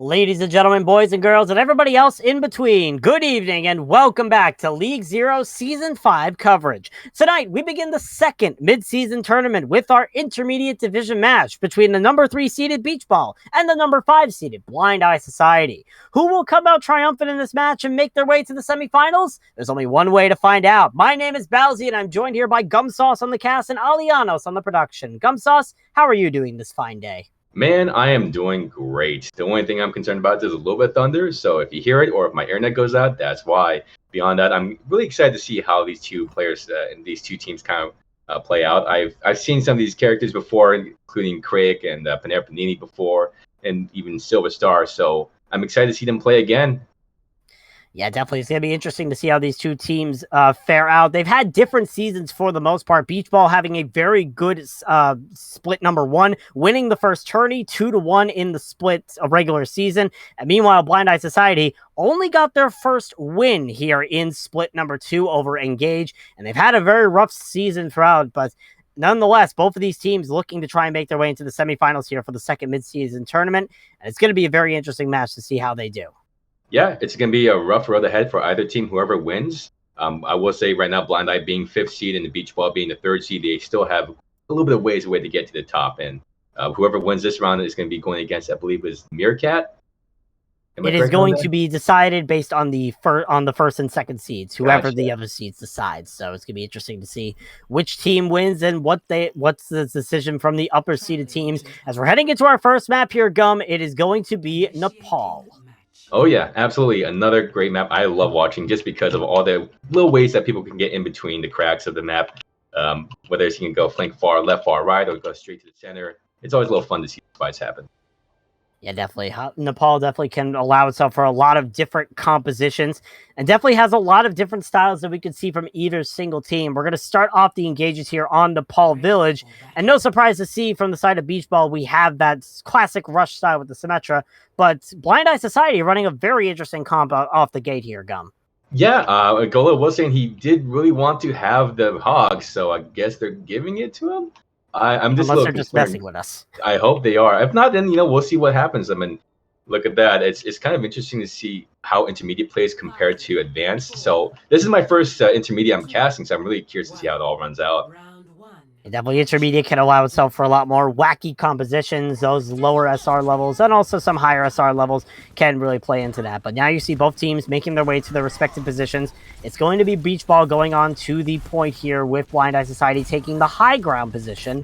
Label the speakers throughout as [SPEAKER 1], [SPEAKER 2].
[SPEAKER 1] Ladies and gentlemen, boys and girls, and everybody else in between, good evening and welcome back to League Zero Season 5 coverage. Tonight, we begin the second mid-season tournament with our intermediate division match between the number 3 seeded Beach Ball and the number 5 seeded Blind Eye Society. Who will come out triumphant in this match and make their way to the semifinals? There's only one way to find out. My name is Bowsy, and I'm joined here by Gumsauce on the cast and Alianos on the production. Gumsauce, how are you doing this fine day?
[SPEAKER 2] Man, I am doing great. The only thing I'm concerned about is a little bit of thunder. So if you hear it or if my internet goes out, that's why. Beyond that, I'm really excited to see how these two players and these two teams kind of play out. I've seen some of these characters before, including Craig and Panera Panini before, and even Silver Star. So I'm excited to see them play again.
[SPEAKER 1] Yeah, definitely. It's going to be interesting to see how these two teams fare out. They've had different seasons for the most part. Beach Ball having a very good split number 1, winning the first tourney 2-1 in the split regular season. And meanwhile, Blind Eye Society only got their first win here in split number 2 over Engage. And they've had a very rough season throughout, but nonetheless, both of these teams looking to try and make their way into the semifinals here for the second mid-season tournament. And it's going to be a very interesting match to see how they do.
[SPEAKER 2] Yeah, it's going to be a rough road ahead for either team, whoever wins. I will say right now, Blind Eye being 5th seed and the Beach Ball being the 3rd seed, they still have a little bit of ways away to get to the top. And whoever wins this round is going to be going against, I believe, is Meerkat.
[SPEAKER 1] It is going to be decided based on the first and second seeds, whoever the other seeds decides. So it's going to be interesting to see which team wins and what's the decision from the upper seeded teams. As we're heading into our first map here, Gum, it is going to be Nepal.
[SPEAKER 2] Oh, yeah, absolutely. Another great map I love watching just because of all the little ways that people can get in between the cracks of the map. Whether you can go flank far left, far right, or go straight to the center. It's always a little fun to see fights happen.
[SPEAKER 1] Yeah, definitely. Nepal definitely can allow itself for a lot of different compositions and definitely has a lot of different styles that we could see from either single team. We're going to start off the engages here on Nepal Village. And no surprise to see from the side of Beach Ball, we have that classic rush style with the Symmetra. But Blind Eye Society running a very interesting comp off the gate here, Gum.
[SPEAKER 2] Yeah, Gola was saying he did really want to have the Hogs, so I guess they're giving it to him. I'm just
[SPEAKER 1] Unless they're just messing with us.
[SPEAKER 2] I hope they are. If not, then we'll see what happens. I mean, look at that. It's kind of interesting to see how intermediate plays compared to advanced. So this is my first intermediate I'm casting, so I'm really curious to see how it all runs out.
[SPEAKER 1] Definitely intermediate can allow itself for a lot more wacky compositions. Those lower SR levels and also some higher SR levels can really play into that. But now you see both teams making their way to their respective positions. It's going to be Beach Ball going on to the point here with Blind Eye Society taking the high ground position.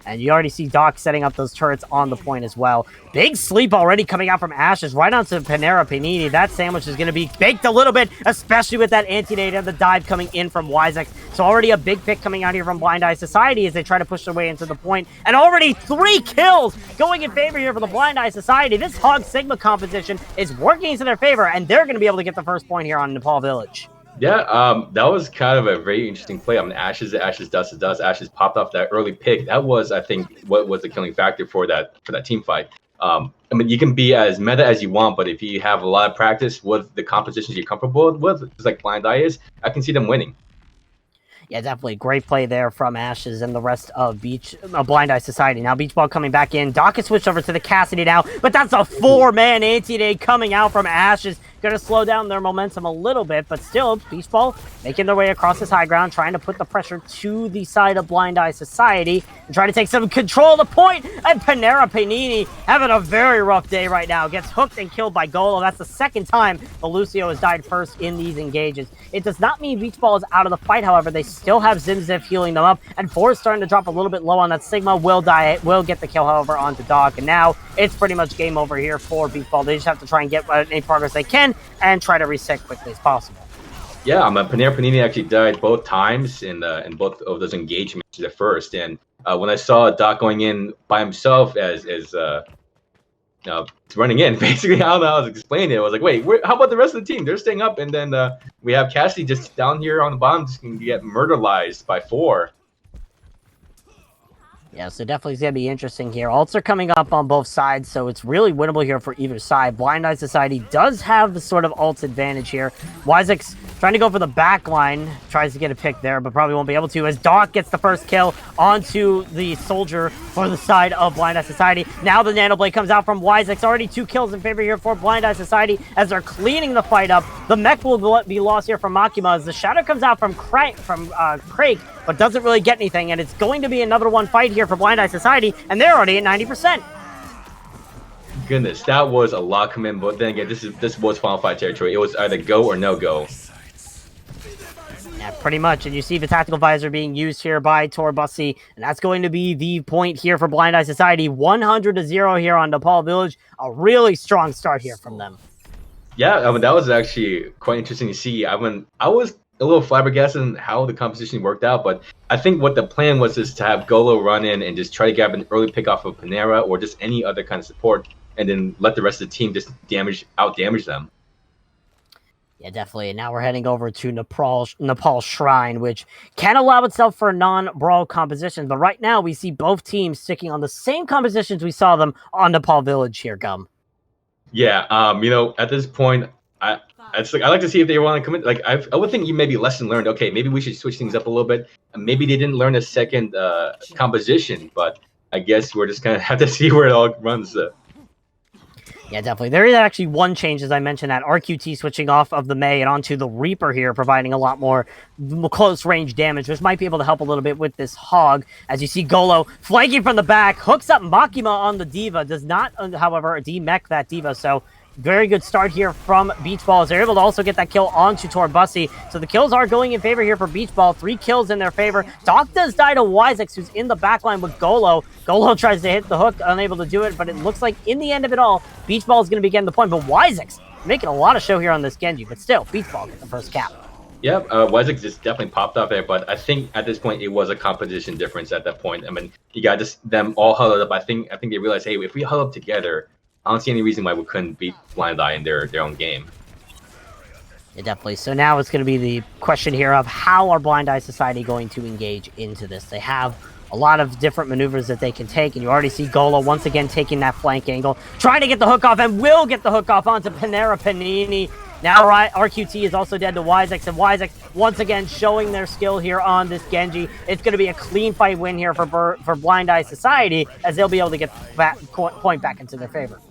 [SPEAKER 1] And you already see Doc setting up those turrets on the point as well. Big sleep already coming out from Ashes right onto Panera Panini. That sandwich is going to be baked a little bit, especially with that anti-nade and the dive coming in from Wisex. So already a big pick coming out here from Blind Eye Society as they try to push their way into the point. And already 3 kills going in favor here for the Blind Eye Society. This Hog Sigma composition is working into their favor, and they're going to be able to get the first point here on Nepal Village.
[SPEAKER 2] Yeah, that was kind of a very interesting play. I mean, Ashes, dust to dust. Ashes popped off that early pick. That was, I think, what was the killing factor for that team fight. I mean, you can be as meta as you want, but if you have a lot of practice with the compositions you're comfortable with, just like Blind Eye is, I can see them winning.
[SPEAKER 1] Yeah, definitely. Great play there from Ashes and the rest of Blind Eye Society. Now, Beach Ball coming back in. Doc has switched over to the Cassidy now, but that's a 4-man anti-nade coming out from Ashes. Going to slow down their momentum a little bit, but still, Beach Ball making their way across this high ground, trying to put the pressure to the side of Blind Eye Society and trying to take some control of the point. And Panera Panini having a very rough day right now. Gets hooked and killed by Golo. That's the second time Lucio has died first in these engages. It does not mean Beach Ball is out of the fight, however. They still have Zimziv healing them up, and 4 is starting to drop a little bit low on that Sigma. Will get the kill, however, onto Doc, and now it's pretty much game over here for Beach Ball. They just have to try and get any progress they can and try to reset quickly as possible.
[SPEAKER 2] Yeah, Panera Panini actually died both times in both of those engagements at first, and when I saw Doc going in by himself as running in, basically, I don't know how to explain it. I was like, wait, how about the rest of the team? They're staying up, and then we have Cassidy just down here on the bottom, just going to get murderized by 4.
[SPEAKER 1] Yeah, so definitely it's going to be interesting here. Ults are coming up on both sides, so it's really winnable here for either side. Blind Eye Society does have the sort of ults advantage here. Wyzek's trying to go for the back line, tries to get a pick there, but probably won't be able to, as Doc gets the first kill onto the soldier for the side of Blind Eye Society. Now the Nano Blade comes out from Wyzek's. Already 2 kills in favor here for Blind Eye Society as they're cleaning the fight up. The mech will be lost here from Makima as the Shadow comes out from Craig, but doesn't really get anything, and it's going to be another one fight here for Blind Eye Society, and they're already at 90%.
[SPEAKER 2] Goodness, that was a lot coming in, but then again, this was Final Fight territory. It was either go or no go.
[SPEAKER 1] Yeah, pretty much, and you see the Tactical Visor being used here by Torbussi, and that's going to be the point here for Blind Eye Society. 100-0 here on Nepal Village. A really strong start here from them.
[SPEAKER 2] Yeah, I mean, that was actually quite interesting to see. I was a little flabbergasted on how the composition worked out, but I think what the plan was is to have Golo run in and just try to grab an early pick off of Panera or just any other kind of support, and then let the rest of the team just out damage them.
[SPEAKER 1] Yeah, definitely. And now we're heading over to Nepal Shrine, which can allow itself for non-brawl compositions, but right now we see both teams sticking on the same compositions we saw them on Nepal Village here, Gum.
[SPEAKER 2] Yeah, at this point, I like to see if they want to come in. Like, I would think you maybe lesson learned. Okay, maybe we should switch things up a little bit. Maybe they didn't learn a second composition, but I guess we're just gonna have to see where it all runs.
[SPEAKER 1] Yeah, definitely. There is actually one change, as I mentioned, that RQT switching off of the Mei and onto the Reaper here, providing a lot more close range damage, which might be able to help a little bit with this Hog. As you see Golo flanking from the back, hooks up Makima on the Diva, does not, however, demech that Diva, so very good start here from Beach Ball as they're able to also get that kill onto Torbussi. So the kills are going in favor here for Beach Ball. 3 kills in their favor. Doc does die to Wyzex, who's in the backline with Golo. Golo tries to hit the hook, unable to do it, but it looks like in the end of it all, Beach Ball is going to be getting the point. But Wyzex making a lot of show here on this Genji, but still, Beach Ball gets the first cap.
[SPEAKER 2] Yeah, Wyzex just definitely popped up there, but I think at this point it was a composition difference at that point. I mean, you got just them all huddled up. I think they realized, hey, if we huddle up together, I don't see any reason why we couldn't beat Blind Eye in their own game.
[SPEAKER 1] Yeah, definitely. So now it's going to be the question here of how are Blind Eye Society going to engage into this? They have a lot of different maneuvers that they can take, and you already see Golo once again taking that flank angle, trying to get the hook off, and will get the hook off onto Panera Panini. Now RQT is also dead to Wyzex, and Wyzex once again showing their skill here on this Genji. It's going to be a clean fight win here for Blind Eye Society, as they'll be able to get that point back into their favor.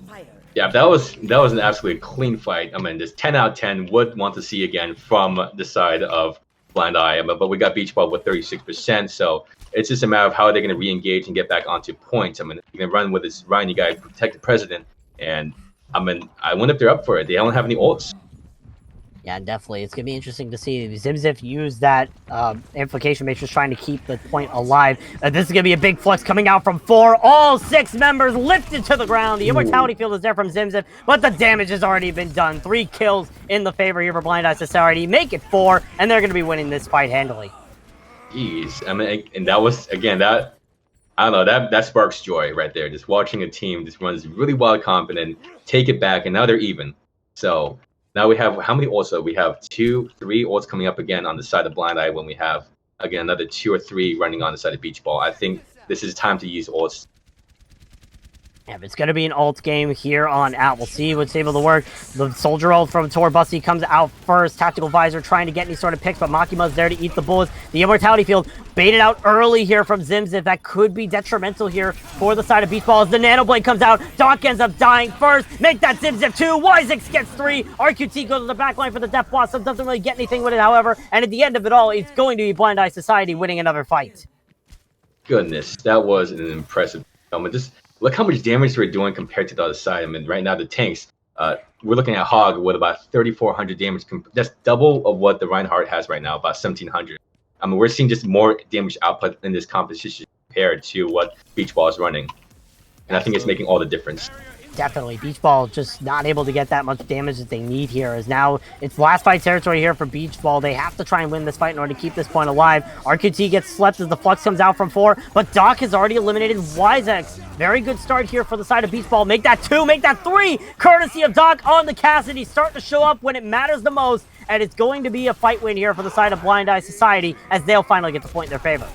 [SPEAKER 2] Yeah, that was an absolutely clean fight. I mean, just 10 out of 10 would want to see again from the side of Blind Eye. But we got Beach Ball with 36%, so it's just a matter of how they're going to re-engage and get back onto points. I mean, you can run with this Ryan, you got to protect the president, and I mean, I wonder if they're up for it. They don't have any ults.
[SPEAKER 1] Yeah, definitely. It's going to be interesting to see. Zimzif use that Amplification Matrix trying to keep the point alive. This is going to be a big flex coming out from 4. All 6 members lifted to the ground. The Immortality Field is there from Zimzif, but the damage has already been done. 3 kills in the favor here for Blind Eye Society. Make it 4, and they're going to be winning this fight handily.
[SPEAKER 2] Jeez. I mean, and that was, again, that, I don't know, that sparks joy right there. Just watching a team just runs really wild confident, take it back, and now they're even. So now we have, how many ults? We have 2, 3 ults coming up again on the side of Blind Eye when we have, again, another 2 or 3 running on the side of Beach Ball. I think this is time to use ults.
[SPEAKER 1] Yeah, it's going to be an ult game here on out. We'll see what's able to work. The Soldier ult from Torbussi comes out first. Tactical Visor trying to get any sort of picks, but Makima's there to eat the bullets. The Immortality Field baited out early here from Zimzif. That could be detrimental here for the side of Beach Ball as the Nano Blade comes out. Doc ends up dying first. Make that Zimzif 2. Wyzex gets 3. RQT goes to the back line for the Death Blossom. Doesn't really get anything with it, however. And at the end of it all, it's going to be Blind Eye Society winning another fight.
[SPEAKER 2] Goodness, that was an impressive moment. Just look how much damage we're doing compared to the other side. I mean, right now the tanks, we're looking at Hog with about 3,400 damage. That's double of what the Reinhardt has right now, about 1,700. I mean, we're seeing just more damage output in this competition compared to what Beach Ball is running. And I think it's making all the difference.
[SPEAKER 1] Definitely. Beach Ball just not able to get that much damage that they need here, as now it's last fight territory here for Beach Ball. They have to try and win this fight in order to keep this point alive. RQT gets slept as the Flux comes out from 4, but Doc has already eliminated Wyzex. Very good start here for the side of Beach Ball. Make that 2, make that 3, courtesy of Doc on the Cassidy. Starting to show up when it matters the most, and it's going to be a fight win here for the side of Blind Eye Society, as they'll finally get the point in their favor.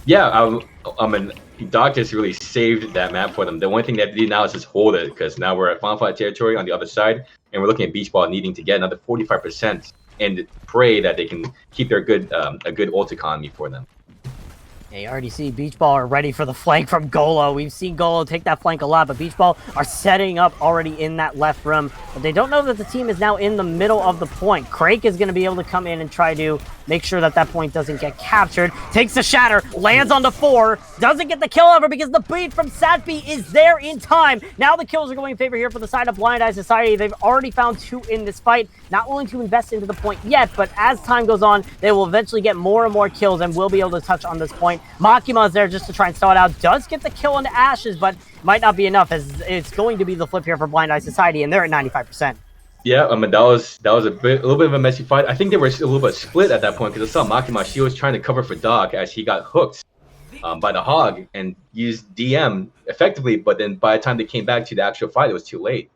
[SPEAKER 2] Yeah, I mean, Doc just really saved that map for them. The only thing they have to do now is just hold it, because now we're at Final Fight territory on the other side, and we're looking at Beach Ball needing to get another 45% and pray that they can keep their good a good ult economy for them.
[SPEAKER 1] Yeah, you already see Beach Ball are ready for the flank from Golo. We've seen Golo take that flank a lot, but Beach Ball are setting up already in that left room. But they don't know that the team is now in the middle of the point. Crake is going to be able to come in and try to make sure that that point doesn't get captured. Takes the shatter, lands on the 4, doesn't get the kill over because the beat from Satpi is there in time. Now the kills are going in favor here for the side of Blind Eye Society. They've already found 2 in this fight. Not willing to invest into the point yet, but as time goes on, they will eventually get more and more kills and will be able to touch on this point. Makima is there just to try and stall it out. Does get the kill into Ashes, but might not be enough, as it's going to be the flip here for Blind Eye Society, and they're at 95%.
[SPEAKER 2] Yeah, I mean that was a little bit of a messy fight. I think they were a little bit split at that point, because I saw Makima. She was trying to cover for Doc as he got hooked by the hog and used DM effectively, but then by the time they came back to the actual fight, it was too late.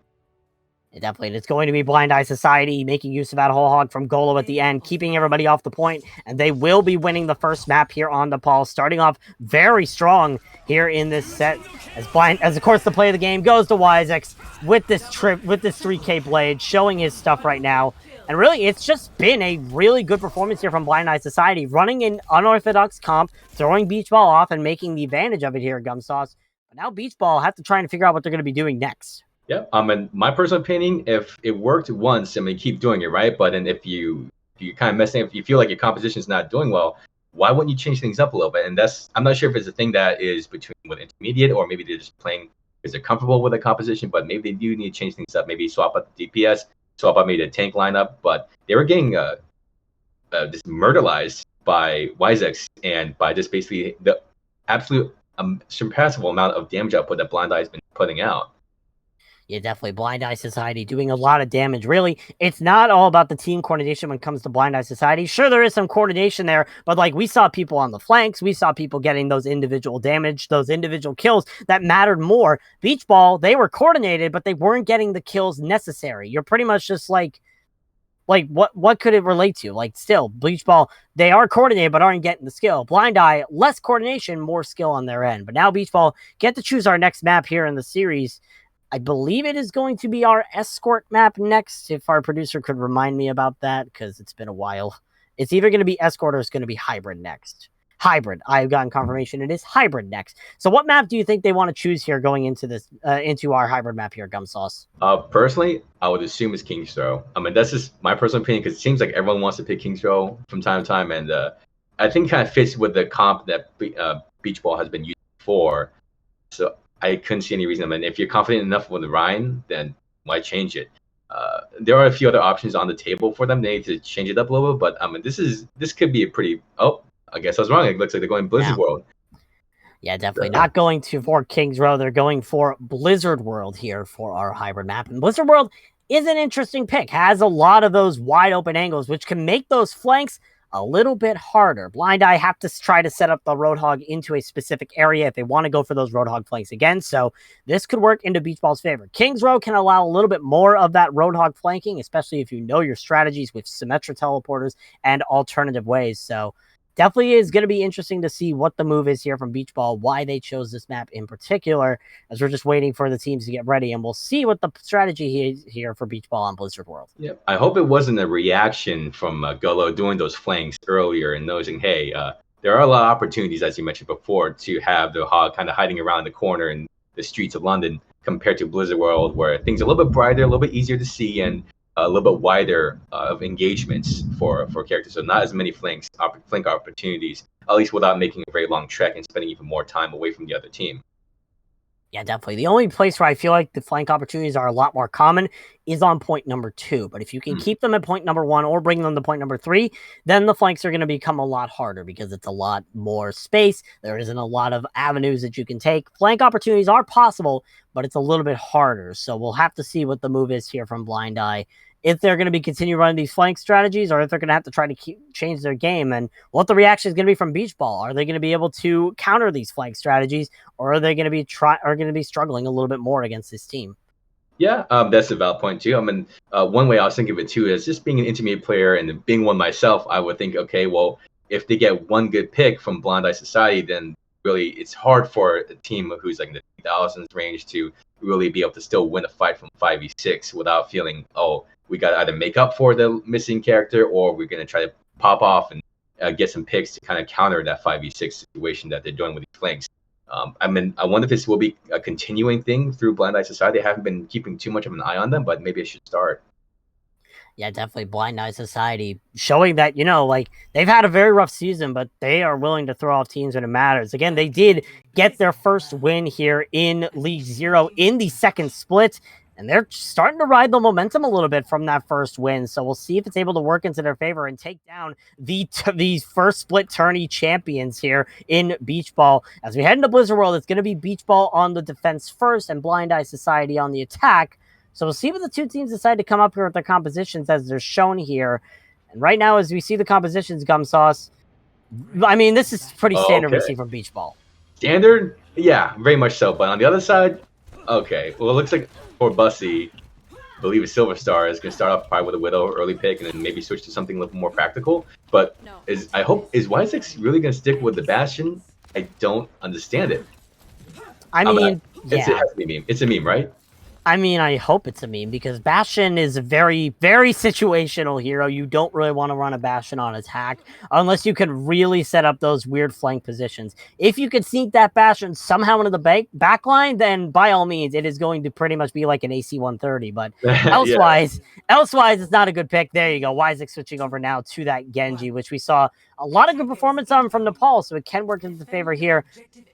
[SPEAKER 1] Yeah, definitely. It's going to be Blind Eye Society making use of that whole hog from Golo at the end, keeping everybody off the point, and they will be winning the first map here on Nepal, starting off very strong here in this set. As of course the play of the game goes to Wisex with this 3K blade, showing his stuff right now. And really, it's just been a really good performance here from Blind Eye Society, running an unorthodox comp, throwing Beach Ball off and making the advantage of it here at Gumsauce. But now Beach Ball have to try and figure out what they're going to be doing next.
[SPEAKER 2] Yeah, in my personal opinion, if it worked once, I mean, keep doing it, right? But then if you kind of messing, if you feel like your composition is not doing well, why wouldn't you change things up a little bit? And I'm not sure if it's a thing that is between with intermediate, or maybe they're just playing because they're comfortable with the composition, but maybe they do need to change things up. Maybe swap out the DPS, swap out maybe the tank lineup. But they were getting just murderized by Wisex, and by just basically the absolute surpassable amount of damage output that Blind Eye has been putting out.
[SPEAKER 1] Yeah, definitely. Blind Eye Society doing a lot of damage. Really, it's not all about the team coordination when it comes to Blind Eye Society. Sure, there is some coordination there, but like we saw people on the flanks, we saw people getting those individual damage, those individual kills that mattered more. Beach Ball, they were coordinated, but they weren't getting the kills necessary. You're pretty much just like what could it relate to? Like, still, Beach Ball, they are coordinated but aren't getting the skill. Blind Eye, less coordination, more skill on their end. But now Beach Ball get to choose our next map here in the series. I believe it is going to be our escort map next, if our producer could remind me about that, because it's been a while. It's either going to be escort or it's going to be hybrid next. Hybrid. I've gotten confirmation it is hybrid next. So what map do you think they want to choose here going into this into our hybrid map here, Gumsauce?
[SPEAKER 2] Personally, I would assume it's King's Row. I mean, that's just my personal opinion, because it seems like everyone wants to pick King's Row from time to time, and I think it kind of fits with the comp that Beach Ball has been used for. So I couldn't see any reason. I mean, if you're confident enough with the Ryan, then why change it? There are a few other options on the table for them. They need to change it up a little bit, but I mean, this could be a pretty. Oh, I guess I was wrong. It looks like they're going Blizzard World.
[SPEAKER 1] Yeah, definitely not going for King's Row. They're going for Blizzard World here for our hybrid map. And Blizzard World is an interesting pick. Has a lot of those wide open angles, which can make those flanks a little bit harder. Blind Eye have to try to set up the Roadhog into a specific area if they want to go for those Roadhog flanks again. So this could work into Beach Ball's favor. King's Row can allow a little bit more of that Roadhog flanking, especially if you know your strategies with Symmetra teleporters and alternative ways. So definitely is going to be interesting to see what the move is here from Beach Ball, why they chose this map in particular, as we're just waiting for the teams to get ready, and we'll see what the strategy is here for Beach Ball on Blizzard World.
[SPEAKER 2] Yeah, I hope it wasn't a reaction from Golo doing those flanks earlier and noticing, hey, there are a lot of opportunities, as you mentioned before, to have the hog kind of hiding around the corner in the streets of London, compared to Blizzard World, where things are a little bit brighter, a little bit easier to see, and a little bit wider of engagements for characters. So not as many flank opportunities, at least without making a very long trek and spending even more time away from the other team.
[SPEAKER 1] Yeah, definitely. The only place where I feel like the flank opportunities are a lot more common is on point number 2. But if you can keep them at point number 1 or bring them to point number 3, then the flanks are going to become a lot harder because it's a lot more space. There isn't a lot of avenues that you can take. Flank opportunities are possible, but it's a little bit harder. So we'll have to see what the move is here from Blind Eye, if they're going to be continue running these flank strategies, or if they're going to have to try to change their game, and what the reaction is going to be from Beach Ball. Are they going to be able to counter these flank strategies, or are they going to be struggling a little bit more against this team?
[SPEAKER 2] Yeah, that's a valid point too. I mean, one way I was thinking of it too is just being an intermediate player and being one myself. I would think, okay, well, if they get one good pick from Blind Eye Society, then really it's hard for a team who's like in the thousands range to really be able to still win a fight from 5v6 without feeling, oh, we got to either make up for the missing character or we're going to try to pop off and get some picks to kind of counter that 5v6 situation that they're doing with these flanks. I mean, I wonder if this will be a continuing thing through Blind Eye Society. I haven't been keeping too much of an eye on them, but maybe I should start.
[SPEAKER 1] Yeah, definitely Blind Eye Society showing that, like they've had a very rough season, but they are willing to throw off teams when it matters. Again, they did get their first win here in League Zero in the second split, and they're starting to ride the momentum a little bit from that first win. So we'll see if it's able to work into their favor and take down the first split tourney champions here in Beach Ball. As we head into Blizzard World, it's going to be Beach Ball on the defense first and Blind Eye Society on the attack. So we'll see what the two teams decide to come up here with their compositions as they're shown here. And right now, as we see the compositions, Gum Sauce, I mean, this is pretty standard we see from Beach Ball.
[SPEAKER 2] Standard? Yeah, very much so. But on the other side, okay. Well, it looks like for Bussy, I believe it's Silver Star is going to start off probably with a Widow early pick and then maybe switch to something a little more practical. But is Wisix really going to stick with the Bastion? I don't understand it.
[SPEAKER 1] I mean,
[SPEAKER 2] it has to be a meme. It's a meme, right?
[SPEAKER 1] I mean, I hope it's a meme because Bastion is a very, very situational hero. You don't really want to run a Bastion on attack unless you can really set up those weird flank positions. If you could sneak that Bastion somehow into the back line, then by all means, it is going to pretty much be like an AC 130. But elsewise, it's not a good pick. There you go. Wisix switching over now to that Genji, which we saw a lot of good performance on from Nepal, so it can work into the favor here.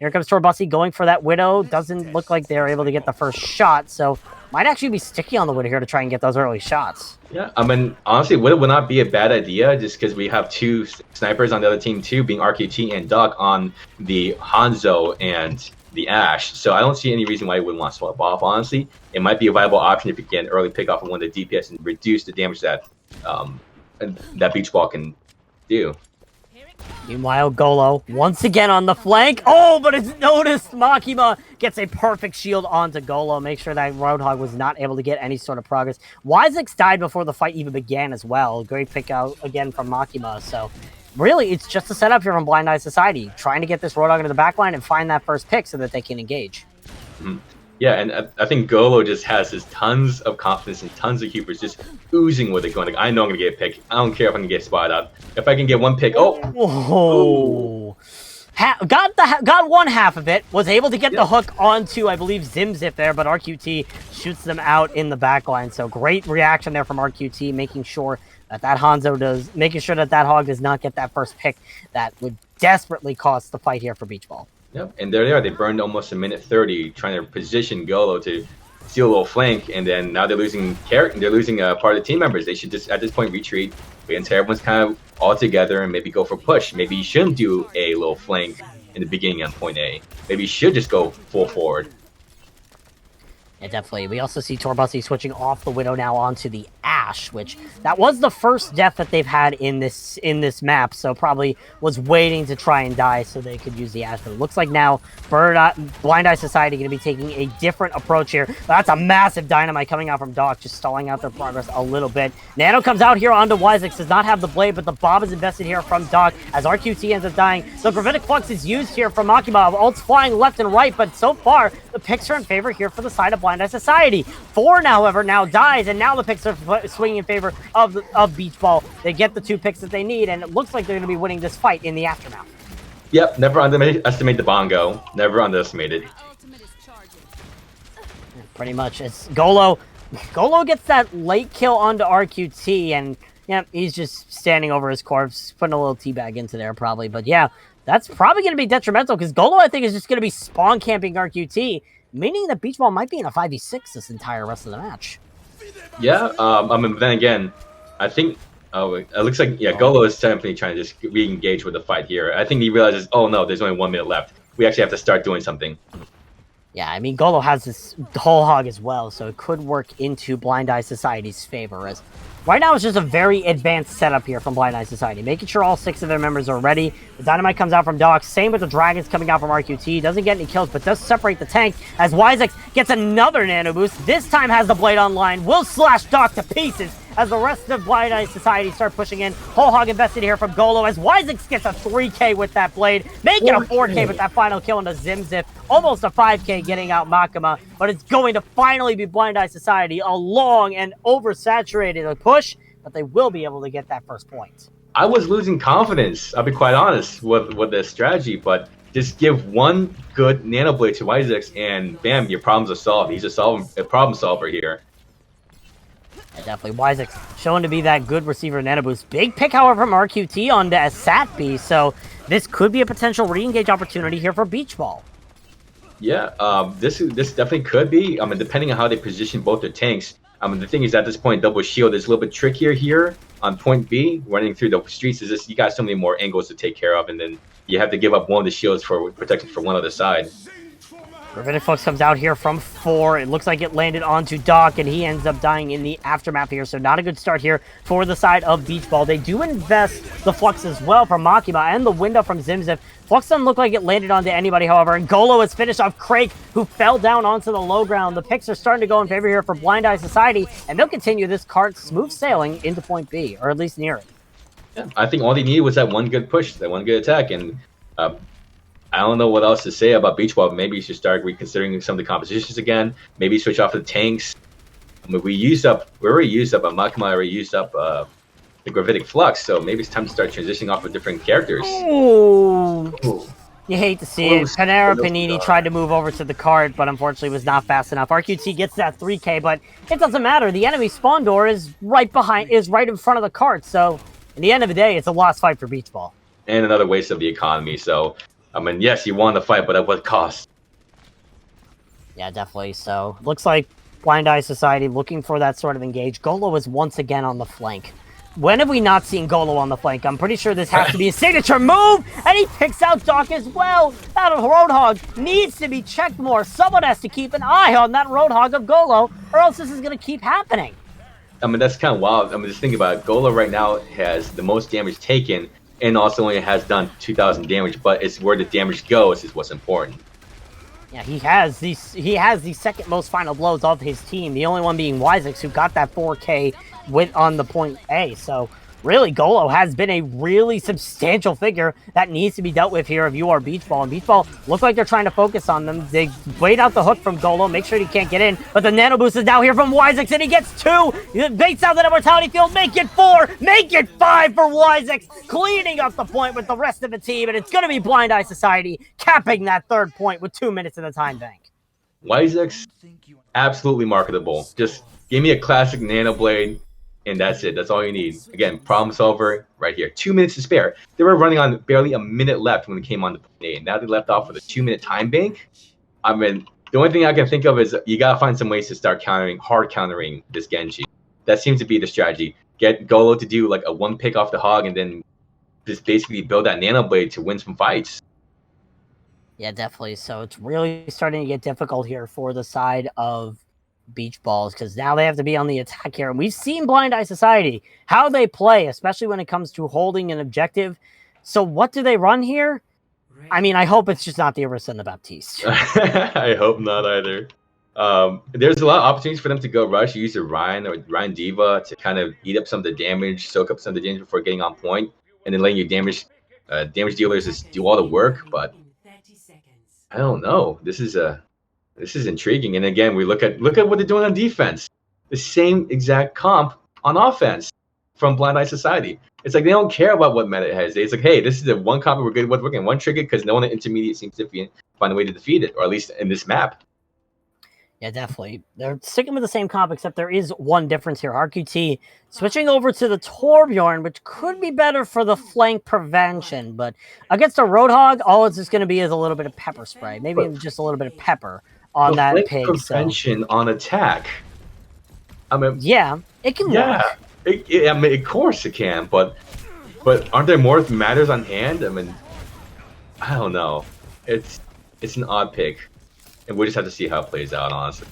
[SPEAKER 1] Here comes Torbussi going for that Widow. Doesn't look like they're able to get the first shot, so might actually be sticky on the Widow here to try and get those early shots.
[SPEAKER 2] Yeah, I mean, honestly, Widow would not be a bad idea just because we have two snipers on the other team too, being RQT and Duck on the Hanzo and the Ashe. So I don't see any reason why you wouldn't want to swap off, honestly. It might be a viable option if you get an early pick off of one of the DPS and reduce the damage that that Beach Ball can do.
[SPEAKER 1] Meanwhile, Golo once again on the flank. Oh, but it's noticed. Makima gets a perfect shield onto Golo. Make sure that Roadhog was not able to get any sort of progress. Wisix died before the fight even began as well. Great pick out again from Makima. So really, it's just a setup here from Blind Eye Society, trying to get this Roadhog into the backline and find that first pick so that they can engage.
[SPEAKER 2] Mm-hmm. Yeah, and I think Golo just has this tons of confidence and tons of keepers just oozing with it, going like, I know I'm going to get a pick. I don't care if I can get spotted out. If I can get one pick,
[SPEAKER 1] got one half of it, was able to get the hook onto, I believe, Zimzip there, but RQT shoots them out in the backline. So great reaction there from RQT, making sure that making sure that Hog does not get that first pick that would desperately cost the fight here for Beach Ball.
[SPEAKER 2] Yep, and there they are. They burned almost a minute 30 trying to position Golo to steal a little flank, and then now they're losing character. They're losing part of the team members. They should just at this point retreat, wait until everyone's kind of all together, and maybe go for push. Maybe you shouldn't do a little flank in the beginning on point A. Maybe you should just go full forward.
[SPEAKER 1] Yeah, definitely. We also see Torbussi switching off the Widow now onto the Ashe, which that was the first death that they've had in this map, so probably was waiting to try and die so they could use the Ashe. But it looks like now Blind Eye Society going to be taking a different approach here. But that's a massive dynamite coming out from Doc, just stalling out their progress a little bit. Nano comes out here onto Wisix, does not have the blade, but the Bob is invested here from Doc as RQT ends up dying. The Gravitic Flux is used here from Makima. Ults flying left and right, but so far the picks are in favor here for the side of Blind Eye Society. Four, however, now dies, and now the picks are swinging in favor of Beach Ball. They get the two picks that they need, and it looks like they're going to be winning this fight in the aftermath.
[SPEAKER 2] Yep, never underestimate the bongo. Never underestimate it.
[SPEAKER 1] Pretty much. It's Golo. Golo gets that late kill onto RQT, and yeah, he's just standing over his corpse, putting a little teabag into there probably. But yeah, that's probably going to be detrimental because Golo, I think, is just going to be spawn camping RQT, meaning that Beach Ball might be in a 5v6 this entire rest of the match.
[SPEAKER 2] Yeah, I mean, then again, I think it looks like Golo is definitely trying to just re-engage with the fight here. I think he realizes, oh no, there's only 1 minute left. We actually have to start doing something.
[SPEAKER 1] Yeah, I mean, Golo has this whole hog as well, so it could work into Blind Eye Society's favor. As right now, it's just a very advanced setup here from Blind Eye Society, making sure all 6 of their members are ready. The dynamite comes out from Doc. Same with the dragons coming out from RQT. Doesn't get any kills, but does separate the tank as Wisix gets another nano boost. This time has the blade online. Will slash Doc to pieces as the rest of Blind Eye Society start pushing in. Whole Hog invested here from Golo as Wisex gets a 3K with that blade, making a 4K with that final kill into Zimzip. Almost a 5K getting out Makima, but it's going to finally be Blind Eye Society. A long and oversaturated push, but they will be able to get that first point.
[SPEAKER 2] I was losing confidence, I'll be quite honest, with this strategy, but just give one good Nano Blade to Wisex and bam, your problems are solved. He's a problem solver here.
[SPEAKER 1] Yeah, definitely. Wisex showing to be that good receiver Nano Boost. Big pick, however, from RQT on the Satby, so this could be a potential re-engage opportunity here for Beach Ball.
[SPEAKER 2] Yeah, this definitely could be. I mean, depending on how they position both their tanks. I mean, the thing is, at this point, double shield is a little bit trickier here on point B. Running through the streets is just, you got so many more angles to take care of, and then you have to give up one of the shields for protection for one other side.
[SPEAKER 1] Gravitic Flux comes out here from 4. It looks like it landed onto Doc, and he ends up dying in the aftermath here. So not a good start here for the side of Beach Ball. They do invest the Flux as well from Makima and the window from Zimzip. Flux doesn't look like it landed onto anybody, however. And Golo is finished off Craig, who fell down onto the low ground. The picks are starting to go in favor here for Blind Eye Society, and they'll continue this cart smooth sailing into point B, or at least near it.
[SPEAKER 2] Yeah, I think all they needed was that one good push, that one good attack, and I don't know what else to say about Beach Ball. Maybe you should start reconsidering some of the compositions again. Maybe switch off the tanks. I mean, we already used up, Makima already used up the Gravitic Flux, so maybe it's time to start transitioning off of different characters.
[SPEAKER 1] Ooh. You hate to see it. Panera Panini tried to move over to the cart, but unfortunately was not fast enough. RQT gets that 3K, but it doesn't matter. The enemy spawn door is right in front of the cart, so in the end of the day, it's a lost fight for Beach Ball.
[SPEAKER 2] And another waste of the economy, so I mean, yes, you won the fight, but at what cost?
[SPEAKER 1] Yeah, definitely. So, looks like Blind Eye Society looking for that sort of engage. Golo is once again on the flank. When have we not seen Golo on the flank? I'm pretty sure this has to be a signature move, and he picks out Doc as well. That Roadhog needs to be checked more. Someone has to keep an eye on that Roadhog of Golo, or else this is going to keep happening.
[SPEAKER 2] I mean, that's kind of wild. I mean, just think about it. Golo right now has the most damage taken, and also only has done 2,000 damage, but it's where the damage goes is what's important.
[SPEAKER 1] Yeah, he has the second most final blows of his team. The only one being Wisex, who got that 4K on the point A. So really, Golo has been a really substantial figure that needs to be dealt with here if you are Beach Ball. And Beach Ball look like they're trying to focus on them. They wait out the hook from Golo, make sure he can't get in. But the Nano Boost is now here from Wisex, and he gets 2. He baits out the Immortality Field, make it 4, make it 5 for Wisex, cleaning up the point with the rest of the team. And it's going to be Blind Eye Society capping that third point with 2 minutes in the time bank.
[SPEAKER 2] Wisex, absolutely marketable. Just give me a classic Nano Blade, and that's it. That's all you need. Again, problem solver right here. 2 minutes to spare. They were running on barely a minute left when they came on the point A. Now they left off with a 2-minute time bank. I mean, the only thing I can think of is you got to find some ways to start hard countering this Genji. That seems to be the strategy. Get Golo to do like a 1 pick off the hog and then just basically build that Nano Blade to win some fights.
[SPEAKER 1] Yeah, definitely. So it's really starting to get difficult here for the side of Beach Balls, because now they have to be on the attack here. And we've seen Blind Eye Society, how they play, especially when it comes to holding an objective. So what do they run here? I mean, I hope it's just not the Orisa and the Baptiste.
[SPEAKER 2] I hope not either. There's a lot of opportunities for them to go rush, use the Ryan or Ryan Diva to kind of eat up some of the damage, soak up some of the damage before getting on point, and then letting your damage dealers just do all the work. But I don't know. This is intriguing. And again, we look at what they're doing on defense. The same exact comp on offense from Blind Eye Society. It's like they don't care about what meta it has. It's like, hey, this is the one comp we're good with. We're getting one trigger because no one in intermediate seems to find a way to defeat it, or at least in this map.
[SPEAKER 1] Yeah, definitely. They're sticking with the same comp, except there is one difference here. RQT switching over to the Torbjorn, which could be better for the flank prevention. But against a Roadhog, all it's just going to be is a little bit of pepper spray. Maybe even just a little bit of pepper on that pig.
[SPEAKER 2] Prevention on attack. I mean,
[SPEAKER 1] yeah, it can work.
[SPEAKER 2] I mean, of course it can, but aren't there more matters on hand? I mean, I don't know. It's an odd pick, and we just have to see how it plays out, honestly.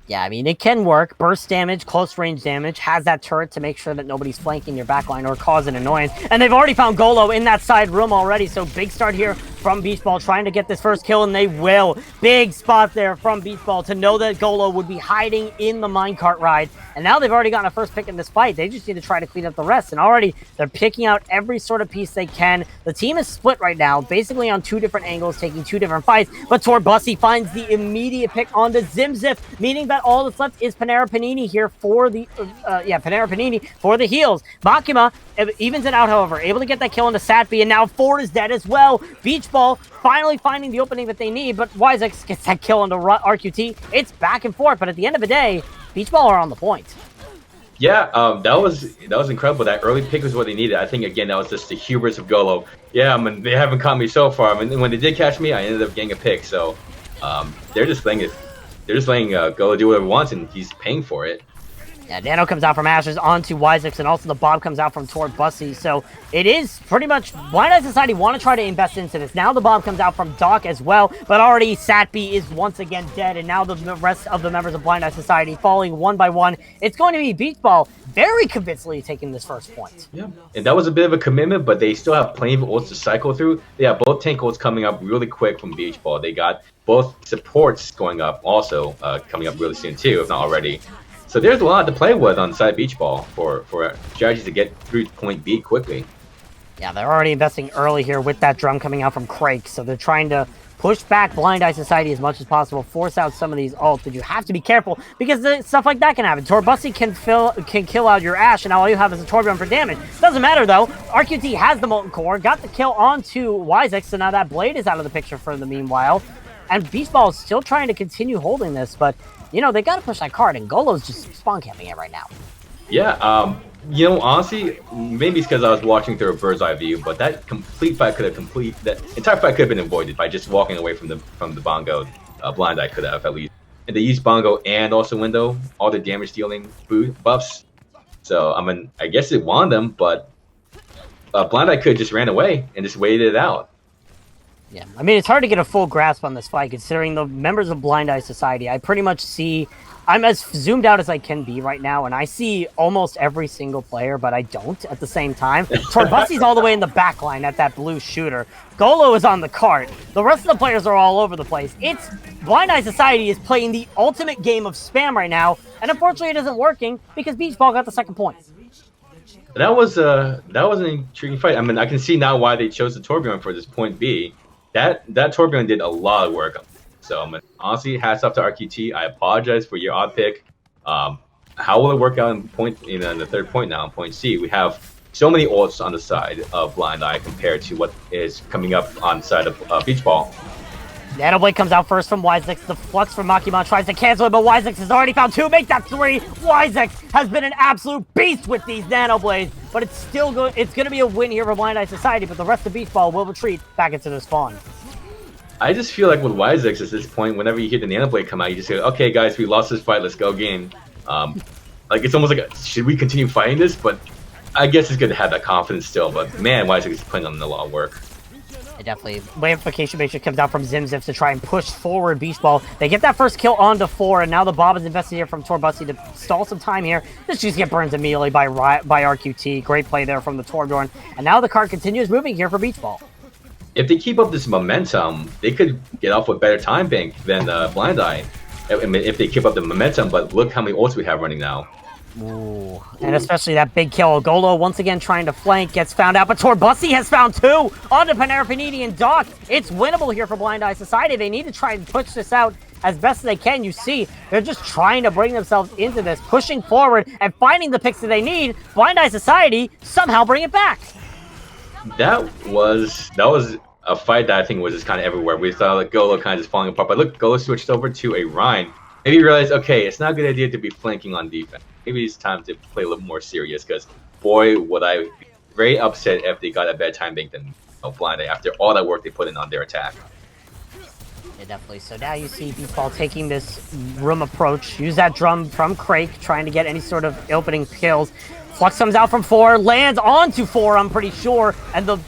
[SPEAKER 1] Yeah, I mean, it can work. Burst damage, close range damage, has that turret to make sure that nobody's flanking your backline or causing annoyance. And they've already found Golo in that side room already, so big start here from Beach Ball, trying to get this first kill, and they will. Big spot there from Beach Ball to know that Golo would be hiding in the minecart ride. And now they've already gotten a first pick in this fight. They just need to try to clean up the rest. And already they're picking out every sort of piece they can. The team is split right now, basically on 2 different angles, taking 2 different fights. But Torbussi finds the immediate pick onto Zimzif, meaning that all that's left is Panera Panini here for the Panera Panini for the heals. Makima evens it out, however, able to get that kill into Satby, and now Ford is dead as well. Beach Ball finally finding the opening that they need, but Wisex gets that kill into RQT. It's back and forth, but at the end of the day, Beach Ball are on the point.
[SPEAKER 2] Yeah, that was incredible. That early pick was what they needed. I think again that was just the hubris of Golo. Yeah, I mean they haven't caught me so far. I mean when they did catch me, I ended up getting a pick. So they're just letting Golo do whatever he wants, and he's paying for it.
[SPEAKER 1] Yeah, Nano comes out from Ashes onto Wisex, and also the Bob comes out from Torbussi. So it is pretty much Blind Eye Society want to try to invest into this. Now the Bob comes out from Doc as well, but already Satby is once again dead, and now the rest of the members of Blind Eye Society falling one by one. It's going to be Beach Ball very convincingly taking this first point.
[SPEAKER 2] Yeah, and that was a bit of a commitment, but they still have plenty of ults to cycle through. They have both tank ults coming up really quick from Beach Ball. They got both supports going up also coming up really soon too, if not already. So there's a lot to play with on the side of Beach Ball for strategies to get through point B quickly.
[SPEAKER 1] Yeah, they're already investing early here with that drum coming out from Crake, so they're trying to push back Blind Eye Society as much as possible, force out some of these ults, but you have to be careful because stuff like that can happen. Torbussi can kill out your Ashe, and now all you have is a Torbjorn for damage. Doesn't matter though. RQT has the Molten Core, got the kill onto Wisex, so now that Blade is out of the picture for the meanwhile. And Beach Ball is still trying to continue holding this, but you know, they got to push that card, and Golo's just spawn camping it right now.
[SPEAKER 2] Yeah, you know, honestly, maybe it's because I was watching through a bird's eye view, but that complete fight could have that entire fight could have been avoided by just walking away from the Bongo. Blind Eye could have at least. And they used Bongo and also Window, all the damage dealing buffs. So I mean, I guess it won them, but Blind Eye could have just ran away and just waited it out.
[SPEAKER 1] Yeah, I mean, it's hard to get a full grasp on this fight, considering the members of Blind Eye Society. I pretty much see... I'm as zoomed out as I can be right now, and I see almost every single player, but I don't at the same time. Torbussi's all the way in the back line at that blue shooter. Golo is on the cart. The rest of the players are all over the place. It's... Blind Eye Society is playing the ultimate game of spam right now, and unfortunately it isn't working because Beach Ball got the second point.
[SPEAKER 2] That was an intriguing fight. I mean, I can see now why they chose the Torbjorn for this point B. That Torbjorn did a lot of work. So, I mean, honestly, hats off to RQT. I apologize for your odd pick. How will it work out in the third point now, in point C? We have so many ults on the side of Blind Eye compared to what is coming up on the side of Beach Ball.
[SPEAKER 1] Nanoblade comes out first from Wisex. The Flux from Makima tries to cancel it, but Wisex has already found 2. Make that 3. Wisex has been an absolute beast with these Nanoblades, but it's still good. It's going to be a win here for Blind Eye Society, but the rest of Beach Ball will retreat back into the spawn.
[SPEAKER 2] I just feel like with Wisex at this point, whenever you hear the Nanoblade come out, you just say, okay, guys, we lost this fight. Let's go game. Like, it's almost like, should we continue fighting this? But I guess it's good to have that confidence still. But, man, Wisex is putting on a lot of work.
[SPEAKER 1] Definitely. Wavification Matrix comes out from Zimzif to try and push forward Beach Ball. They get that first kill onto 4, and now the Bob is invested here from Torbussi to stall some time here. This just get burned immediately by RQT. Great play there from the Torbjorn. And now the card continues moving here for Beach Ball.
[SPEAKER 2] If they keep up this momentum, they could get off with better time bank than Blind Eye. I mean, if they keep up the momentum, but look how many ults we have running now.
[SPEAKER 1] Ooh. And especially that big kill. Golo once again trying to flank, gets found out, but Torbussi has found 2 onto Panera Panini and Doc. It's winnable here for Blind Eye Society. They need to try and push this out as best as they can. You see, they're just trying to bring themselves into this, pushing forward and finding the picks that they need. Blind Eye Society somehow bring it back.
[SPEAKER 2] That was a fight that I think was just kind of everywhere. We saw like Golo kind of just falling apart, but look, Golo switched over to a Rhine. Maybe you realize, okay, it's not a good idea to be flanking on defense. Maybe it's time to play a little more serious, because boy, would I be very upset if they got a better time bank than Blind Eye after all that work they put in on their attack.
[SPEAKER 1] Yeah, definitely. So now you see Beach Ball taking this room approach, use that drum from Crake, trying to get any sort of opening kills. Flux comes out from 4, lands onto 4, I'm pretty sure, and the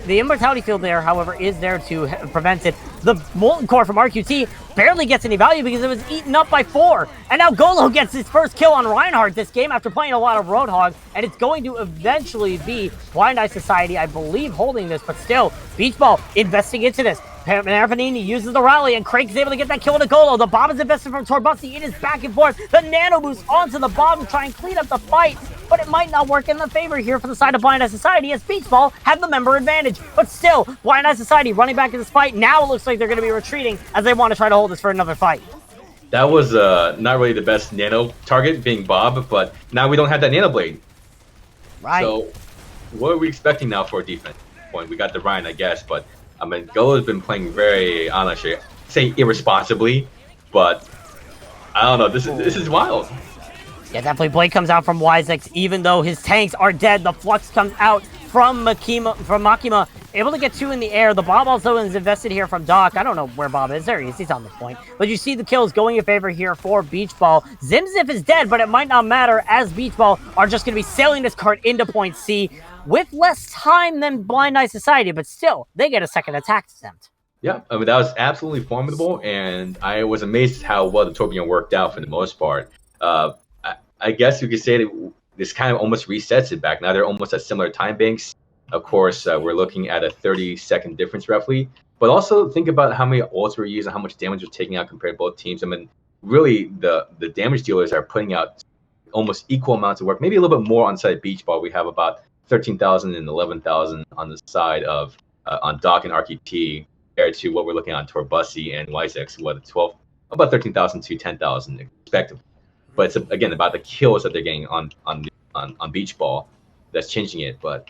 [SPEAKER 1] Immortality Field there, however, is there to prevent it. The Molten Core from RQT barely gets any value because it was eaten up by 4, and now Golo gets his first kill on Reinhardt this game after playing a lot of Roadhog, and it's going to eventually be Blind Eye Society, I believe, holding this, but still, Beach Ball investing into this. Panini uses the rally, and Craig's able to get that kill into Golo. The bomb is invested from Torbussi. It is back and forth. The nano boost onto the bomb to try and clean up the fight, but it might not work in the favor here for the side of Blind Eye Society as Beach Ball had the member advantage. But still, Blind Eye Society running back in this fight. Now it looks like they're going to be retreating as they want to try to hold this for another fight.
[SPEAKER 2] That was not really the best nano target, being Bob, but now we don't have that nano blade.
[SPEAKER 1] Right.
[SPEAKER 2] So what are we expecting now for a defense point? We got the Ryan, I guess, but I mean, Golo's been playing very, honestly, say irresponsibly, but I don't know. This is wild.
[SPEAKER 1] Yeah, definitely. Blade comes out from Wisex, even though his tanks are dead. The Flux comes out from Makima, able to get 2 in the air. The Bob also is invested here from Doc. I don't know where Bob is. There he is. He's on the point. But you see the kills going in favor here for Beach Ball. Zimzif is dead, but it might not matter as Beach Ball are just going to be sailing this card into point C with less time than Blind Eye Society, but still, they get a second attack attempt.
[SPEAKER 2] Yeah, I mean, that was absolutely formidable, and I was amazed how well the Tourbillon worked out for the most part. I guess you could say that this kind of almost resets it back. Now they're almost at similar time banks. Of course, we're looking at a 30-second difference roughly, but also think about how many ults were used and how much damage we're taking out compared to both teams. I mean, really, the damage dealers are putting out almost equal amounts of work, maybe a little bit more on side Beach Ball. We have about 13,000 and 11,000 on the side of on Doc and RQT compared to what we're looking on Torbussi and Wisex, about 13,000 to 10,000 respectively. But it's again about the kills that they're getting on Beach Ball that's changing it. But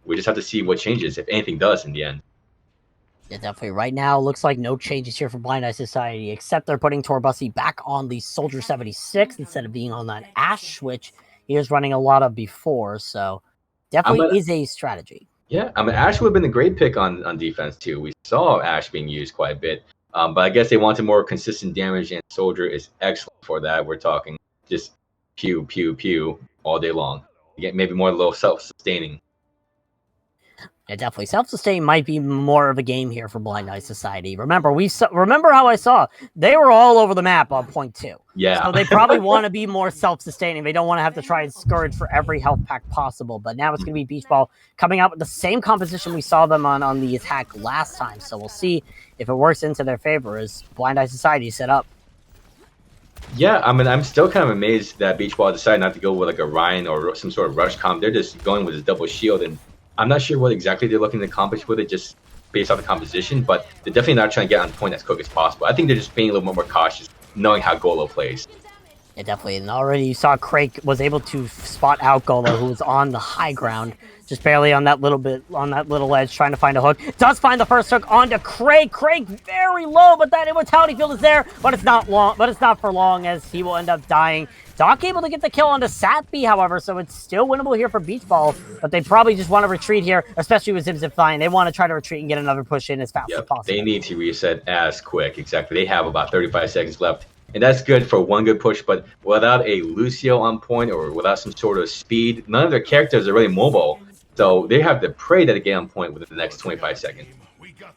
[SPEAKER 2] we just have to see what changes, if anything does, in the end.
[SPEAKER 1] Yeah, definitely. Right now, looks like no changes here for Blind Eye Society, except they're putting Torbussi back on the Soldier 76 instead of being on that Ash, which he was running a lot of before. So definitely is a strategy.
[SPEAKER 2] Yeah, I mean, Ash would have been a great pick on defense, too. We saw Ash being used quite a bit. But I guess they wanted more consistent damage, and Soldier is excellent for that. We're talking just pew, pew, pew all day long. You get maybe more a little self-sustaining.
[SPEAKER 1] Yeah, definitely. Self-sustain might be more of a game here for Blind Eye Society. Remember how I saw they were all over the map on point 2.
[SPEAKER 2] Yeah.
[SPEAKER 1] So they probably want to be more self-sustaining. They don't want to have to try and scourge for every health pack possible. But now it's going to be Beach Ball coming out with the same composition we saw them on the attack last time. So we'll see if it works into their favor as Blind Eye Society set up.
[SPEAKER 2] Yeah, I mean, I'm still kind of amazed that Beach Ball decided not to go with like a Ryan or some sort of rush comp. They're just going with his double shield, and I'm not sure what exactly they're looking to accomplish with it, just based off the composition, but they're definitely not trying to get on point as quick as possible. I think they're just being a little more cautious, knowing how Golo plays.
[SPEAKER 1] Yeah, definitely. And already you saw Craig was able to spot out Golo, who was on the high ground, just barely on that little edge, trying to find a hook. Does find the first hook onto Craig. Craig very low, but that immortality field is there, but it's not for long as he will end up dying. Doc able to get the kill onto Satby, however, so it's still winnable here for Beach Ball, but they probably just want to retreat here, especially with Zimzip flying. They want to try to retreat and get another push in as fast as possible.
[SPEAKER 2] They need to reset as quick. Exactly. They have about 35 seconds left, and that's good for one good push, but without a Lucio on point or without some sort of speed, none of their characters are really mobile, so they have to pray that they get on point within the next 25 seconds.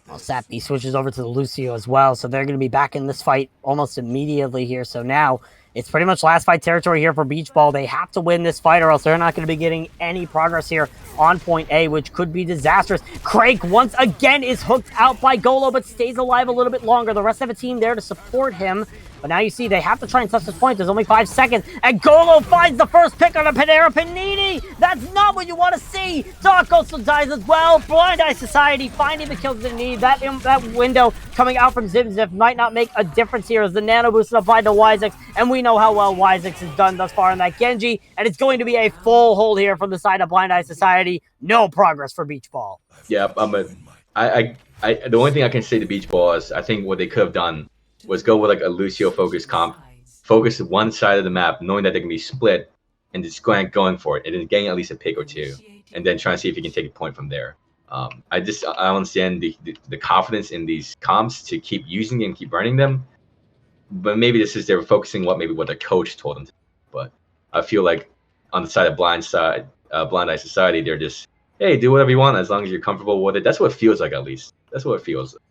[SPEAKER 1] Well, Satby switches over to the Lucio as well, so they're going to be back in this fight almost immediately here. So now it's pretty much last fight territory here for Beach Ball. They have to win this fight or else they're not going to be getting any progress here on point A, which could be disastrous. Craig once again is hooked out by Golo, but stays alive a little bit longer. The rest of the team there to support him. But now you see they have to try and touch this point. There's only 5 seconds. And Golo finds the first pick on a Panera Panini. That's not what you want to see. Doc also dies as well. Blind Eye Society finding the kills they need. That window coming out from Zimzip might not make a difference here as the nano boost is applied to Wisex. And we know how well Wisex has done thus far in that Genji. And it's going to be a full hold here from the side of Blind Eye Society. No progress for Beach Ball.
[SPEAKER 2] Yeah, the only thing I can say to Beach Ball is I think what they could have done was go with like a Lucio focus comp, focus one side of the map, knowing that they can be split, and just going for it, and then getting at least a pick or two, and then trying to see if you can take a point from there. I don't understand the confidence in these comps to keep using and keep burning them, but maybe this is they're focusing what their coach told them to do. But I feel like on the side of Blind Eye Society, they're just, hey, do whatever you want as long as you're comfortable with it. That's what it feels like, at least. That's what it feels like.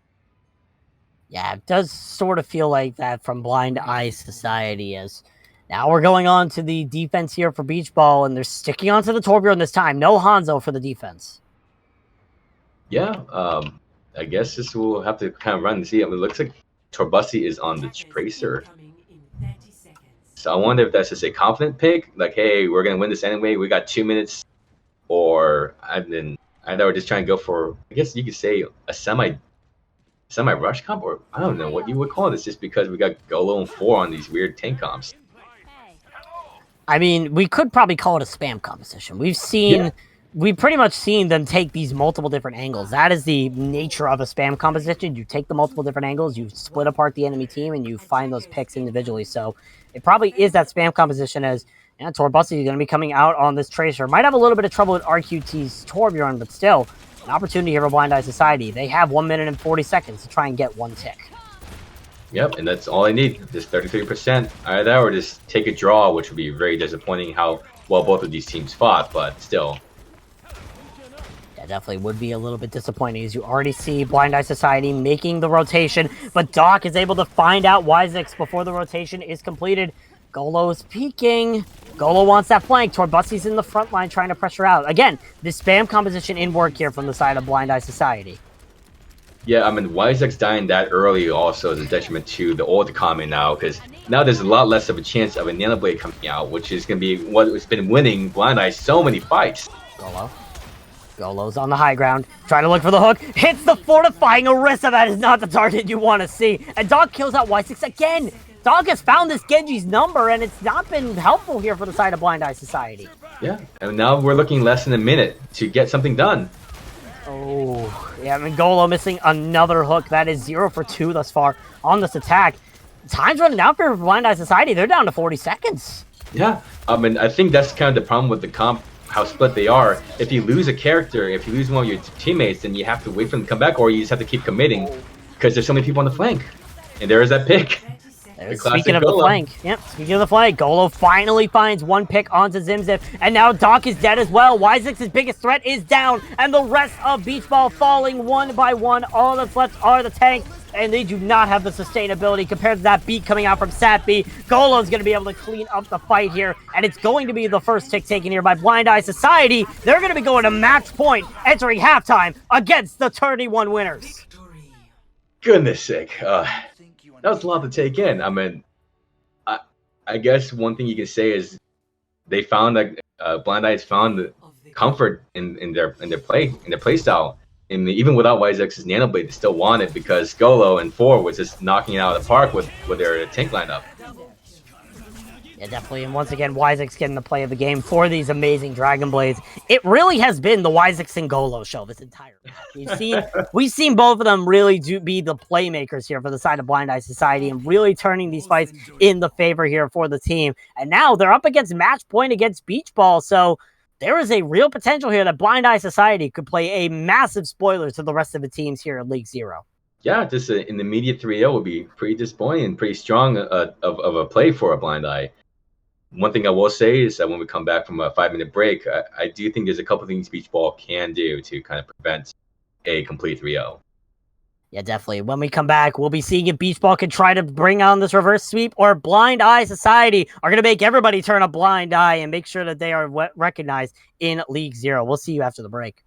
[SPEAKER 1] Yeah, it does sort of feel like that from Blind Eye Society. As now we're going on to the defense here for Beach Ball, and they're sticking onto the Torbjorn this time. No Hanzo for the defense.
[SPEAKER 2] Yeah, I guess this will have to kind of run and see. I mean, it looks like Torbussi is on the Tracer. So I wonder if that's just a confident pick, like, hey, we're gonna win this anyway. We got 2 minutes, or I thought we're just trying to go for, I guess you could say, a semi rush comp, or I don't know what you would call this, just because we got Golo and 4 on these weird tank comps.
[SPEAKER 1] I mean, we could probably call it a spam composition. We've pretty much seen them take these multiple different angles. That is the nature of a spam composition. You take the multiple different angles, you split apart the enemy team, and you find those picks individually. So it probably is that spam composition, as Torbussi is going to be coming out on this Tracer. Might have a little bit of trouble with RQT's Torbjorn, but still, an opportunity here for Blind Eye Society. They have 1 minute and 40 seconds to try and get one tick.
[SPEAKER 2] Yep, and that's all they need. Just 33%. Either that or just take a draw, which would be very disappointing how well both of these teams fought, but still.
[SPEAKER 1] Yeah, definitely would be a little bit disappointing, as you already see Blind Eye Society making the rotation, but Doc is able to find out Wisix before the rotation is completed. Golo is peeking. Golo wants that flank. Torbussi's in the front line trying to pressure out. Again, this spam composition in work here from the side of Blind Eye Society.
[SPEAKER 2] Yeah, I mean, Wisix dying that early also is a detriment to the old comment now, because now there's a lot less of a chance of a Nanoblade coming out, which is going to be what has been winning Blind Eye so many fights.
[SPEAKER 1] Golo's on the high ground, trying to look for the hook. Hits the fortifying Orisa. That is not the target you want to see. And Dog kills out Wisix again. Dog has found this Genji's number, and it's not been helpful here for the side of Blind Eye Society.
[SPEAKER 2] Yeah, and now we're looking less than a minute to get something done.
[SPEAKER 1] Oh, yeah, I mean, Golo missing another hook. That is 0 for 2 thus far on this attack. Time's running out for Blind Eye Society. They're down to 40 seconds.
[SPEAKER 2] Yeah, I mean, I think that's kind of the problem with the comp, how split they are. If you lose a character, if you lose one of your teammates, then you have to wait for them to come back, or you just have to keep committing, because there's so many people on the flank. And there is that pick.
[SPEAKER 1] Speaking of the flank, speaking of the flank, Golo finally finds one pick onto Zimzip, and now Doc is dead as well. Wisix's biggest threat is down, and the rest of Beach Ball falling one by one. All that's left are the tanks, and they do not have the sustainability compared to that beat coming out from Satby. Golo's going to be able to clean up the fight here, and it's going to be the first tick taken here by Blind Eye Society. They're going to be going to match point, entering halftime against the Tourney 1 winners.
[SPEAKER 2] Goodness sake. That was a lot to take in. I mean, I guess one thing you can say is they found that Blind Eyes found the comfort in their play style. And even without Wisix's Nanoblade, they still won it because Golo and 4 was just knocking it out of the park with their tank lineup.
[SPEAKER 1] Yeah, definitely. And once again, Wisix getting the play of the game for these amazing Dragon Blades. It really has been the Wisix and Golo show this entire time. We've seen both of them really be the playmakers here for the side of Blind Eye Society and really turning these fights in the favor here for the team. And now they're up against match point against Beach Ball. So there is a real potential here that Blind Eye Society could play a massive spoiler to the rest of the teams here in League Zero.
[SPEAKER 2] Yeah, just an immediate 3-0 would be pretty disappointing and pretty strong of a play for a Blind Eye. One thing I will say is that when we come back from a 5-minute break, I do think there's a couple things Beach Ball can do to kind of prevent a complete 3-0.
[SPEAKER 1] Yeah, definitely. When we come back, we'll be seeing if Beach Ball can try to bring on this reverse sweep, or Blind Eye Society are going to make everybody turn a blind eye and make sure that they are recognized in League Zero. We'll see you after the break.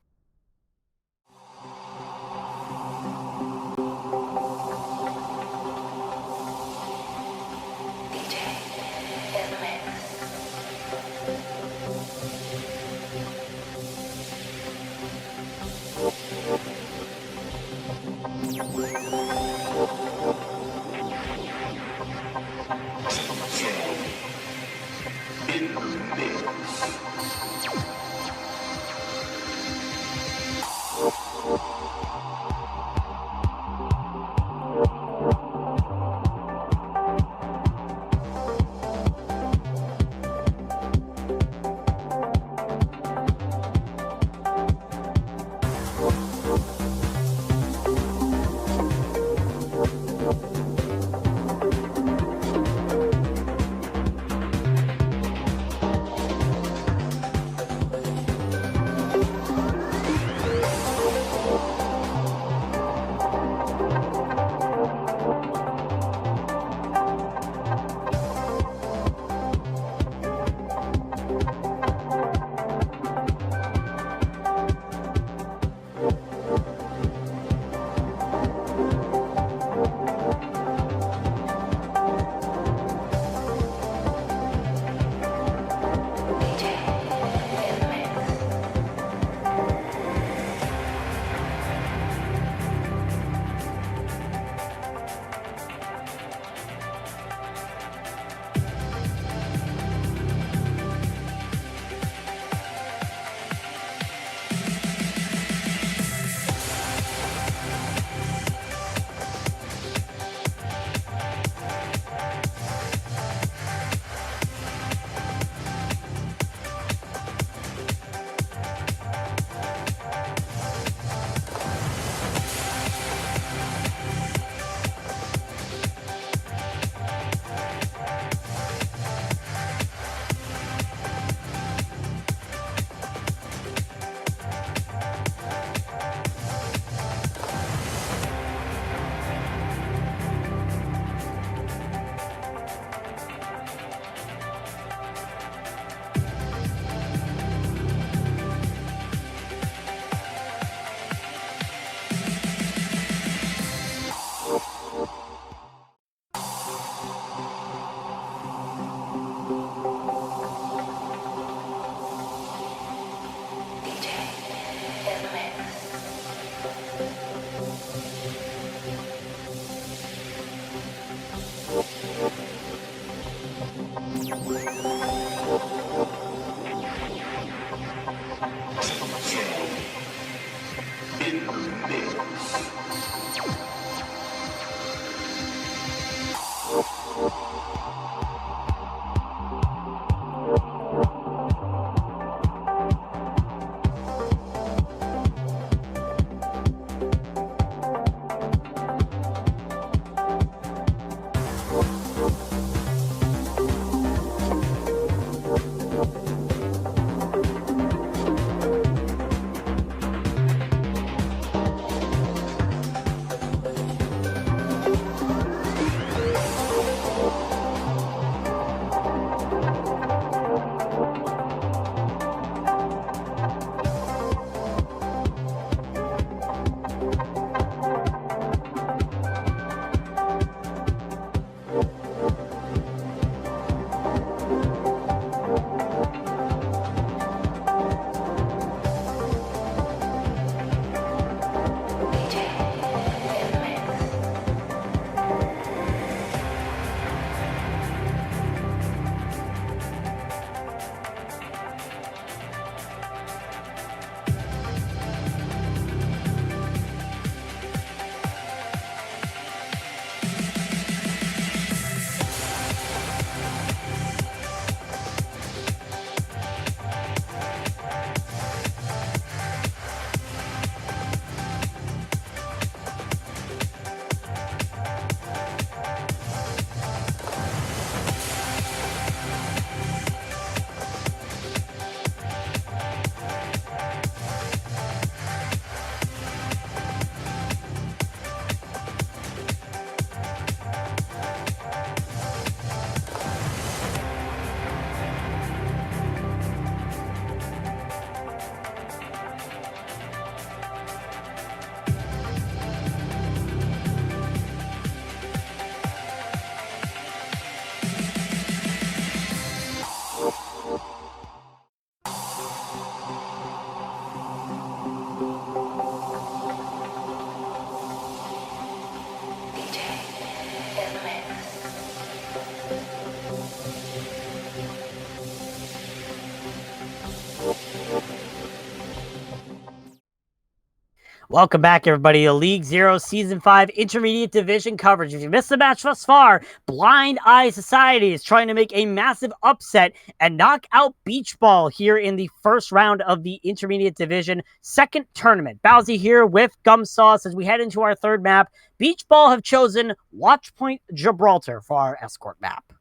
[SPEAKER 1] Welcome back, everybody, to League Zero Season 5 Intermediate Division coverage. If you missed the match thus far, Blind Eye Society is trying to make a massive upset and knock out Beach Ball here in the first round of the Intermediate Division second tournament. Bowsy here with Gum Sauce as we head into our third map. Beach Ball have chosen Watchpoint Gibraltar for our escort map.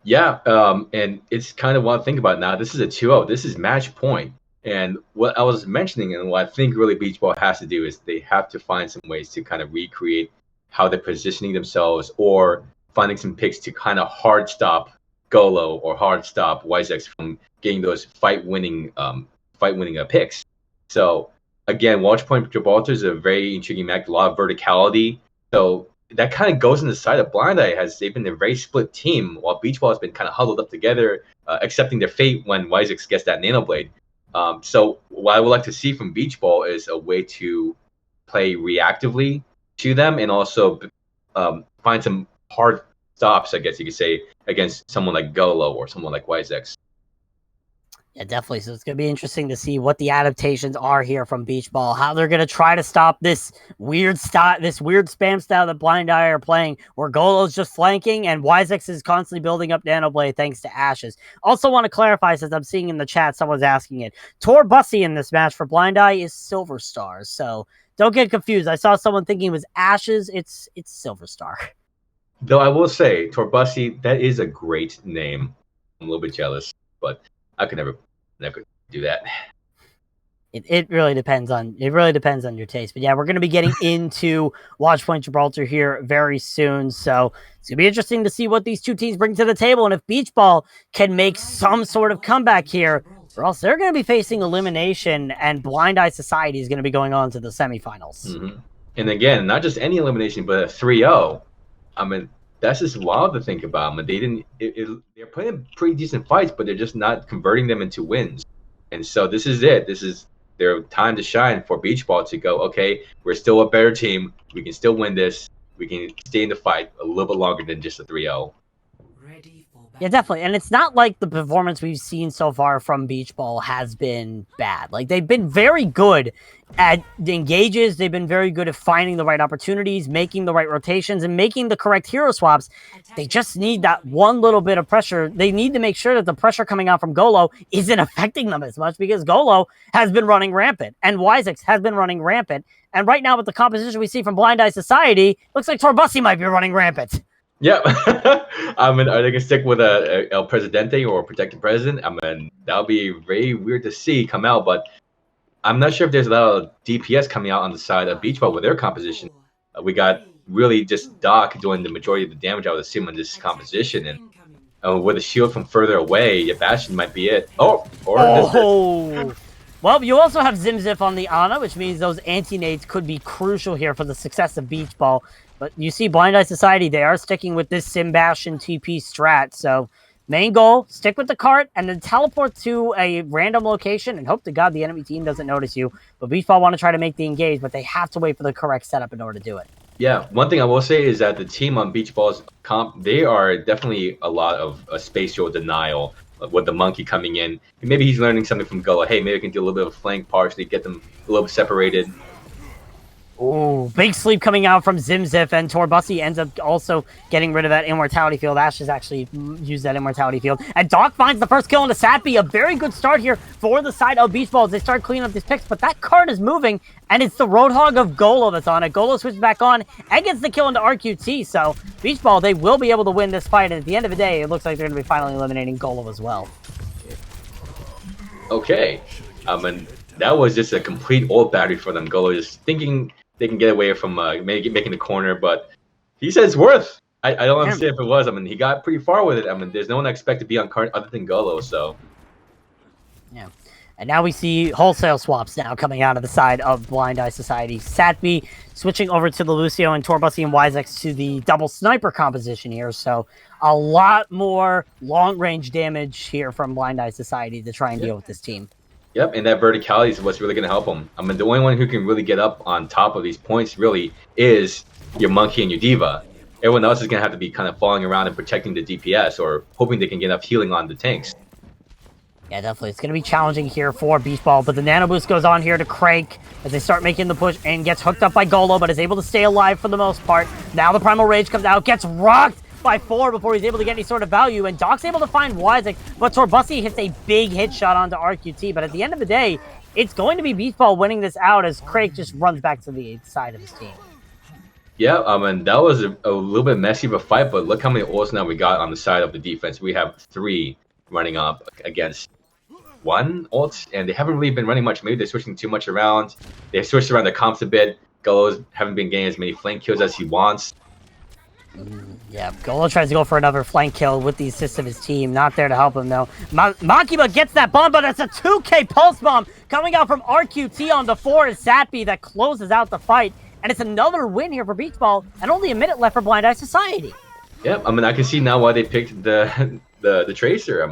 [SPEAKER 2] Yeah, and it's kind of what I think about now. This is a 2-0. This is match point. And what I was mentioning and what I think really Beach Ball has to do is they have to find some ways to kind of recreate how they're positioning themselves or finding some picks to kind of hard stop Golo or hard stop Wisex from getting those fight-winning picks. So again, Watchpoint Gibraltar is a very intriguing map, a lot of verticality. So that kind of goes in the side of Blind Eye. They've been a very split team while Beach Ball has been kind of huddled up together, accepting their fate when Wisex gets that Nano Blade. So what I would like to see from Beach Ball is a way to play reactively to them and also find some hard stops, I guess you could say, against someone like Golo or someone like Wisex.
[SPEAKER 1] Yeah, definitely. So it's going to be interesting to see what the adaptations are here from Beach Ball, how they're going to try to stop this weird spam style that Blind Eye are playing, where Golo's just flanking and Wisex is constantly building up Nano Blade thanks to Ashes. Also want to clarify, since I'm seeing in the chat, someone's asking it. Tor Bussy in this match for Blind Eye is Silver Star, so don't get confused. I saw someone thinking it was Ashes. It's Silver Star.
[SPEAKER 2] Though I will say, Torbussi, that is a great name. I'm a little bit jealous, but I could never do that.
[SPEAKER 1] It really depends on your taste. But yeah, we're going to be getting into Watchpoint Gibraltar here very soon. So it's going to be interesting to see what these two teams bring to the table. And if Beach Ball can make some sort of comeback here, or else they're going to be facing elimination, and Blind Eye Society is going to be going on to the semifinals.
[SPEAKER 2] Mm-hmm. And again, not just any elimination, but a 3-0. I mean, that's just wild to think about. I mean, they're playing pretty decent fights, but they're just not converting them into wins. And so this is it. This is their time to shine for Beach Ball to go, okay, we're still a better team. We can still win this. We can stay in the fight a little bit longer than just a 3-0.
[SPEAKER 1] Yeah, definitely. And it's not like the performance we've seen so far from Beach Ball has been bad. Like, they've been very good at the engages. They've been very good at finding the right opportunities, making the right rotations, and making the correct hero swaps. They just need that one little bit of pressure. They need to make sure that the pressure coming out from Golo isn't affecting them as much, because Golo has been running rampant and Wisex has been running rampant. And right now with the composition we see from Blind Eye Society, looks like Torbussi might be running rampant.
[SPEAKER 2] Yeah. I mean, are they going to stick with a El Presidente or a Protected President? I mean, that would be very weird to see come out, but I'm not sure if there's a lot of DPS coming out on the side of Beach Ball with their composition. We got really just Doc doing the majority of the damage, I would assume, in this composition. And with a shield from further away, yeah, Bastion might be it.
[SPEAKER 1] Well, you also have Zimzif on the Ana, which means those anti-nades could be crucial here for the success of Beach Ball. But you see Blind Eye Society, they are sticking with this Sim Bastion TP strat. So main goal, stick with the cart and then teleport to a random location and hope to God the enemy team doesn't notice you. But Beach Ball want to try to make the engage, but they have to wait for the correct setup in order to do it.
[SPEAKER 2] Yeah, one thing I will say is that the team on Beach Ball's comp, they are definitely a lot of spatial denial with the monkey coming in. Maybe he's learning something from Gullah. Hey, maybe I can do a little bit of flank partially, get them a little bit separated.
[SPEAKER 1] Oh, big sleep coming out from Zimzif, and Torbussi ends up also getting rid of that immortality field. Ash has actually used that immortality field. And Doc finds the first kill on the Satby. A very good start here for the side of Beach Ball as they start cleaning up these picks. But that card is moving, and it's the Roadhog of Golo that's on it. Golo switches back on and gets the kill into RQT. So Beach Ball, they will be able to win this fight. And at the end of the day, it looks like they're going to be finally eliminating Golo as well.
[SPEAKER 2] Okay. That was just a complete old battery for them. Golo just thinking they can get away from making the corner, but he said it's worth. I don't understand if it was. I mean, he got pretty far with it. I mean, there's no one I expect to be on card other than Golo, so.
[SPEAKER 1] Yeah. And now we see wholesale swaps now coming out of the side of Blind Eye Society. Satby switching over to the Lucio and Torbussi and Wisex to the double sniper composition here. So a lot more long-range damage here from Blind Eye Society to try and deal with this team.
[SPEAKER 2] Yep, and that verticality is what's really going to help them. I mean, the only one who can really get up on top of these points really is your Monkey and your Diva. Everyone else is going to have to be kind of falling around and protecting the DPS or hoping they can get enough healing on the tanks.
[SPEAKER 1] Yeah, definitely. It's going to be challenging here for Beach Ball, but the Nano Boost goes on here to Crank as they start making the push and gets hooked up by Golo, but is able to stay alive for the most part. Now the Primal Rage comes out, gets rocked by 4 before he's able to get any sort of value, and Doc's able to find Wyzik, but Torbussi hits a big hit shot onto RQT, but at the end of the day, it's going to be Beach Ball winning this out as Crank just runs back to the side of his team.
[SPEAKER 2] Yeah, and that was a little bit messy of a fight, but look how many ults now we got on the side of the defense. We have 3 running up against 1 ult, and they haven't really been running much. Maybe they're switching too much around. They've switched around their comps a bit. Golo's haven't been getting as many flank kills as he wants.
[SPEAKER 1] Yeah, Golo tries to go for another flank kill with the assist of his team. Not there to help him, though. Makiba gets that bomb, but it's a 2K pulse bomb coming out from RQT on the 4 is Satpi that closes out the fight. And it's another win here for Beach Ball, and only a minute left for Blind Eye Society.
[SPEAKER 2] Yeah, I can see now why they picked the Tracer.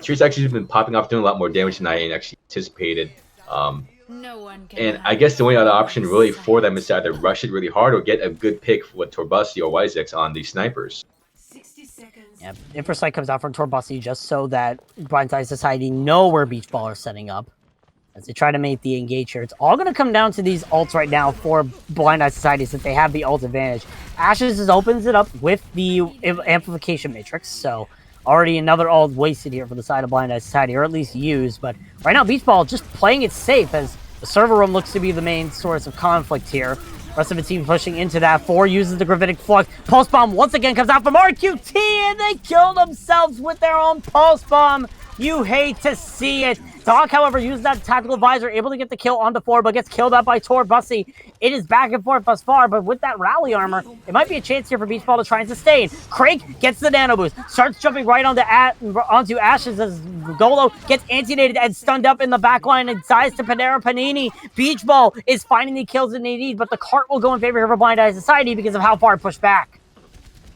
[SPEAKER 2] Tracer actually has been popping off, doing a lot more damage than I actually anticipated. And I guess the only other option really for them is to either rush it really hard or get a good pick with Torbussi or Wyzik on these snipers.
[SPEAKER 3] 60 seconds.
[SPEAKER 1] Yeah, Infrasight comes out from Torbussi just so that Blind Eye Society know where Beach Ball are setting up. As they try to make the engage here. It's all going to come down to these ults right now for Blind Eye Society since they have the ult advantage. Ashes opens it up with the amplification matrix, so already another ult wasted here for the side of Blind Eye Society, or at least used, but right now Beach Ball just playing it safe as the server room looks to be the main source of conflict here. Rest of the team pushing into that. 4 uses the Gravitic Flux. Pulse Bomb once again comes out from RQT, and they kill themselves with their own Pulse Bomb. You hate to see it. Doc, however, uses that Tactical Visor, able to get the kill on the 4, but gets killed out by Torbussi. It is back and forth thus far, but with that rally armor, it might be a chance here for Beach Ball to try and sustain. Crank gets the Nano Boost, starts jumping right onto Ashes as Golo gets anti-nated and stunned up in the backline and dies to Panera Panini. Beach Ball is finding the kills that they need, but the cart will go in favor of Blind Eye Society because of how far it pushed back.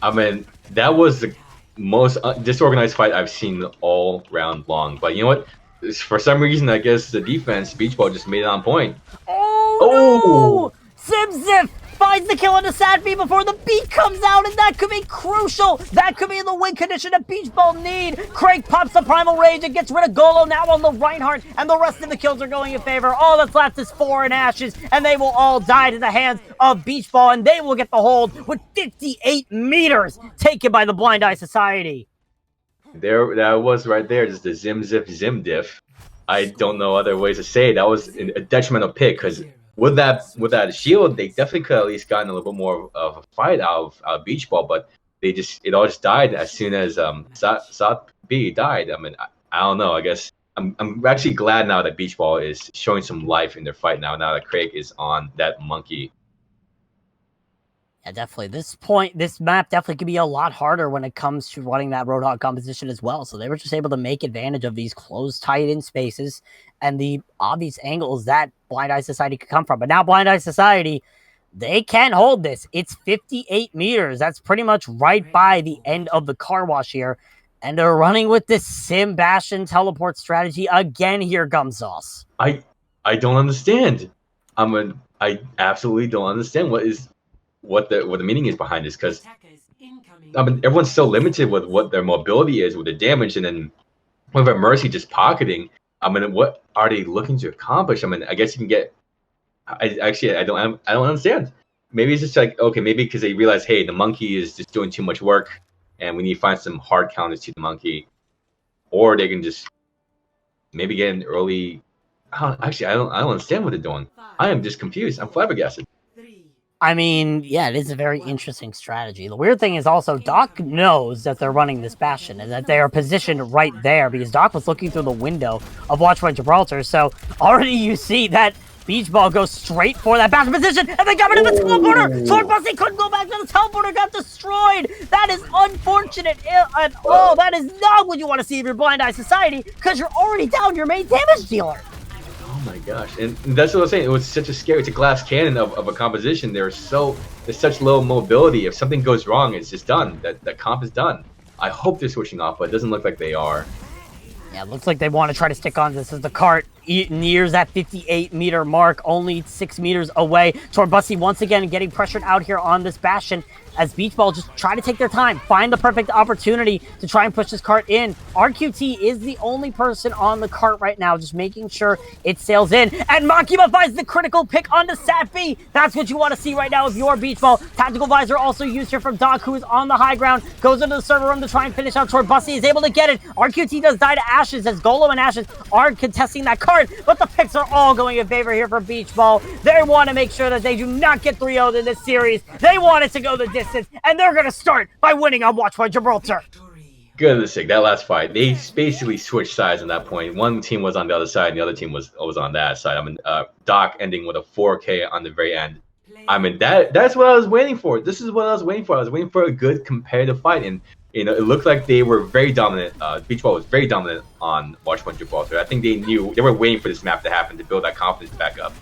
[SPEAKER 2] That was the most disorganized fight I've seen all round long. But you know what? For some reason, I guess the defense, Beach Ball, just made it on point.
[SPEAKER 1] Oh! No! Zip finds the kill on the Satpi before the beat comes out, and that could be crucial. That could be the win condition that Beach Ball need. Craig pops the Primal Rage and gets rid of Golo now on the Reinhardt, and the rest of the kills are going in favor. All that's left is 4 in Ashes, and they will all die to the hands of Beach Ball, and they will get the hold with 58 meters taken by the Blind Eye Society.
[SPEAKER 2] That was right there, just the zim diff. I don't know other ways to say it. That was a detrimental pick because with that shield, they definitely could have at least gotten a little bit more of a fight out of Beach Ball, but it all just died as soon as South B died. I don't know. I guess I'm actually glad now that Beach Ball is showing some life in their fight now that Craig is on that monkey.
[SPEAKER 1] Yeah, definitely. This map definitely could be a lot harder when it comes to running that Roadhog composition as well. So they were just able to make advantage of these closed, tight-in spaces and the obvious angles that Blind Eye Society could come from. But now Blind Eye Society, they can't hold this. It's 58 meters. That's pretty much right by the end of the car wash here. And they're running with this Sim Bastion teleport strategy again here, Gumsauce.
[SPEAKER 2] I don't understand. I absolutely don't understand what the meaning is behind this, because everyone's so limited with what their mobility is with the damage, and then with a Mercy just pocketing. What are they looking to accomplish? I guess you can get. I don't understand. Maybe it's just like, okay, maybe because they realize, hey, the monkey is just doing too much work, and we need to find some hard counters to the monkey, or they can just maybe get an early. I don't understand what they're doing. I am just confused. I'm flabbergasted.
[SPEAKER 1] Yeah, it is a very interesting strategy. The weird thing is also Doc knows that they're running this Bastion and that they are positioned right there because Doc was looking through the window of Watchpoint Gibraltar. So already you see that Beach Ball goes straight for that Bastion position and they got rid of the teleporter. Torbussi couldn't go back to the teleporter, got destroyed. That is unfortunate at all. That is not what you want to see if you're Blind Eye Society because you're already down your main damage dealer.
[SPEAKER 2] Oh my gosh, and that's what I was saying. It was such a scary, it's a glass cannon of a composition. There's such low mobility. If something goes wrong, it's just done. That comp is done. I hope they're switching off, but it doesn't look like they are.
[SPEAKER 1] Yeah, it looks like they want to try to stick on this as the cart nears that 58-meter mark, only 6 meters away. Torbussi once again getting pressured out here on this Bastion as Beach Ball just try to take their time, find the perfect opportunity to try and push this cart in. RQT is the only person on the cart right now, just making sure it sails in. And Makima finds the critical pick onto Sat B. That's what you want to see right now if you're Beach Ball. Tactical Visor also used here from Doc, who is on the high ground, goes into the server room to try and finish out. Torbussi is able to get it. RQT does die to Ashes as Golo and Ashes are contesting that cart, but the picks are all going in favor here for Beach Ball. They want to make sure that they do not get 3-0'd in this series. They want it to go the distance, and they're going to start by winning on Watch by Gibraltar.
[SPEAKER 2] Goodness sake, that last fight, they basically switched sides at that point. One team was on the other side, and the other team was on that side. I mean, Doc ending with a 4K on the very end. I mean, that's what I was waiting for. This is what I was waiting for. I was waiting for a good competitive fight, and it looked like they were very dominant. Beach Ball was very dominant on Watch Point Gibraltar. I think they were waiting for this map to happen to build that confidence back up.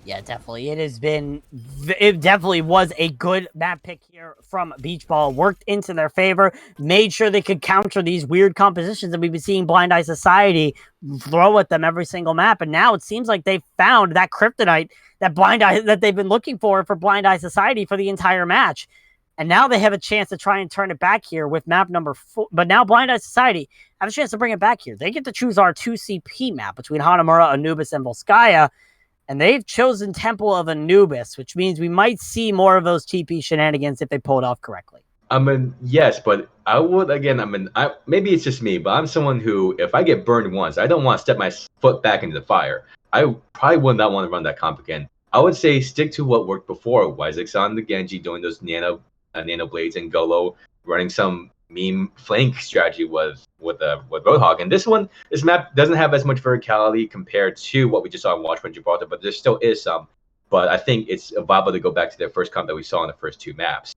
[SPEAKER 1] Yeah, definitely. It definitely was a good map pick here from Beach Ball. Worked into their favor, made sure they could counter these weird compositions that we've been seeing Blind Eye Society throw at them every single map. And now it seems like they've found that kryptonite that they've been looking for Blind Eye Society for the entire match. And now they have a chance to try and turn it back here with map number 4. But now Blind Eye Society have a chance to bring it back here. They get to choose our 2CP map between Hanamura, Anubis, and Volskaya. And they've chosen Temple of Anubis, which means we might see more of those TP shenanigans if they pull it off correctly.
[SPEAKER 2] I mean, yes, but I would, again, maybe it's just me, but I'm someone who, if I get burned once, I don't want to step my foot back into the fire. I probably would not want to run that comp again. I would say stick to what worked before. Wyzix on the Genji doing those nano blades, and Golo running some meme flank strategy with Roadhog. And this map doesn't have as much verticality compared to what we just saw in Watch Point Gibraltar, but there still is some. But I think it's viable to go back to their first comp that we saw in the first 2 maps.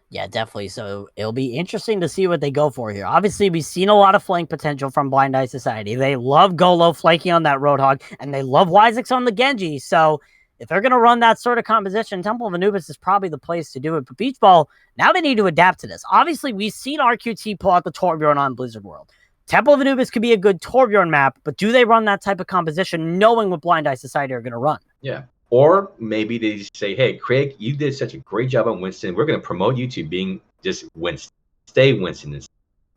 [SPEAKER 1] Yeah, definitely. So it'll be interesting to see what they go for here. Obviously, we've seen a lot of flank potential from Blind Eye Society. They love Golo flanking on that Roadhog, and they love Wyzix on the Genji. So if they're going to run that sort of composition, Temple of Anubis is probably the place to do it. But Beach Ball, now they need to adapt to this. Obviously, we've seen RQT pull out the Torbjorn on Blizzard World. Temple of Anubis could be a good Torbjorn map, but do they run that type of composition knowing what Blind Eye Society are going to run?
[SPEAKER 2] Yeah. Or maybe they just say, hey, Craig, you did such a great job on Winston. We're going to promote you to being just Winston. Stay Winston.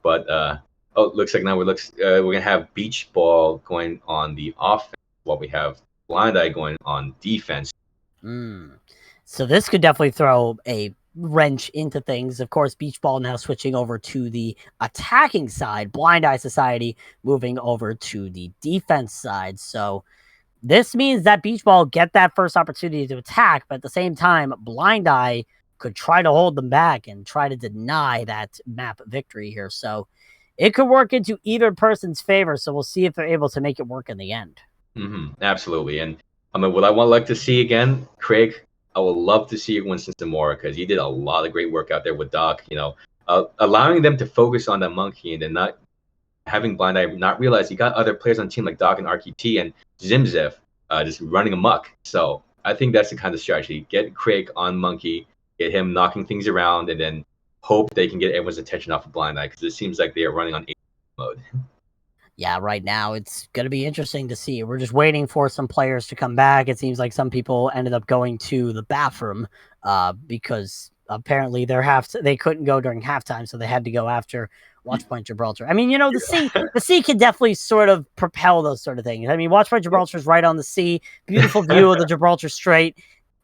[SPEAKER 2] But, looks like now we're going to have Beach Ball going on the offense while we have Blind Eye going on defense.
[SPEAKER 1] So this could definitely throw a wrench into things. Of course, Beach Ball now switching over to the attacking side. Blind Eye Society moving over to the defense side. So this means that Beach Ball get that first opportunity to attack, but at the same time, Blind Eye could try to hold them back and try to deny that map victory here. So it could work into either person's favor. So we'll see if they're able to make it work in the end.
[SPEAKER 2] Absolutely. And I mean, what I would like to see again, Craig, I would love to see you Winston some more, because you did a lot of great work out there with Doc, allowing them to focus on that monkey and then not having Blind Eye not realize you got other players on the team like Doc and RQT and Zimzev just running amok. So I think that's the kind of strategy. Get Craig on monkey, get him knocking things around, and then hope they can get everyone's attention off of Blind Eye, because it seems like they are running on mode.
[SPEAKER 1] Yeah, right now it's going to be interesting to see. We're just waiting for some players to come back. It seems like some people ended up going to the bathroom because apparently they couldn't go during halftime, so they had to go after Watch Point Gibraltar. I mean, the sea can definitely sort of propel those sort of things. I mean, Watch Point Gibraltar is right on the sea, beautiful view of the Gibraltar Strait.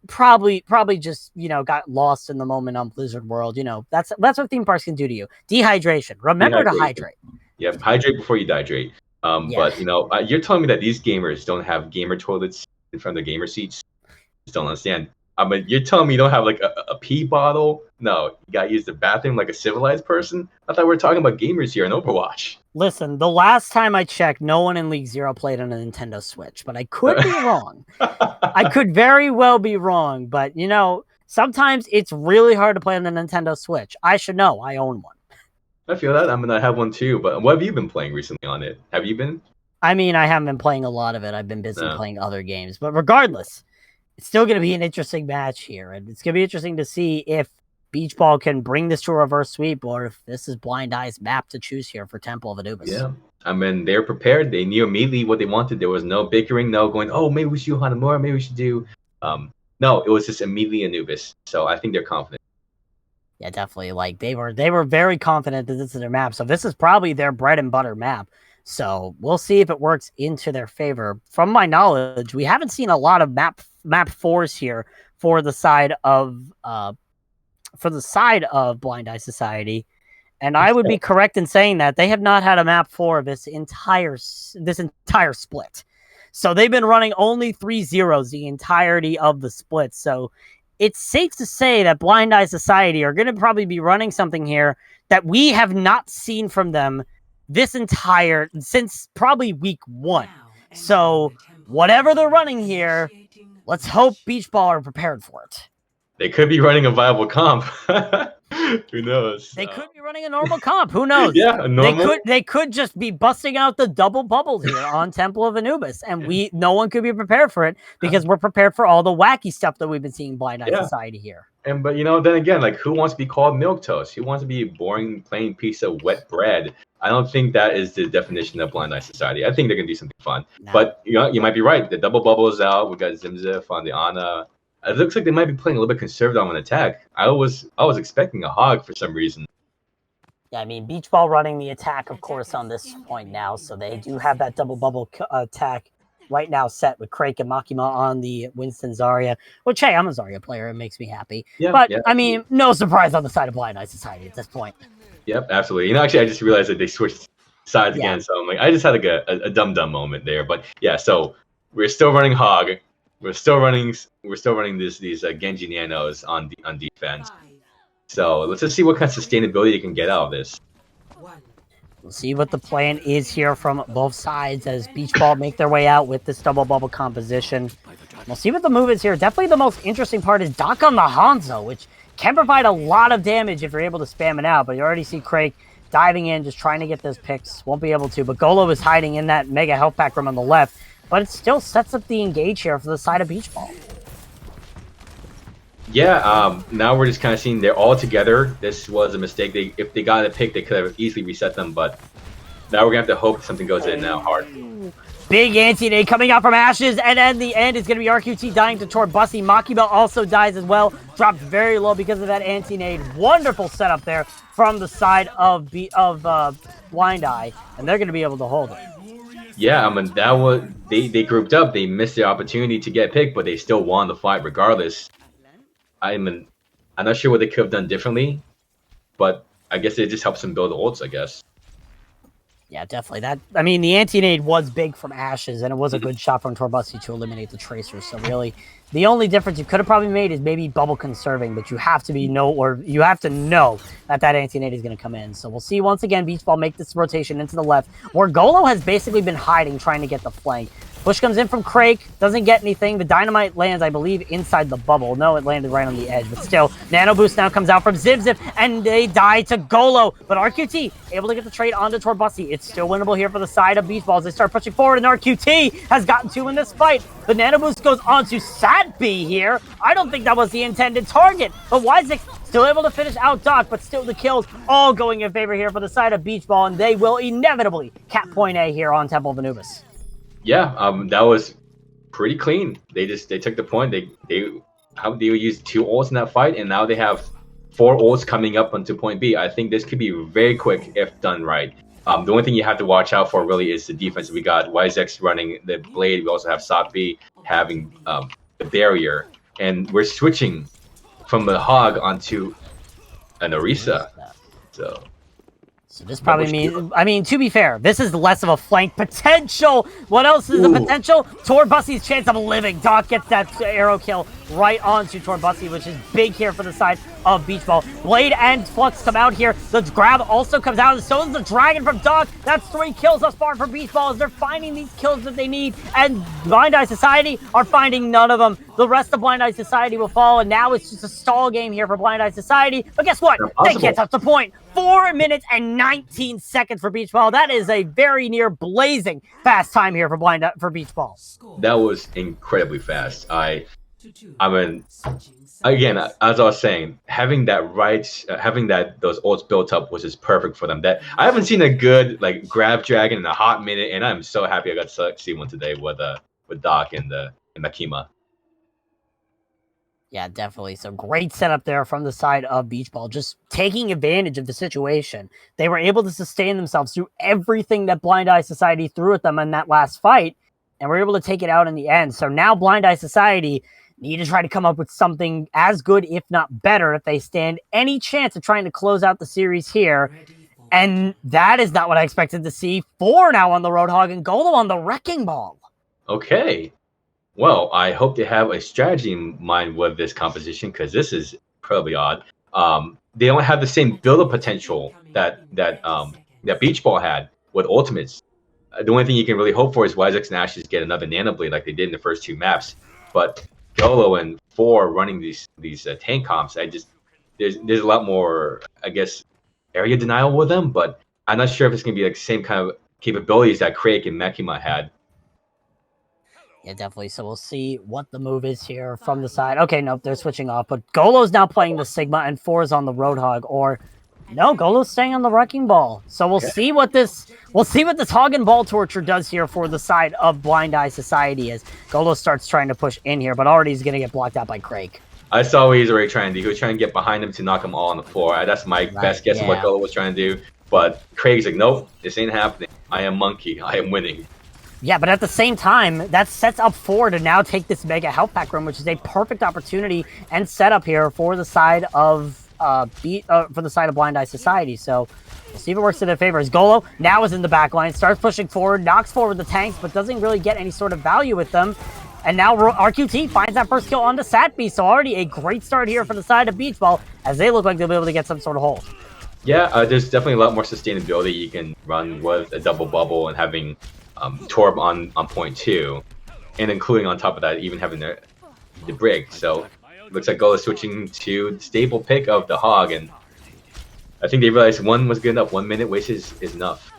[SPEAKER 1] Probably just, got lost in the moment on Blizzard World. That's what theme parks can do to you. Dehydration. Remember to hydrate.
[SPEAKER 2] Yeah, hydrate before you dihydrate. But you're telling me that these gamers don't have gamer toilets in front of their gamer seats? Just don't understand. I mean, you're telling me you don't have like a pee bottle? No, you gotta use the bathroom like a civilized person? I thought we were talking about gamers here in Overwatch.
[SPEAKER 1] Listen, the last time I checked, no one in League Zero played on a Nintendo Switch, but I could be wrong. I could very well be wrong, but sometimes it's really hard to play on the Nintendo Switch. I should know. I own one.
[SPEAKER 2] I feel that. I mean, I have one too, but what have you been playing recently on it? Have you been?
[SPEAKER 1] I mean, I haven't been playing a lot of it. I've been busy playing other games, but regardless, it's still going to be an interesting match here, and it's going to be interesting to see if Beach Ball can bring this to a reverse sweep, or if this is Blind Eye's map to choose here for Temple of Anubis.
[SPEAKER 2] Yeah, I mean, they're prepared. They knew immediately what they wanted. There was no bickering, no going, oh, maybe we should do Hanamura, maybe we should do. No, it was just immediately Anubis. So I think they're confident.
[SPEAKER 1] Yeah, definitely. Like they were very confident that this is their map. So this is probably their bread and butter map. So we'll see if it works into their favor. From my knowledge, we haven't seen a lot of map fours here for the side of Blind Eye Society. And I would be correct in saying that they have not had a map 4 this entire split. So they've been running only 3-0s the entirety of the split. So it's safe to say that Blind Eye Society are going to probably be running something here that we have not seen from them since probably week 1. So whatever they're running here, let's hope Beach Ball are prepared for it.
[SPEAKER 2] They could be running a viable comp. Who knows?
[SPEAKER 1] They could be running a normal comp. Who knows?
[SPEAKER 2] Yeah, a normal.
[SPEAKER 1] They could just be busting out the double bubbles here on Temple of Anubis, and no one could be prepared for it because we're prepared for all the wacky stuff that we've been seeing Blind Eye Society here.
[SPEAKER 2] But then again, like, who wants to be called milquetoast? Who wants to be a boring, plain piece of wet bread? I don't think that is the definition of Blind Eye Society. I think they're gonna do something fun. Nah. But you might be right. The double bubble is out. We got Zimzif on the Ana. It looks like they might be playing a little bit conservative on attack. I was expecting a hog for some reason.
[SPEAKER 1] Yeah, I mean, Beach Ball running the attack, of course, on this point now, so they do have that double bubble attack right now set with Crake and Makima on the Winston Zarya, which, hey, I'm a Zarya player. It makes me happy. Yeah, but, I mean, no surprise on the side of Blind Eye Society at this point.
[SPEAKER 2] Yep, absolutely. Actually, I just realized that they switched sides again, so I'm like, I just had like a dumb moment there. But, yeah, so we're still running hog. We're still running these Genji Nanos on defense. So let's just see what kind of sustainability you can get out of this.
[SPEAKER 1] We'll see what the plan is here from both sides as Beach Ball make their way out with this double bubble composition. We'll see what the move is here. Definitely the most interesting part is Doc on the Hanzo, which can provide a lot of damage if you're able to spam it out. But you already see Craig diving in, just trying to get those picks. Won't be able to, but Golo is hiding in that mega health pack room on the left. But it still sets up the engage here for the side of Beach Ball.
[SPEAKER 2] Yeah, now we're just kind of seeing they're all together. This was a mistake. If they got a pick, they could have easily reset them, but now we're going to have to hope something goes in now hard.
[SPEAKER 1] Big anti-nade coming out from Ashes, and in the end is going to be RQT dying to Torbussy. Makima also dies as well. Dropped very low because of that anti-nade. Wonderful setup there from the side of Blind Eye, and they're going to be able to hold it.
[SPEAKER 2] Yeah, I mean, that was they grouped up. They missed the opportunity to get picked, but they still won the fight regardless. I'm not sure what they could have done differently, but I guess it just helps them build ults, I guess.
[SPEAKER 1] Yeah, definitely. I mean, the anti-nade was big from Ashes, and it was a good shot from Torbussy to eliminate the Tracers. So really, the only difference you could have probably made is maybe bubble conserving, but you have to know that anti-nade is going to come in. So we'll see once again Beach Ball make this rotation into the left, where Golo has basically been hiding, trying to get the flank. Push comes in from Crake, doesn't get anything. The dynamite lands, I believe, inside the bubble. No, it landed right on the edge, but still, Nano Boost now comes out from Zip, and they die to Golo. But RQT able to get the trade onto Torbussy. It's still winnable here for the side of Beach Balls. They start pushing forward, and RQT has gotten 2 in this fight. The Nano Boost goes on to Satby here. I don't think that was the intended target, but Wyzik still able to finish out Doc, but still the kills all going in favor here for the side of Beach Ball, and they will inevitably cap point A here on Temple of Anubis.
[SPEAKER 2] Yeah, that was pretty clean. They took the point. They used 2 ults in that fight, and now they have 4 ults coming up onto point B. I think this could be very quick if done right. The only thing you have to watch out for really is the defense. We got Wyzex running the Blade. We also have Satby having the barrier, and we're switching from the Hog onto an Orisa.
[SPEAKER 1] So this probably means, I mean, to be fair, this is less of a flank potential. What else is the potential? Torbussy's chance of living. Doc gets that arrow kill right onto Torbussy, which is big here for the side of Beach Ball. Blade and Flux come out here. The grab also comes out, and so is the Dragon from Doc. That's 3 kills thus far for Beach Ball as they're finding these kills that they need, and Blind Eye Society are finding none of them. The rest of Blind Eye Society will fall, and now it's just a stall game here for Blind Eye Society. But guess what? They can't touch the point. 4 minutes and 19 seconds for Beach Ball. That is a very near blazing fast time here for Beach Ball.
[SPEAKER 2] That was incredibly fast. I mean, again, as I was saying, having those ults built up was just perfect for them. That I haven't seen a good like grab dragon in a hot minute, and I'm so happy I got to see one today with Doc and Makima.
[SPEAKER 1] Yeah, definitely. So great setup there from the side of Beach Ball, just taking advantage of the situation. They were able to sustain themselves through everything that Blind Eye Society threw at them in that last fight, and were able to take it out in the end. So now Blind Eye Society need to try to come up with something as good, if not better, if they stand any chance of trying to close out the series here. And that is not what I expected to see. 4 now on the Roadhog and Golo on the Wrecking Ball.
[SPEAKER 2] Okay. Well, I hope they have a strategy in mind with this composition because this is incredibly odd. They don't have the same build-up potential that Beach Ball had with ultimates. The only thing you can really hope for is Wisex and Ashes get another Nano Blade like they did in the first 2 maps. But Golo and 4 running these tank comps, there's a lot more, I guess, area denial with them. But I'm not sure if it's gonna be like the same kind of capabilities that Craig and Makima had.
[SPEAKER 1] Yeah, definitely. So we'll see what the move is here from the side. Okay, nope, they're switching off. But Golo's now playing the Sigma and 4 is on the Roadhog. Or no, Golo's staying on the Wrecking Ball. So we'll see what this Hog and Ball Torture does here for the side of Blind Eye Society as Golo starts trying to push in here, but already he's gonna get blocked out by Craig.
[SPEAKER 2] I saw what he's already trying to do. He was trying to get behind him to knock them all on the floor. That's my best guess of what Golo was trying to do. But Craig's like, nope, this ain't happening. I am Monkey. I am winning.
[SPEAKER 1] Yeah, but at the same time, that sets up 4 to now take this Mega Health Pack room, which is a perfect opportunity and setup here for the side of Blind Eye Society. So we'll see if it works to their favor. As Golo now is in the back line, starts pushing forward, knocks forward the tanks, but doesn't really get any sort of value with them. And now RQT finds that first kill onto Satby. So already a great start here for the side of Beach Ball, as they look like they'll be able to get some sort of hold.
[SPEAKER 2] Yeah, there's definitely a lot more sustainability you can run with a double bubble and having Torb on point 2, and including on top of that even having the Brig. So looks like Golo is switching to the staple pick of the Hog, and I think they realized 1 was good enough. 1 minute wasted is enough.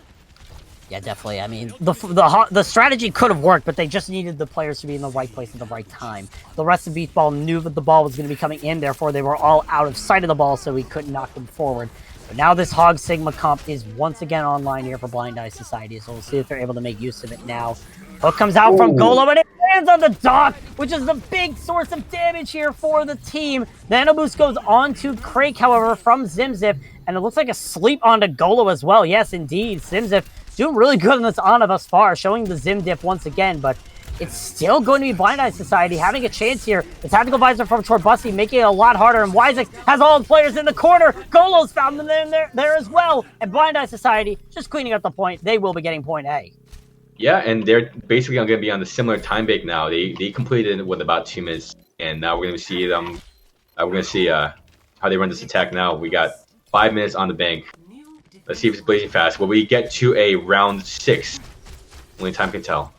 [SPEAKER 1] Yeah, definitely. I mean, the strategy could have worked, but they just needed the players to be in the right place at the right time. The rest of Beach Ball knew that the ball was going to be coming in, therefore they were all out of sight of the ball, so we couldn't knock them forward. But now this Hog Sigma comp is once again online here for Blind Eye Society, so we'll see if they're able to make use of it now. Hook comes out from Golo, and it lands on the Doc, which is the big source of damage here for the team. The Nano Boost goes on to Crake, however, from Zimzip, and it looks like a sleep onto Golo as well. Yes, indeed, Zimzip doing really good on this Ana thus far, showing the Zim dip once again, but it's still going to be Blind Eye Society having a chance here. The tactical visor from Torbussi making it a lot harder, and Wisex has all the players in the corner. Golo's found them there as well, and Blind Eye Society just cleaning up the point. They will be getting point A.
[SPEAKER 2] Yeah, and they're basically going to be on the similar time bake now. They completed it with about 2 minutes, and now we're going to see them. We're going to see how they run this attack now. We got 5 minutes on the bank. Let's see if it's blazing fast. Will we get to a round 6? Only time can tell.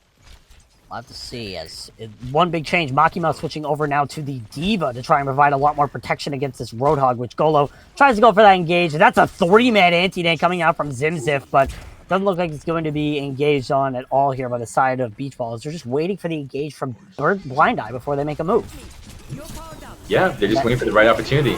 [SPEAKER 1] We'll have to see. As one big change, Makima switching over now to the Diva to try and provide a lot more protection against this Roadhog, which Golo tries to go for that engage. That's a 3-man anti-tank coming out from Zimzif, but doesn't look like it's going to be engaged on at all here by the side of Beach Balls. They're just waiting for the engage from Blind Eye before they make a move.
[SPEAKER 2] Yeah, they're just waiting for the right opportunity.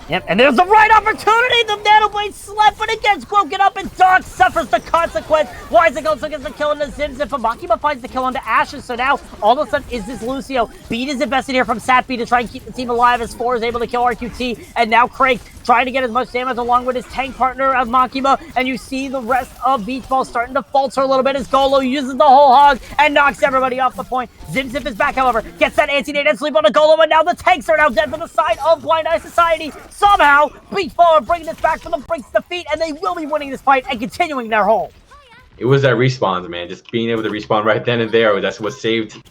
[SPEAKER 1] Yep, and there's the right opportunity! The Nano Blade slept, but it gets broken up, and Doc suffers the consequence. Wisex also gets the kill into Zimzip, but Makima finds the kill into Ashes, so now, all of a sudden, is this Lucio? Beat is invested here from Satby to try and keep the team alive as 4 is able to kill RQT, and now Craig trying to get as much damage along with his tank partner of Makima, and you see the rest of Beach Ball starting to falter a little bit as Golo uses the whole hog and knocks everybody off the point. Zimzip is back, however, gets that anti-nade and sleep on a Golo, and now the tanks are now dead for the side of Blind Eye Society. Somehow, Beach Ball are bringing this back for the Brink's defeat, and they will be winning this fight and continuing their hold.
[SPEAKER 2] It was that respawn, man. Just being able to respawn right then and there. That's what saved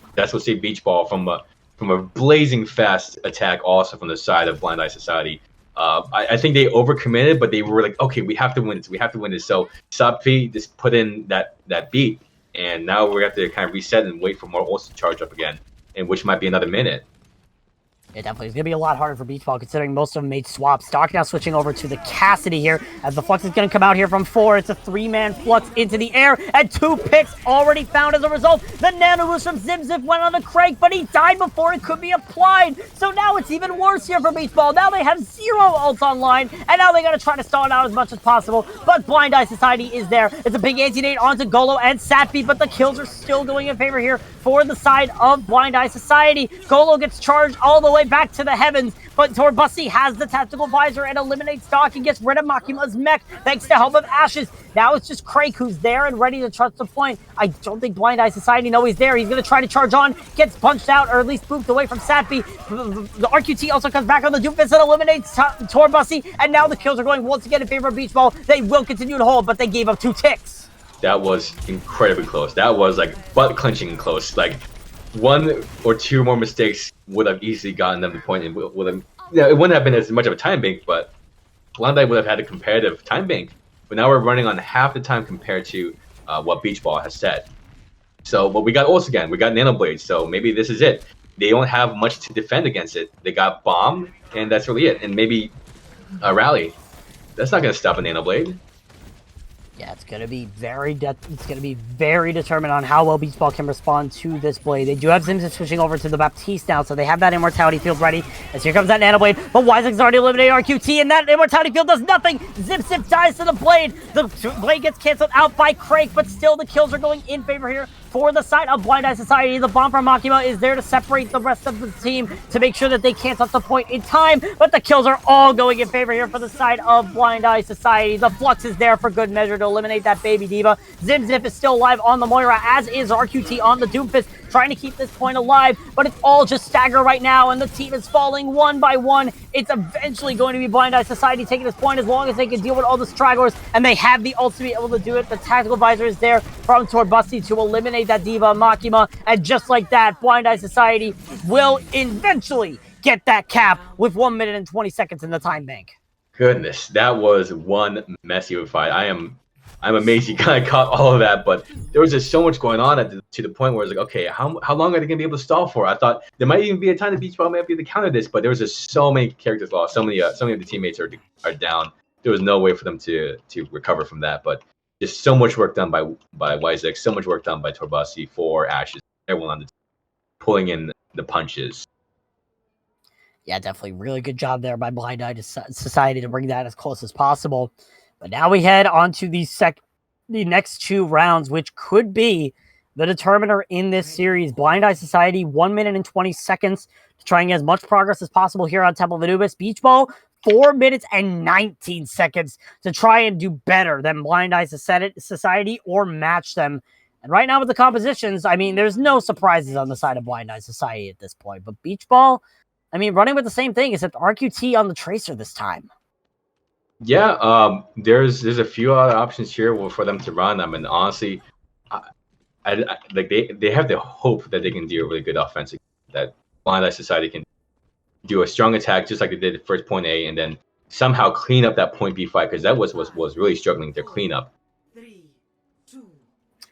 [SPEAKER 2] Beach Ball from a blazing fast attack, also from the side of Blind Eye Society. I think they overcommitted, but they were like, okay, we have to win this. We have to win this. So Sapfi just put in that beat, and now we have to kind of reset and wait for more ults to charge up again, and which might be another minute.
[SPEAKER 1] It definitely is going to be a lot harder for Beach Ball considering most of them made swaps. Doc now switching over to the Cassidy here as the Flux is going to come out here from 4. It's a 3-man Flux into the air and 2 picks already found as a result. The Nano Boost from Zimzip went on the Crank, but he died before it could be applied. So now it's even worse here for Beach Ball. Now they have 0 ults online and now they got to try to stall it out as much as possible. But Blind Eye Society is there. It's a big anti-nade onto Golo and Satpi, but the kills are still going in favor here for the side of Blind Eye Society. Golo gets charged all the way back to the heavens, but Torbussi has the tactical visor and eliminates Doc and gets rid of Makima's mech thanks to help of Ashes. Now it's just Craig who's there and ready to trust the point. I don't think Blind Eye Society know he's there. He's going to try to charge on, gets punched out or at least booped away from Satpi. The RQT also comes back on the Doomfist and eliminates Torbussi, and now the kills are going once again in favor of Beach Ball. They will continue to hold, but they gave up 2 ticks.
[SPEAKER 2] That was incredibly close. That was like butt clenching close. Like 1 or 2 more mistakes would have easily gotten them the point, and would have, yeah, it wouldn't have been as much of a time bank, but Blind Eye would have had a comparative time bank. But now we're running on half the time compared to what Beach Ball has set. So, but we got ults again. We got Nano Blades, so maybe this is it. They don't have much to defend against it. They got Bomb, and that's really it. And maybe a Rally. That's not going to stop a Nano Blade.
[SPEAKER 1] Yeah, it's gonna be very determined on how well Beach Ball can respond to this blade. They do have Zimzip switching over to the Baptiste now, so they have that Immortality Field ready. As here comes that Nano Blade, but Wisex's already eliminated RQT, and that Immortality Field does nothing. Zip dies to the blade. The blade gets canceled out by Crank, but still the kills are going in favor here for the side of Blind Eye Society. The bomb from Makima is there to separate the rest of the team to make sure that they can't touch the point in time, but the kills are all going in favor here for the side of Blind Eye Society. The Flux is there for good measure to eliminate that baby diva. Zimzip is still alive on the Moira, as is RQT on the Doomfist, trying to keep this point alive, but it's all just stagger right now, and the team is falling one by one. It's eventually going to be Blind Eye Society taking this point as long as they can deal with all the stragglers, and they have the ult to be able to do it. The tactical visor is there from Torbussi to eliminate that diva Makima, and just like that, Blind Eye Society will eventually get that cap with 1 minute and 20 seconds in the time bank.
[SPEAKER 2] Goodness, that was one messy fight. I'm amazed he kind of caught all of that, but there was just so much going on to the point where it's like, okay, how long are they going to be able to stall for? I thought there might even be a time that Beach Ball might be able to counter this, but there was just so many characters lost, so many of the teammates are down. There was no way for them to recover from that, but just so much work done by Wisex, so much work done by Torbussi, for Ashes, everyone on the team, pulling in the punches.
[SPEAKER 1] Yeah, definitely really good job there by Blind Eye Society to bring that as close as possible. But now we head on to the next 2 rounds, which could be the determiner in this series. Blind Eye Society, 1 minute and 20 seconds to try and get as much progress as possible here on Temple of Anubis. Beach Ball, 4 minutes and 19 seconds to try and do better than Blind Eye Society or match them. And right now with the compositions, I mean, there's no surprises on the side of Blind Eye Society at this point. But Beach Ball, I mean, running with the same thing, except RQT on the Tracer this time.
[SPEAKER 2] Yeah, there's a few other options here for them to run. I mean, honestly, like they have the hope that they can do a really good offensive, that Blind Eye Society can do a strong attack just like they did at first point A, and then somehow clean up that point B fight, because that was really struggling to clean up.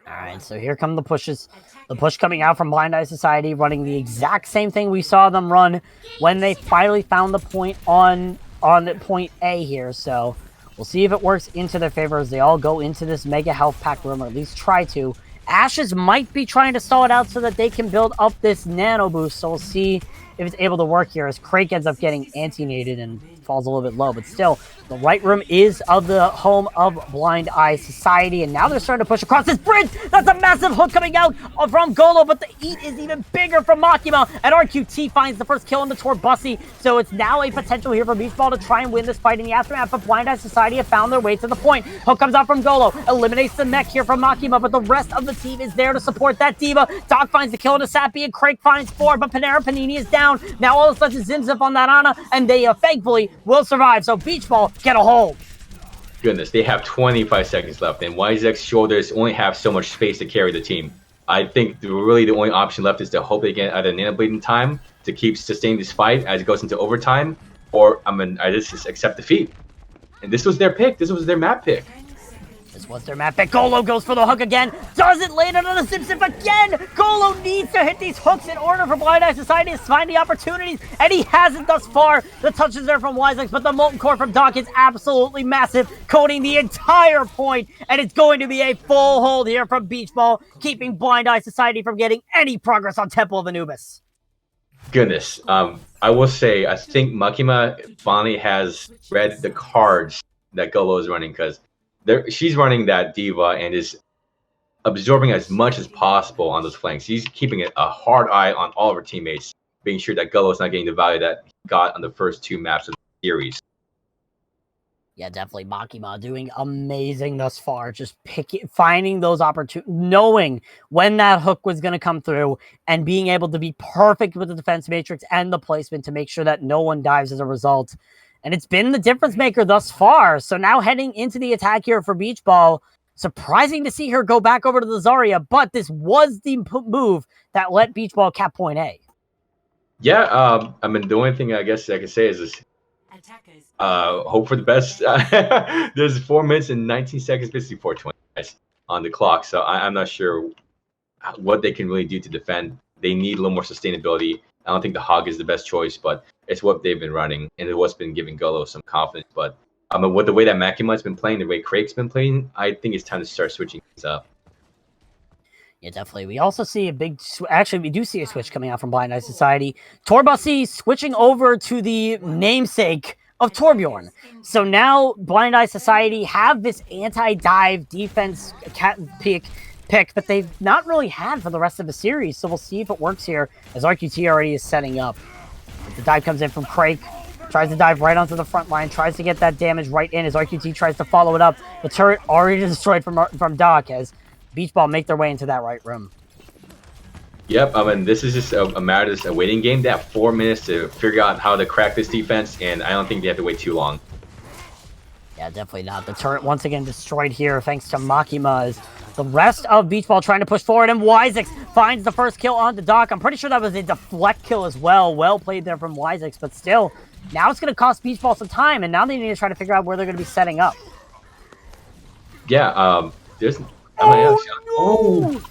[SPEAKER 1] All right, so here come the pushes. The push coming out from Blind Eye Society, running the exact same thing we saw them run when they finally found the point on point A here. So we'll see if it works into their favor as they all go into this mega health pack room, or at least try to. Ashes might be trying to stall it out so that they can build up this nano boost. So we'll see if it's able to work here as Craig ends up getting anti-nated and falls a little bit low. But still, the right room is of the home of Blind Eye Society. And now they're starting to push across this bridge. That's a massive hook coming out from Golo, but the eat is even bigger from Makima. And RQT finds the first kill on the Torbussi. So it's now a potential here for Beach Ball to try and win this fight in the aftermath. But Blind Eye Society have found their way to the point. Hook comes out from Golo, eliminates the mech here from Makima, but the rest of the team is there to support that diva. Doc finds the kill on the Sappy, and Craig finds 4, but Panera Panini is down. Now all of a sudden Zimzip on that Ana, and they thankfully will survive. So Beach Ball get a hold.
[SPEAKER 2] Goodness, they have 25 seconds left, and Wisex's shoulders only have so much space to carry the team. I think really the only option left is to hope they get either Nano Blade in time to sustain this fight as it goes into overtime, or I just accept defeat. And this was their pick. This was their map pick.
[SPEAKER 1] This was their map pick. Golo goes for the hook again. Doesn't land it on the Zip again. Golo needs to hit these hooks in order for Blind Eye Society to find the opportunities, and he hasn't thus far. The touches there from Wisex, but the Molten Core from Doc is absolutely massive, coating the entire point, and it's going to be a full hold here from Beach Ball, keeping Blind Eye Society from getting any progress on Temple of Anubis.
[SPEAKER 2] Goodness. I will say, I think Makima finally has read the cards that Golo is running, because she's running that diva and is absorbing as much as possible on those flanks. She's keeping a hard eye on all of her teammates, being sure that Golo is not getting the value that he got on the first 2 maps of the series.
[SPEAKER 1] Yeah, definitely Makima doing amazing thus far. Just finding those opportunities, knowing when that hook was going to come through, and being able to be perfect with the defense matrix and the placement to make sure that no one dives as a result. And it's been the difference maker thus far. So now heading into the attack here for Beach Ball, surprising to see her go back over to the Zarya, but this was the move that let Beach Ball cap point A.
[SPEAKER 2] Yeah, I mean, the only thing I guess I can say is hope for the best. There's 4 minutes and 19 seconds, basically 4:20 on the clock. So I'm not sure what they can really do to defend. They need a little more sustainability. I don't think the Hog is the best choice, but it's what they've been running, and it's what's been giving Golo some confidence. But with the way that Makima's been playing, the way Craig's been playing, I think it's time to start switching things up.
[SPEAKER 1] Yeah, definitely. We also see a big... Actually, we do see a switch coming out from Blind Eye Society. Torbasi switching over to the namesake of Torbjorn. So now Blind Eye Society have this anti-dive defense pick that they've not really had for the rest of the series. So we'll see if it works here, as RQT already is setting up. The dive comes in from Craig. Tries to dive right onto the front line. Tries to get that damage right in as RQT tries to follow it up. The turret already destroyed from Doc as Beach Ball make their way into that right room.
[SPEAKER 2] Yep, I mean, this is just a matter of a waiting game. They have 4 minutes to figure out how to crack this defense, and I don't think they have to wait too long.
[SPEAKER 1] Yeah, definitely not. The turret once again destroyed here thanks to Makima as the rest of Beach Ball trying to push forward, and Wisex finds the first kill on the Doc. I'm pretty sure that was a deflect kill as well. Well played there from Wisex, but still, now it's going to cost Beach Ball some time, and now they need to try to figure out where they're going to be setting up.
[SPEAKER 2] Yeah, there's...
[SPEAKER 1] Oh,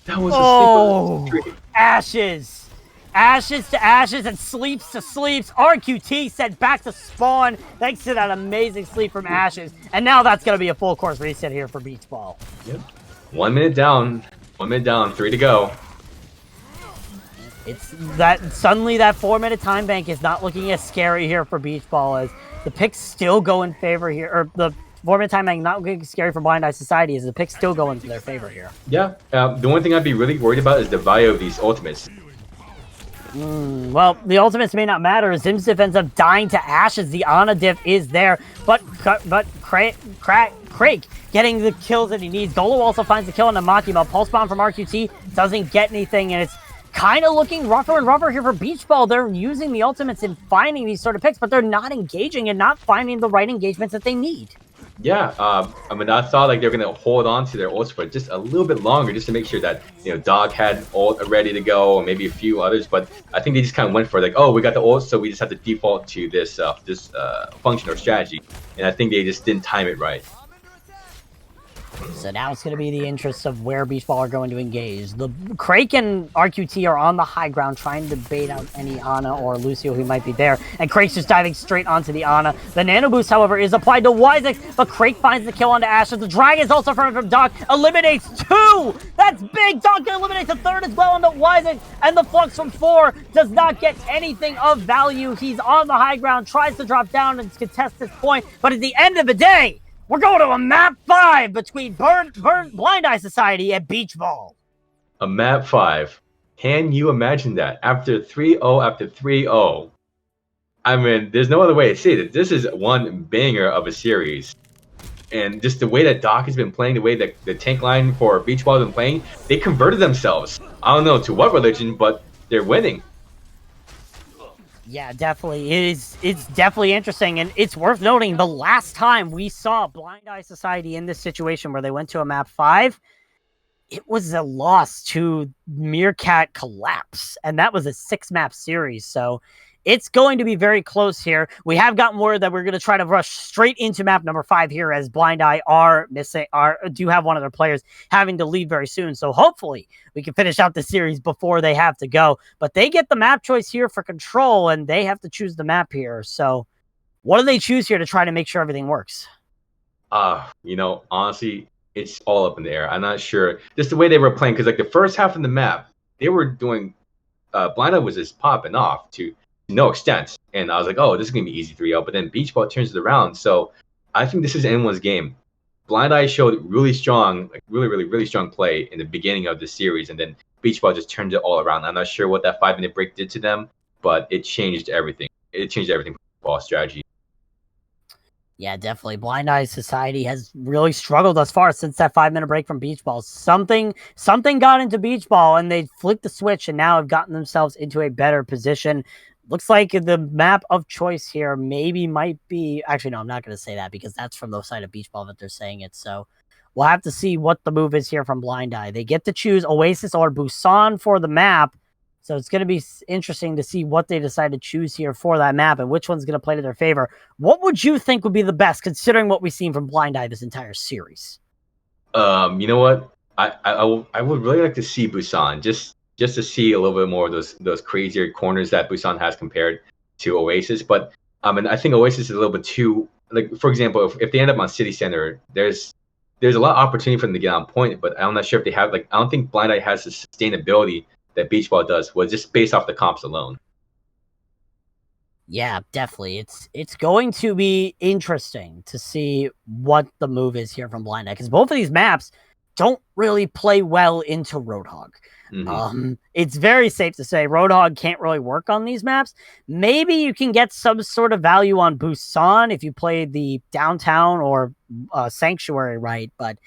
[SPEAKER 2] that was a sleep.
[SPEAKER 1] Ashes. Ashes to ashes and sleeps to sleeps. RQT sent back to spawn thanks to that amazing sleep from Ashes. And now that's going to be a full course reset here for Beach Ball.
[SPEAKER 2] Yep. 1 minute down. 1 minute down. 3 to go.
[SPEAKER 1] It's that suddenly that 4-minute time bank is not looking as scary here for Beach Ball as the picks still go in favor here. Or the 4-minute time bank not looking scary for Blind Eye Society as the picks still go into their favor here.
[SPEAKER 2] Yeah. The only thing I'd be really worried about is the value of these ultimates.
[SPEAKER 1] Well, the ultimates may not matter as Zimsif ends up dying to ashes. The Ana diff is there, but Craig getting the kills that he needs. Golo also finds the kill on the Makima. Pulse Bomb from RQT doesn't get anything, and it's kind of looking rougher and rougher here for Beach Ball. They're using the ultimates and finding these sort of picks, but they're not engaging and not finding the right engagements that they need.
[SPEAKER 2] Yeah, I mean, I thought like they're gonna hold on to their ults for just a little bit longer, just to make sure that Dog had ult ready to go, and maybe a few others. But I think they just kind of went for like, oh, we got the ult, so we just have to default to this function or strategy, and I think they just didn't time it right.
[SPEAKER 1] So now it's going to be the interests of where Beach Ball are going to engage. The Crake and RQT are on the high ground trying to bait out any Ana or Lucio who might be there. And Crake's just diving straight onto the Ana. The Nano Boost, however, is applied to Wisex, but Crake finds the kill onto Ashes. The Drag is also from Doc. Eliminates 2! That's big! Doc eliminates a 3rd as well onto Wisex. And the Flux from 4 does not get anything of value. He's on the high ground, tries to drop down and contest this point. But at the end of the day, we're going to a map 5 between Blind Eye Society and Beach Ball.
[SPEAKER 2] A map 5. Can you imagine that? After 3-0 after 3-0. I mean, there's no other way to say that. This is one banger of a series. And just the way that Doc has been playing, the way that the tank line for Beach Ball has been playing, they converted themselves. I don't know to what religion, but they're winning.
[SPEAKER 1] Yeah, definitely. It's definitely interesting, and it's worth noting the last time we saw Blind Eye Society in this situation where they went to a map 5, it was a loss to Meerkat Collapse, and that was a 6-map series, so it's going to be very close here. We have gotten word that we're going to try to rush straight into map number 5 here, as Blind Eye do have one of their players having to leave very soon. So hopefully we can finish out the series before they have to go. But they get the map choice here for control, and they have to choose the map here. So what do they choose here to try to make sure everything works?
[SPEAKER 2] Honestly, it's all up in the air. I'm not sure. Just the way they were playing, because like the first half of the map, they were doing Blind Eye was just popping off to no extent. And I was like, oh, this is going to be easy 3-0. But then Beach Ball turns it around. So I think this is anyone's game. Blind Eye showed really strong, like really, really, really strong play in the beginning of the series. And then Beach Ball just turned it all around. I'm not sure what that 5-minute break did to them, but it changed everything. It changed everything for ball strategy.
[SPEAKER 1] Yeah, definitely. Blind Eye Society has really struggled thus far since that 5-minute break from Beach Ball. Something got into Beach Ball, and they flicked the switch and now have gotten themselves into a better position. Looks like the map of choice here might be... Actually, no, I'm not going to say that because that's from the side of Beach Ball that they're saying it. So we'll have to see what the move is here from Blind Eye. They get to choose Oasis or Busan for the map. So it's going to be interesting to see what they decide to choose here for that map and which one's going to play to their favor. What would you think would be the best, considering what we've seen from Blind Eye this entire series?
[SPEAKER 2] You know what? I would really like to see Busan just to see a little bit more of those crazier corners that Busan has compared to Oasis. But and I think Oasis is a little bit too, like, for example, if they end up on City Center, there's a lot of opportunity for them to get on point. But I'm not sure if they have, like, I don't think Blind Eye has the sustainability that Beach Ball does, was just based off the comps alone.
[SPEAKER 1] Yeah, definitely. It's going to be interesting to see what the move is here from Blind Eye, because both of these maps don't really play well into Roadhog. It's very safe to say Roadhog can't really work on these maps. Maybe you can get some sort of value on Busan if you play the downtown or Sanctuary right, but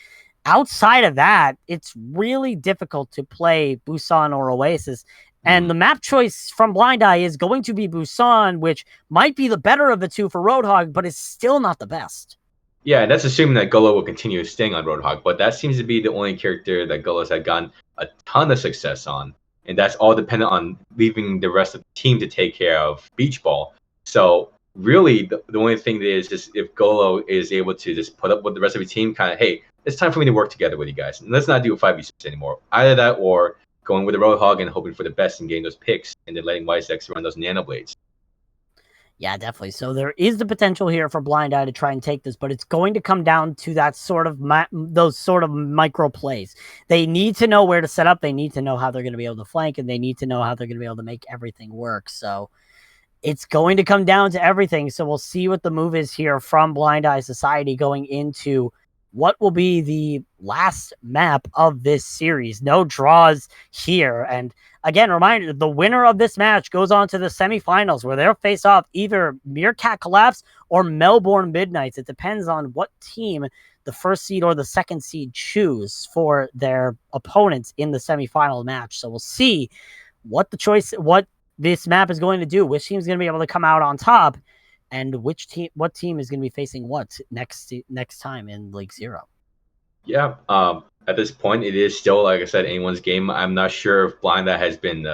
[SPEAKER 1] outside of that, it's really difficult to play Busan or Oasis. And the map choice from Blind Eye is going to be Busan, which might be the better of the two for Roadhog, but is still not the best.
[SPEAKER 2] Yeah, that's assuming that Gullo will continue staying on Roadhog, but that seems to be the only character that Gullo's had gotten a ton of success on, and that's all dependent on leaving the rest of the team to take care of Beach Ball. So really, the only thing that is just if Gullo is able to just put up with the rest of the team, kind of, hey, it's time for me to work together with you guys, and let's not do a 5v6 anymore. Either that or going with the Roadhog and hoping for the best and getting those picks, and then letting Wisex run those Nano Blades.
[SPEAKER 1] Yeah, definitely. So there is the potential here for Blind Eye to try and take this, but it's going to come down to that sort of those sort of micro plays. They need to know where to set up. They need to know how they're going to be able to flank, and they need to know how they're going to be able to make everything work. So it's going to come down to everything. So we'll see what the move is here from Blind Eye Society going into what will be the last map of this series. No draws here. And again, reminder, the winner of this match goes on to the semifinals, where they'll face off either Meerkat Collapse or Melbourne Midnights. It depends on what team the first seed or the second seed choose for their opponents in the semifinal match. So we'll see what this map is going to do, which team's going to be able to come out on top, and what team is going to be facing what next time in League Zero.
[SPEAKER 2] Yeah, at this point, it is still, like I said, anyone's game. I'm not sure if Blind Eye has been,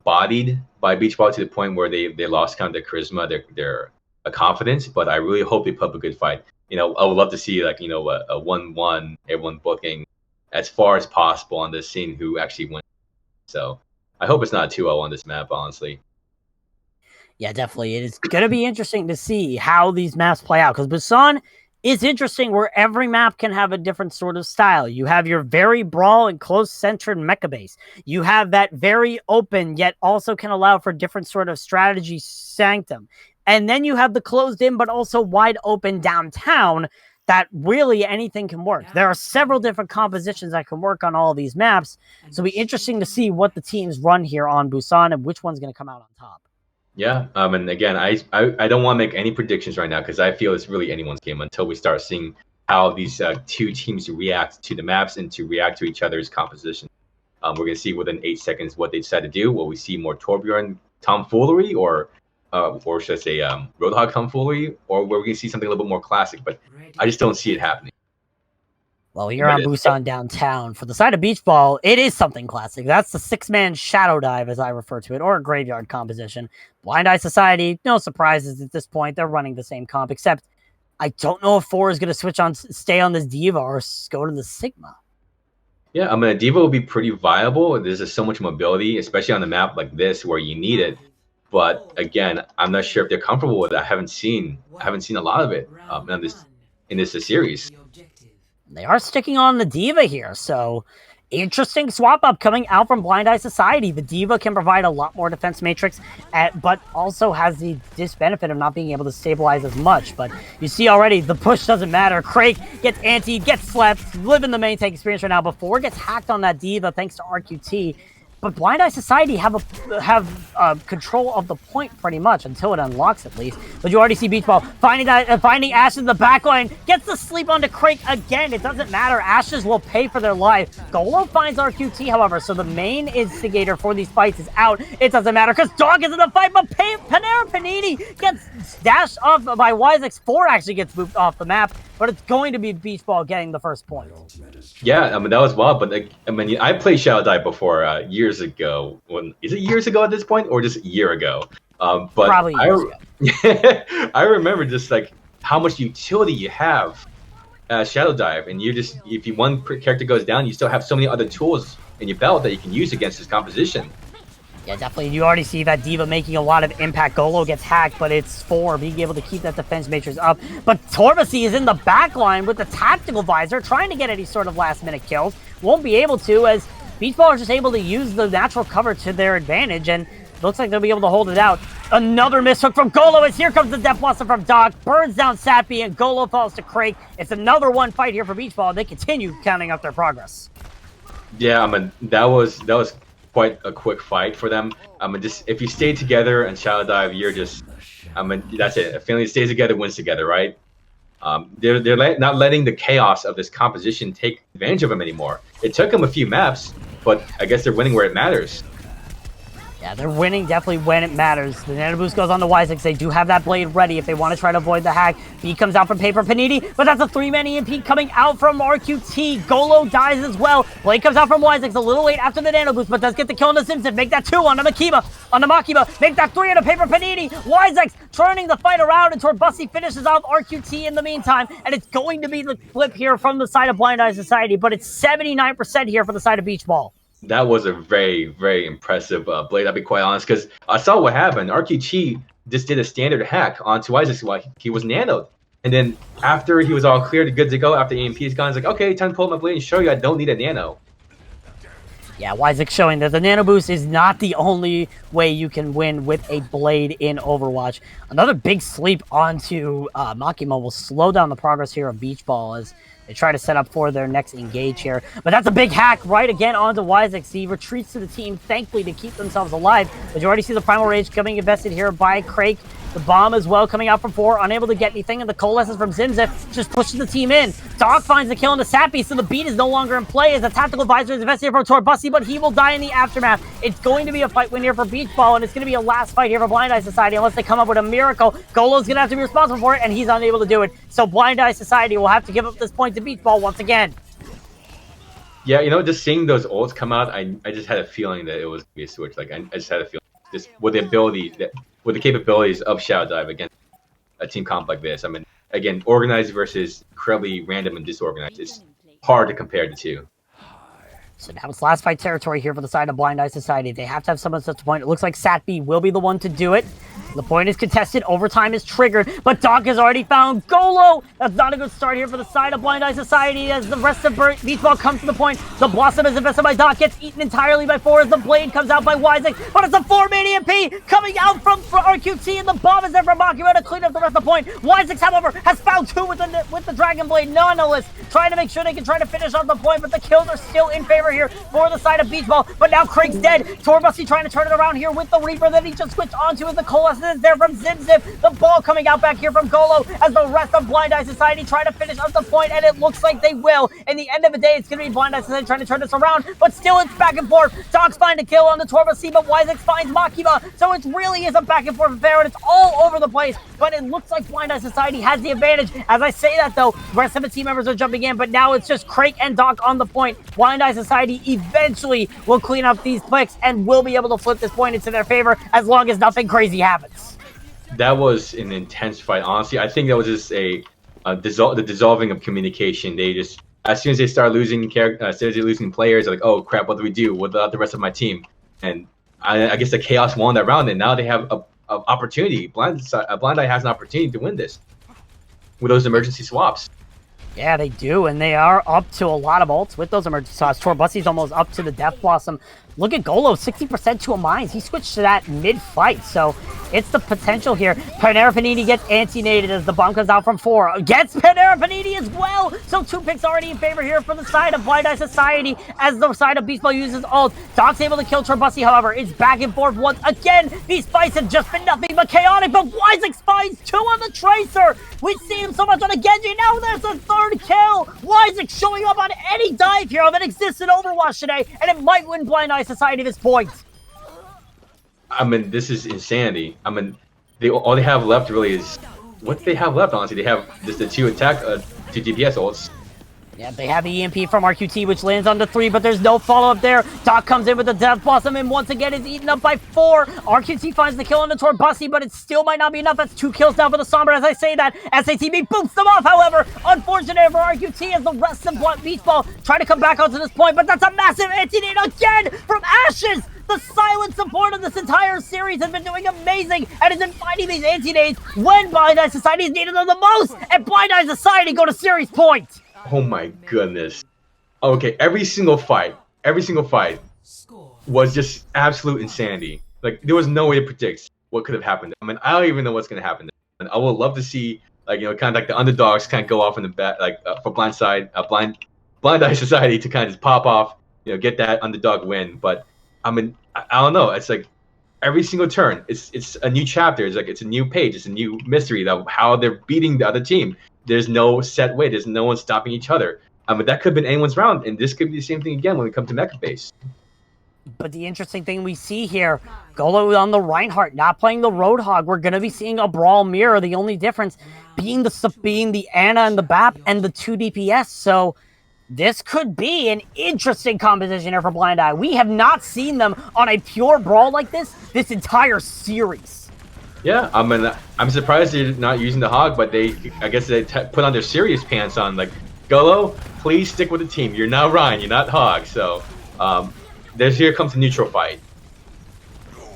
[SPEAKER 2] bodied by Beach Ball to the point where they lost kind of their charisma, their confidence. But I really hope they put up a good fight. I would love to see, like, a 1-1, everyone booking as far as possible on this scene who actually wins. So I hope it's not 2-0 on this map, honestly.
[SPEAKER 1] Yeah, definitely. It is going to be interesting to see how these maps play out, because Busan is interesting, where every map can have a different sort of style. You have your very brawl and close-centered mecha base. You have that very open, yet also can allow for different sort of strategy sanctum. And then you have the closed-in, but also wide open downtown, that really anything can work. There are several different compositions that can work on all of these maps. So it'll be interesting to see what the teams run here on Busan and which one's going to come out on top.
[SPEAKER 2] Yeah, and again, I don't want to make any predictions right now because I feel it's really anyone's game until we start seeing how these two teams react to the maps and to react to each other's composition. We're going to see within 8 seconds what they decide to do. Will we see more Torbjorn tomfoolery, or should I say Roadhog tomfoolery, or we're going to see something a little bit more classic? But I just don't see it happening.
[SPEAKER 1] Well, here on Busan Downtown, for the side of Beach Ball, it is something classic. That's the 6-man shadow dive, as I refer to it, or a graveyard composition. Blind Eye Society, no surprises at this point. They're running the same comp, except I don't know if 4 is going to switch on, stay on this Diva or go to the Sigma.
[SPEAKER 2] Yeah, I mean, a Diva will be pretty viable. There's just so much mobility, especially on a map like this where you need it. But again, I'm not sure if they're comfortable with it. I haven't seen a lot of it in this series.
[SPEAKER 1] They are sticking on the Diva here, so interesting swap up coming out from Blind Eye Society. The Diva can provide a lot more defense matrix, but also has the disbenefit of not being able to stabilize as much. But you see already, the push doesn't matter. Craig gets antied, gets slept, living the main tank experience right now before gets hacked on that Diva thanks to RQT. But Blind Eye Society have control of the point pretty much until it unlocks at least. But you already see Beach Ball finding Ashes in the backline, gets the sleep onto Crake again. It doesn't matter. Ashes will pay for their life. Golo finds RQT, however, so the main instigator for these fights is out. It doesn't matter because Dog is in the fight, but Panera Panini gets dashed off by Wisex. 4 actually gets moved off the map, but it's going to be Beach Ball getting the first point.
[SPEAKER 2] Yeah, I mean, that was wild, but I mean, I played Shadow Dive before years ago. Is it years ago at this point, or just a year ago? But
[SPEAKER 1] probably years ago.
[SPEAKER 2] I remember just like how much utility you have Shadow Dive, and you just, if one character goes down, you still have so many other tools in your belt that you can use against this composition.
[SPEAKER 1] Yeah, definitely. You already see that Diva making a lot of impact. Golo gets hacked, but it's 4 being able to keep that defense matrix up. But Torvasi is in the back line with the tactical visor, trying to get any sort of last-minute kills. Won't be able to, as Beach Ball are just able to use the natural cover to their advantage, and looks like they'll be able to hold it out. Another mishook from Golo, as here comes the Death Blossom from Doc. Burns down Sappy, and Golo falls to Crake. It's another one fight here for Beach Ball. They continue counting up their progress.
[SPEAKER 2] Yeah, I mean, that was quite a quick fight for them. I mean, just if you stay together and Shadow Dive, you're just, I mean, that's it. A family stays together, wins together, right? They're not letting the chaos of this composition take advantage of them anymore. It took them a few maps, but I guess they're winning where it matters.
[SPEAKER 1] Yeah, they're winning definitely when it matters. The Nano Boost goes on the Wisex. They do have that blade ready if they want to try to avoid the hack. B comes out from Paper Panini, but that's a 3-man EMP coming out from RQT. Golo dies as well. Blade comes out from Wisex a little late after the Nano Boost, but does get the kill on the Simpson. Make that 2 on the Makiba. Make that 3 on the Paper Panini. Wisex turning the fight around, and Torbussi finishes off RQT in the meantime. And it's going to be the flip here from the side of Blind Eye Society, but it's 79% here for the side of Beach Ball.
[SPEAKER 2] That was a very, very impressive blade, I'll be quite honest, because I saw what happened. RQT just did a standard hack onto Isaac while he was nanoed. And then after he was all cleared, good to go, after EMP is gone, he's like, okay, time to pull up my blade and show you I don't need a nano.
[SPEAKER 1] Yeah, Wisex showing that the Nano Boost is not the only way you can win with a blade in Overwatch. Another big sleep onto Makima will slow down the progress here of Beach Ball as they try to set up for their next engage here. But that's a big hack right again onto Wisex. He retreats to the team, thankfully, to keep themselves alive. But you already see the Primal Rage coming invested here by Crake. The bomb as well coming out from 4, unable to get anything, and the coalescence from Zimzef just pushes the team in. Dog finds the kill on the Sappy, so the beat is no longer in play as the tactical visor is invested here for Torbussi, but he will die in the aftermath. It's going to be a fight win here for Beach Ball, and it's going to be a last fight here for Blind Eye Society unless they come up with a miracle. Golo's going to have to be responsible for it, and he's unable to do it. So Blind Eye Society will have to give up this point to Beach Ball once again.
[SPEAKER 2] Yeah, you know, just seeing those ults come out, I just had a feeling that it was going to be a switch. Like, I just had a feeling just with the capabilities of Shadow Dive against a team comp like this. I mean, again, organized versus incredibly random and disorganized. It's hard to compare the two.
[SPEAKER 1] So now it's last fight territory here for the side of Blind Eye Society. They have to have someone set the point. It looks like Satby will be the one to do it. The point is contested. Overtime is triggered, but Doc has already found Golo. That's not a good start here for the side of Blind Eye Society as the rest of Beach Ball comes to the point. The Blossom is invested by Doc, gets eaten entirely by 4 as the blade comes out by Wisex, but it's a 4-man EMP coming out from RQT, and the bomb is there for Makima to clean up the rest of the point. Wisex, however, has found 2 with the Dragon Blade. Nonetheless, trying to make sure they can try to finish off the point, but the kills are still in favor here for the side of Beach Ball. But now Craig's dead. Torbussi trying to turn it around here with the Reaper that he just switched onto as the coalescence assist there from Zip. The ball coming out back here from Golo as the rest of Blind Eye Society try to finish up the point, and it looks like they will. In the end of the day, it's going to be Blind Eye Society trying to turn this around, but still it's back and forth. Doc's finds a kill on the Torbasi, but Wisex finds Makima, so it really is a back and forth affair, and it's all over the place, but it looks like Blind Eye Society has the advantage. As I say that, though, the rest of the team members are jumping in, but now it's just Crake and Doc on the point. Blind Eye Society eventually will clean up these clicks and will be able to flip this point into their favor as long as nothing crazy happens.
[SPEAKER 2] That was an intense fight, honestly. I think that was just the dissolving of communication. They just, as soon as they start losing players, they're like, oh crap, what do we do? What about the rest of my team? And I guess the chaos won that round, and now they have a opportunity. Blind Eye has an opportunity to win this with those emergency swaps.
[SPEAKER 1] Yeah, they do, and they are up to a lot of ults with those emergency swaps. Torbasi's almost up to the Death Blossom. Look at Golo, 60% to a Mines. He switched to that mid-fight, so it's the potential here. Panera Panini gets anti-nated as the bomb comes out from 4. Gets Panera Panini as well! So 2 picks already in favor here for the side of Blind Eye Society as the side of Beast Ball uses ult. Doc's able to kill Torbasi, however. It's back and forth once again. These fights have just been nothing but chaotic, but Wisex finds 2 on the Tracer! We've seen him so much on the Genji, now there's a 3rd kill! Wisex showing up on any dive hero that exists in Overwatch today, and it might win Blind Eye Society this point.
[SPEAKER 2] I mean, this is insanity. I mean, all they have left really is what they have left. Honestly, they have just the 2 attack, 2 DPS ults.
[SPEAKER 1] Yeah, they have the EMP from RQT, which lands on the 3, but there's no follow-up there. Doc comes in with the Death Blossom, and once again is eaten up by 4. RQT finds the kill on the Torbasi, but it still might not be enough. That's 2 kills now for the Sombra. As I say that, SATB boots them off, however. Unfortunate for RQT as the rest of Beach Ball try to come back onto this point, but that's a massive anti-nade again from Ashes! The silent support of this entire series has been doing amazing and has been finding these anti-nades when Blind Eye Society is needed them the most, and Blind Eye Society go to series point!
[SPEAKER 2] Oh my goodness. Okay, every single fight was just absolute insanity. Like, there was no way to predict what could have happened. I mean, I don't even know what's going to happen. And I would love to see, like, you know, kind of like the underdogs kind of go off in the back, like, for Blind Eye Society to kind of just pop off, you know, get that underdog win. But, I mean, I don't know. It's like every single turn, it's a new chapter. It's like it's a new page. It's a new mystery of how they're beating the other team. There's no set way. There's no one stopping each other. I mean, that could have been anyone's round, and this could be the same thing again when we come to Mecha Base.
[SPEAKER 1] But the interesting thing we see here, Golo on the Reinhardt, not playing the Roadhog. We're going to be seeing a Brawl mirror. The only difference being the Ana and the BAP and the 2 DPS. So this could be an interesting composition here for Blind Eye. We have not seen them on a pure Brawl like this entire series.
[SPEAKER 2] Yeah, I mean, I'm surprised they're not using the Hog, but I guess they put on their serious pants on, like, Golo, please stick with the team. You're not Ryan, you're not Hog. So, here comes the neutral fight.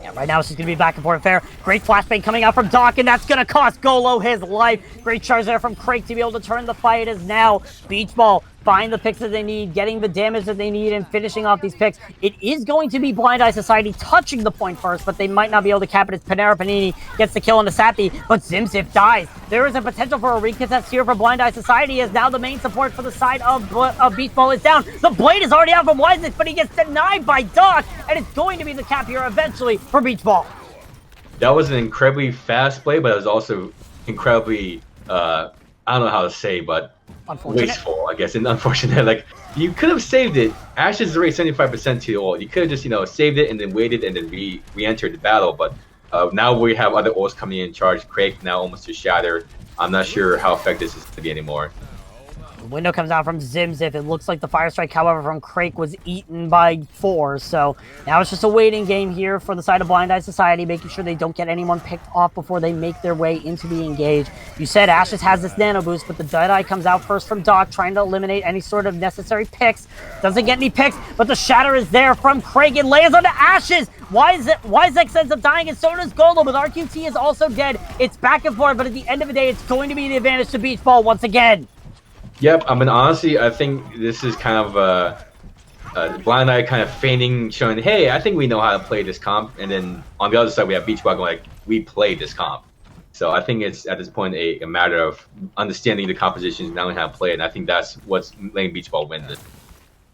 [SPEAKER 1] Yeah, right now it's just going to be back and forth affair. Great flashbang coming out from Doc, and that's going to cost Golo his life. Great charge there from Crake to be able to turn the fight as now Beach Ball find the picks that they need, getting the damage that they need, and finishing off these picks. It is going to be Blind Eye Society touching the point first, but they might not be able to cap it as Panera Panini gets the kill on the Sappy, but Zimzif dies. There is a potential for a recontest here for Blind Eye Society as now the main support for the side of Beach Ball is down. The blade is already out from Wisex, but he gets denied by Doc, and it's going to be the cap here eventually for Beach Ball.
[SPEAKER 2] That was an incredibly fast play, but it was also incredibly, I don't know how to say, but wasteful, I guess, and unfortunate. Like, you could have saved it. Ashes is already 75% to the ult. You could have just, you know, saved it and then waited and then re-entered the battle. But now we have other ults coming in charge. Crake now almost to shatter. I'm not sure how effective this is going to be anymore.
[SPEAKER 1] The window comes out from Zimzif. It looks like the Fire Strike, however, from Crake was eaten by 4. So now it's just a waiting game here for the side of Blind Eye Society, making sure they don't get anyone picked off before they make their way into the engage. You said Ashes has this nano boost, but the Deadeye comes out first from Doc, trying to eliminate any sort of necessary picks. Doesn't get any picks, but the Shatter is there from Crake. It lands onto Ashes. Wisex ends up dying, and so does Golo, but RQT is also dead. It's back and forth, but at the end of the day, it's going to be the advantage to Beach Ball once again.
[SPEAKER 2] Yep, I mean, honestly, I think this is kind of Blind Eye kind of feigning, showing, hey, I think we know how to play this comp. And then on the other side, we have Beach Ball going, like, we played this comp. So I think it's, at this point, a matter of understanding the compositions, knowing how to play it. And I think that's what's letting Beach Ball win this.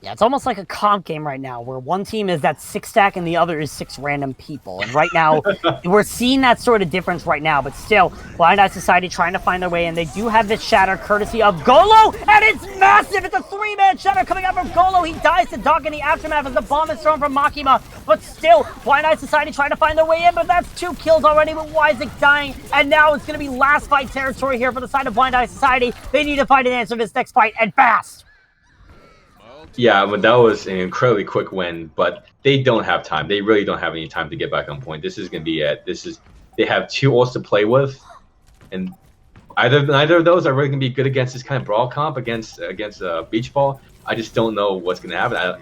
[SPEAKER 1] Yeah, it's almost like a comp game right now, where one team is that 6-stack and the other is 6 random people. And right now, we're seeing that sort of difference right now. But still, Blind Eye Society trying to find their way in. They do have this shatter courtesy of Golo, and it's massive! It's a 3-man shatter coming out from Golo. He dies to Doc in the aftermath as the bomb is thrown from Makima. But still, Blind Eye Society trying to find their way in, but that's 2 kills already with Wyzik dying. And now it's going to be last fight territory here for the side of Blind Eye Society. They need to find an answer to this next fight, and fast!
[SPEAKER 2] Yeah, but that was an incredibly quick win, but they don't have time. They really don't have any time to get back on point. This is going to be it. They have 2 ults to play with, and neither of those are really going to be good against this kind of brawl comp against Beach Ball. I just don't know what's going to happen.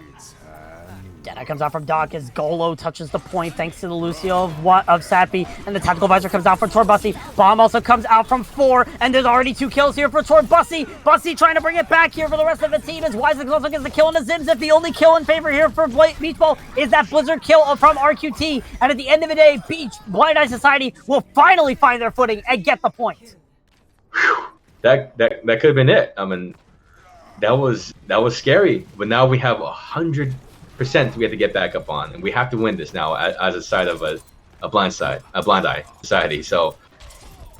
[SPEAKER 1] Data comes out from Doc as Golo touches the point thanks to the Lucio of Satpi, and the tactical visor comes out for Torbussi. Bomb also comes out from 4, and there's already 2 kills here for Torbussi. Bussy trying to bring it back here for the rest of the team as Wyzik also gets the kill on the Zimzip. The only kill in favor here for Beach Ball is that Blizzard kill from RQT, and at the end of the day, Blind Eye Society will finally find their footing and get the point.
[SPEAKER 2] That could have been it. I mean, that was scary, but now we have 100% we have to get back up on, and we have to win this now as a side of a blind eye society. So,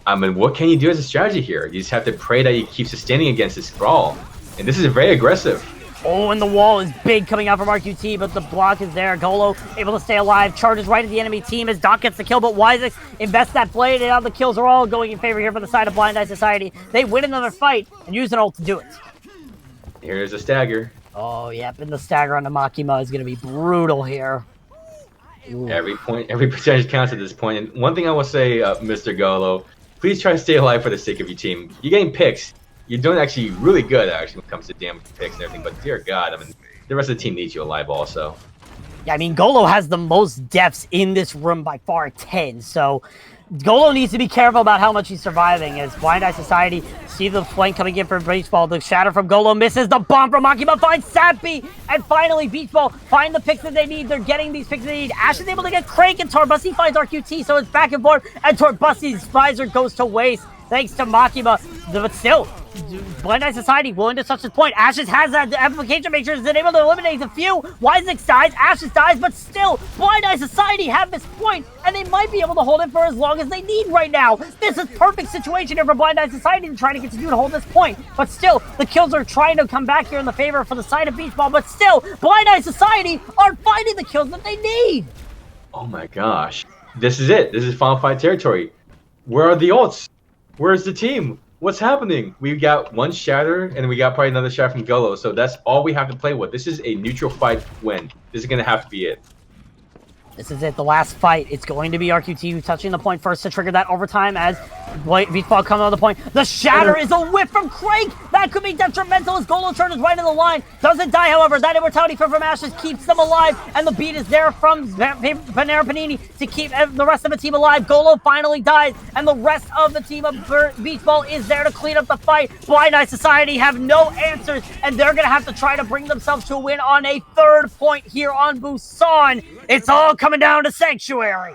[SPEAKER 2] I mean, what can you do as a strategy here? You just have to pray that you keep sustaining against this brawl, and this is very aggressive.
[SPEAKER 1] Oh, and the wall is big coming out from RQT, but the block is there. Golo able to stay alive, charges right at the enemy team as Doc gets the kill, but Wyzik invests that blade, and now the kills are all going in favor here for the side of Blind Eye Society. They win another fight and use an ult to do it.
[SPEAKER 2] Here's a stagger.
[SPEAKER 1] Oh, yep, and the stagger on the Makima is going to be brutal here.
[SPEAKER 2] Ooh. Every percentage counts at this point. And one thing I will say, Mr. Golo, please try to stay alive for the sake of your team. You're getting picks. You're doing actually really good, actually, when it comes to damage picks and everything. But dear God, I mean, the rest of the team needs you alive also.
[SPEAKER 1] Yeah, I mean, Golo has the most deaths in this room by far, 10. So Golo needs to be careful about how much he's surviving as Blind Eye Society see the flank coming in for Beach Ball. The shatter from Golo misses. The bomb from Makima finds Sappy. And finally, Beach Ball find the picks that they need. They're getting these picks they need. Ash is able to get Crank, and Torbussi finds RQT. So it's back and forth. And Torbussi's visor goes to waste thanks to Makima. But still, Blind Eye Society willing to touch this point. Ashes has that amplification, make sure he's able to eliminate a few. Wyzik dies, Ashes dies, but still, Blind Eye Society have this point, and they might be able to hold it for as long as they need right now. This is perfect situation here for Blind Eye Society to try to get to do to hold this point. But still, the kills are trying to come back here in the favor for the side of Beach Ball, but still, Blind Eye Society are finding the kills that they need.
[SPEAKER 2] Oh my gosh. This is it. This is Final Fight territory. Where are the ults? Where's the team? What's happening? We got 1 shatter, and we got probably another shatter from Golo, so that's all we have to play with. This is a neutral fight win. This is going to have to be it.
[SPEAKER 1] This is it, the last fight. It's going to be RQT touching the point first to trigger that overtime as Beach Ball coming on the point. The shatter is a whip from Craig. That could be detrimental as Golo turns right in the line. Doesn't die, however. That immortality from Ashes keeps them alive, and the beat is there from Panera Panini to keep the rest of the team alive. Golo finally dies, and the rest of the team of Beach Ball is there to clean up the fight. Blind Eye Society have no answers, and they're going to have to try to bring themselves to a win on a 3rd point here on Busan. It's all coming down to Sanctuary.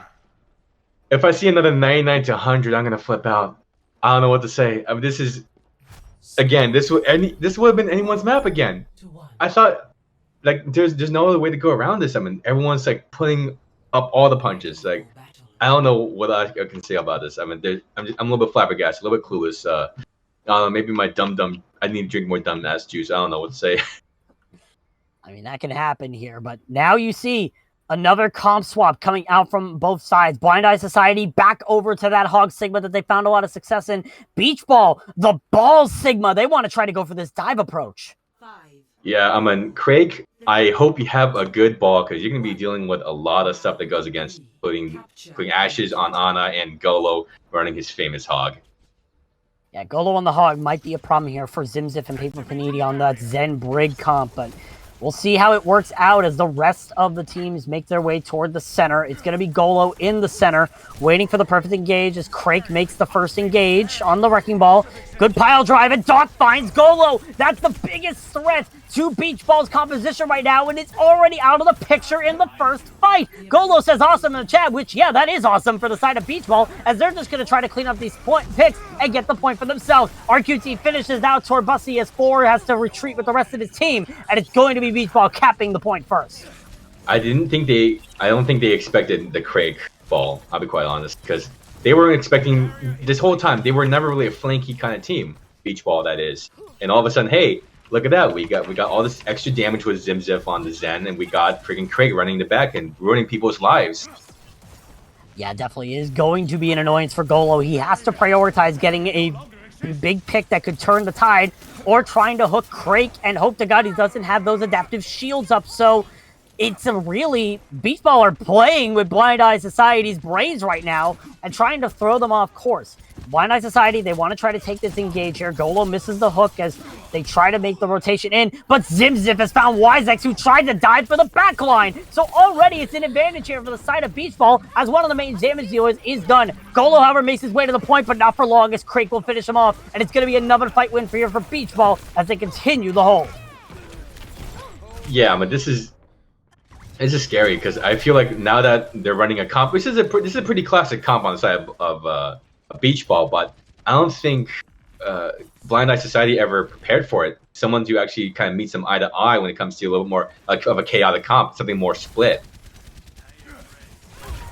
[SPEAKER 2] If I see another 99 to 100, I'm gonna flip out. I don't know what to say. I mean, this is, again, this would have been anyone's map again. I thought, like, there's no other way to go around this. I mean, everyone's like putting up all the punches. Like, I don't know what I can say about this. I mean, I'm a little bit flabbergasted, a little bit clueless. I don't know, maybe my dumb. I need to drink more dumb-ass juice. I don't know what to say.
[SPEAKER 1] I mean, that can happen here, but now you see another comp swap coming out from both sides. Blind Eye Society back over to that Hog Sigma that they found a lot of success in. Beach Ball, the Ball Sigma. They want to try to go for this dive approach.
[SPEAKER 2] Yeah, I mean, Craig, I hope you have a good ball because you're going to be dealing with a lot of stuff that goes against putting Ashes on Ana and Golo running his famous Hog.
[SPEAKER 1] Yeah, Golo on the Hog might be a problem here for Zimzif and Paper Panini on that Zen Brig comp, but we'll see how it works out as the rest of the teams make their way toward the center. It's going to be Golo in the center, waiting for the perfect engage as Crake makes the first engage on the Wrecking Ball. Good pile drive, and Doc finds Golo. That's the biggest threat to Beach Ball's composition right now, and it's already out of the picture in the first fight. Golo says awesome in the chat, which, yeah, that is awesome for the side of Beach Ball, as they're just going to try to clean up these picks and get the point for themselves. RQT finishes now. Torbussi as 4 has to retreat with the rest of his team, and it's going to be Beach Ball capping the point first.
[SPEAKER 2] I don't think they expected the Craig ball, I'll be quite honest, because they weren't expecting this whole time. They were never really a flanky kind of team, Beach Ball that is. And all of a sudden, hey, look at that. We got all this extra damage with Zimzif on the Zen, and we got freaking Craig running the back and ruining people's lives.
[SPEAKER 1] Yeah, definitely is going to be an annoyance for Golo. He has to prioritize getting a big pick that could turn the tide, or trying to hook Craig and hope to God he doesn't have those adaptive shields up. So it's a really, Beach Ball are playing with Blind Eye Society's brains right now and trying to throw them off course. Blind Eye Society, they want to try to take this engage here. Golo misses the hook as they try to make the rotation in, but Zimzif has found Wisex, who tried to dive for the back line. So already it's an advantage here for the side of Beach Ball, as one of the main damage dealers is done. Golo, however, makes his way to the point, but not for long, as Craig will finish him off, and it's going to be another fight win for here for Beach Ball as they continue the hold.
[SPEAKER 2] Yeah, but this is scary, because I feel like now that they're running a comp, this is a pretty classic comp on the side of a Beach Ball, but I don't think Blind Eye Society ever prepared for it. Someone to actually kind of meet some eye to eye when it comes to a little more of a chaotic comp, something more split.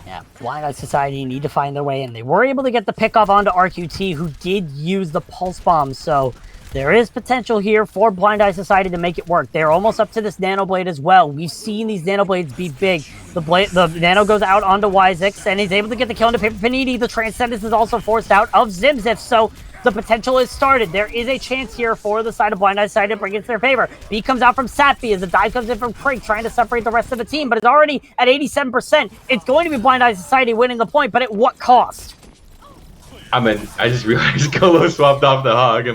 [SPEAKER 1] Yeah, Blind Eye Society need to find their way in. They were able to get the pick off onto RQT, who did use the Pulse Bomb, so there is potential here for Blind Eye Society to make it work. They're almost up to this Nano Blade as well. We've seen these Nano Blades be big. The Nano goes out onto Wisex, and he's able to get the kill into Paper Panini. The Transcendence is also forced out of Zimzif, so the potential is started. There is a chance here for the side of Blind Eye Society to bring it to their favor. B comes out from Satfi as the dive comes in from Craig, trying to separate the rest of the team, but it's already at 87%. It's going to be Blind Eye Society winning the point, but at what cost?
[SPEAKER 2] I mean, I just realized Golo swapped off the hog.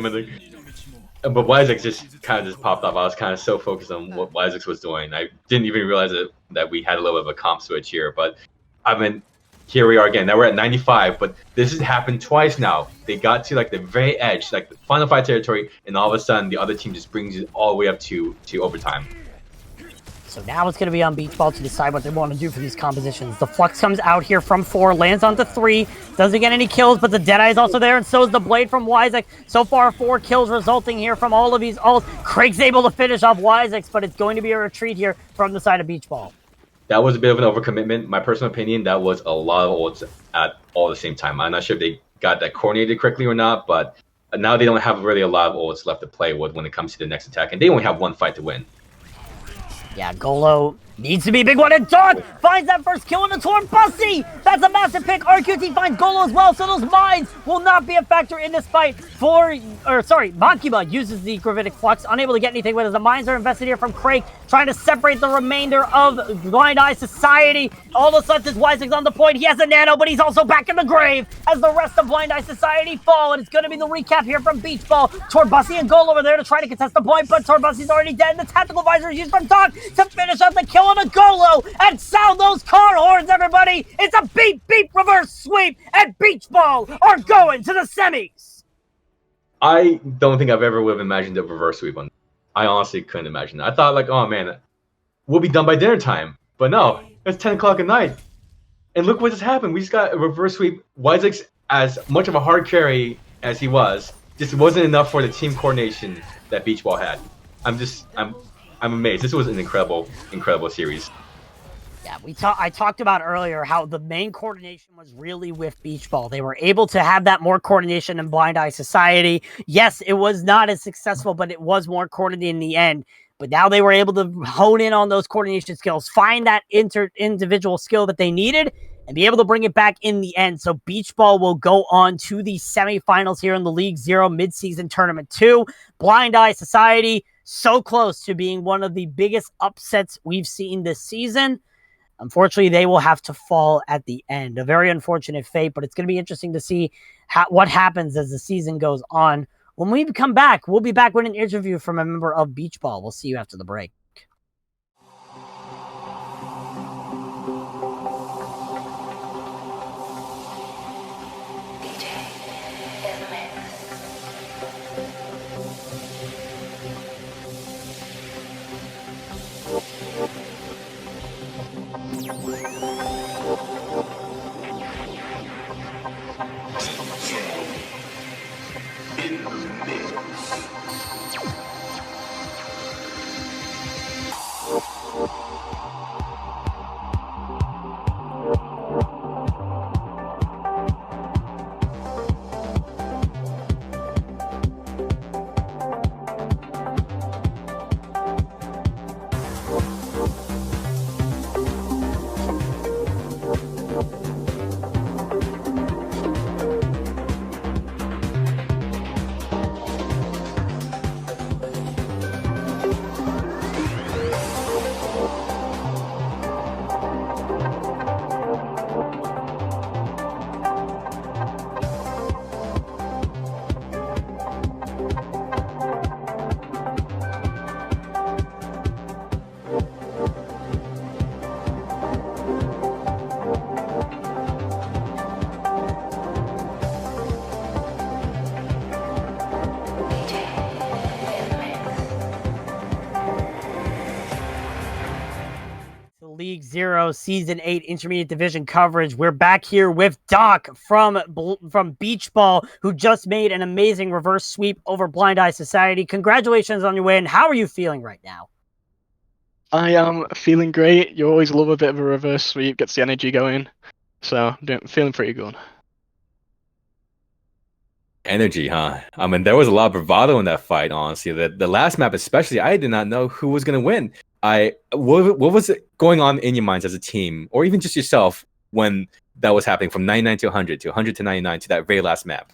[SPEAKER 2] But Wisex just popped off. I was kind of so focused on what Wisex was doing. I didn't even realize that we had a little bit of a comp switch here. But, I mean, here we are again. Now we're at 95, but this has happened twice now. They got to, like, the very edge, like, the final fight territory, and all of a sudden the other team just brings it all the way up to overtime.
[SPEAKER 1] So now it's going to be on Beach Ball to decide what they want to do for these compositions. The Flux comes out here from 4, lands onto 3, doesn't get any kills, but the Deadeye is also there, and so is the Blade from Wisex. So far, 4 kills resulting here from all of these ults. Craig's able to finish off Wisex, but it's going to be a retreat here from the side of Beach Ball.
[SPEAKER 2] That was a bit of an overcommitment. My personal opinion, that was a lot of ults at all the same time. I'm not sure if they got that coordinated correctly or not, but now they don't have really a lot of ults left to play with when it comes to the next attack, and they only have one fight to win.
[SPEAKER 1] Yeah, Golo needs to be a big one, and Dog finds that first kill in the Torbussi! That's a massive pick. RQT finds Golo as well, so those mines will not be a factor in this fight. Makima uses the Gravitic Flux, unable to get anything with it. The mines are invested here from Craig, trying to separate the remainder of Blind Eye Society. All of a sudden, Wisex on the point. He has a nano, but he's also back in the grave as the rest of Blind Eye Society fall, and it's going to be the recap here from Beach Ball. Torbussi and Golo are there to try to contest the point, but Torbussi's already dead, and the tactical visor is used from Dog to finish up the kill on a Golo, and sound those car horns, everybody! It's a beep reverse sweep, and Beach Ball are going to the semis!
[SPEAKER 2] I don't think I've ever would have imagined a reverse sweep on. I honestly couldn't imagine that. I thought, like, oh man, we'll be done by dinner time. But no, it's 10 o'clock at night. And look what just happened. We just got a reverse sweep. Wisex, as much of a hard carry as he was, just wasn't enough for the team coordination that Beach Ball had. I'm amazed. This was an incredible series.
[SPEAKER 1] Yeah, I talked about earlier how the main coordination was really with Beach Ball. They were able to have that more coordination than Blind Eye Society. Yes, it was not as successful, but it was more coordinated in the end. But now they were able to hone in on those coordination skills, find that individual skill that they needed, and be able to bring it back in the end. So Beach Ball will go on to the semifinals here in the League Zero Midseason Tournament 2. Blind Eye Society, so close to being one of the biggest upsets we've seen this season. Unfortunately, they will have to fall at the end. A very unfortunate fate, but it's going to be interesting to see what happens as the season goes on. When we come back, we'll be back with an interview from a member of Beach Ball. We'll see you after the break. 0 Season 8 Intermediate Division coverage. We're back here with Doc from Beach Ball, who just made an amazing reverse sweep over Blind Eye Society. Congratulations on your win. How are you feeling right now?
[SPEAKER 3] I am feeling great. You always love a bit of a reverse sweep, gets the energy going. So, feeling pretty good.
[SPEAKER 2] Energy, huh? I mean, there was a lot of bravado in that fight, honestly. The last map, especially, I did not know who was going to win. What was going on in your minds as a team, or even just yourself, when that was happening from 99 to 100, to 100 to 99, to that very last map?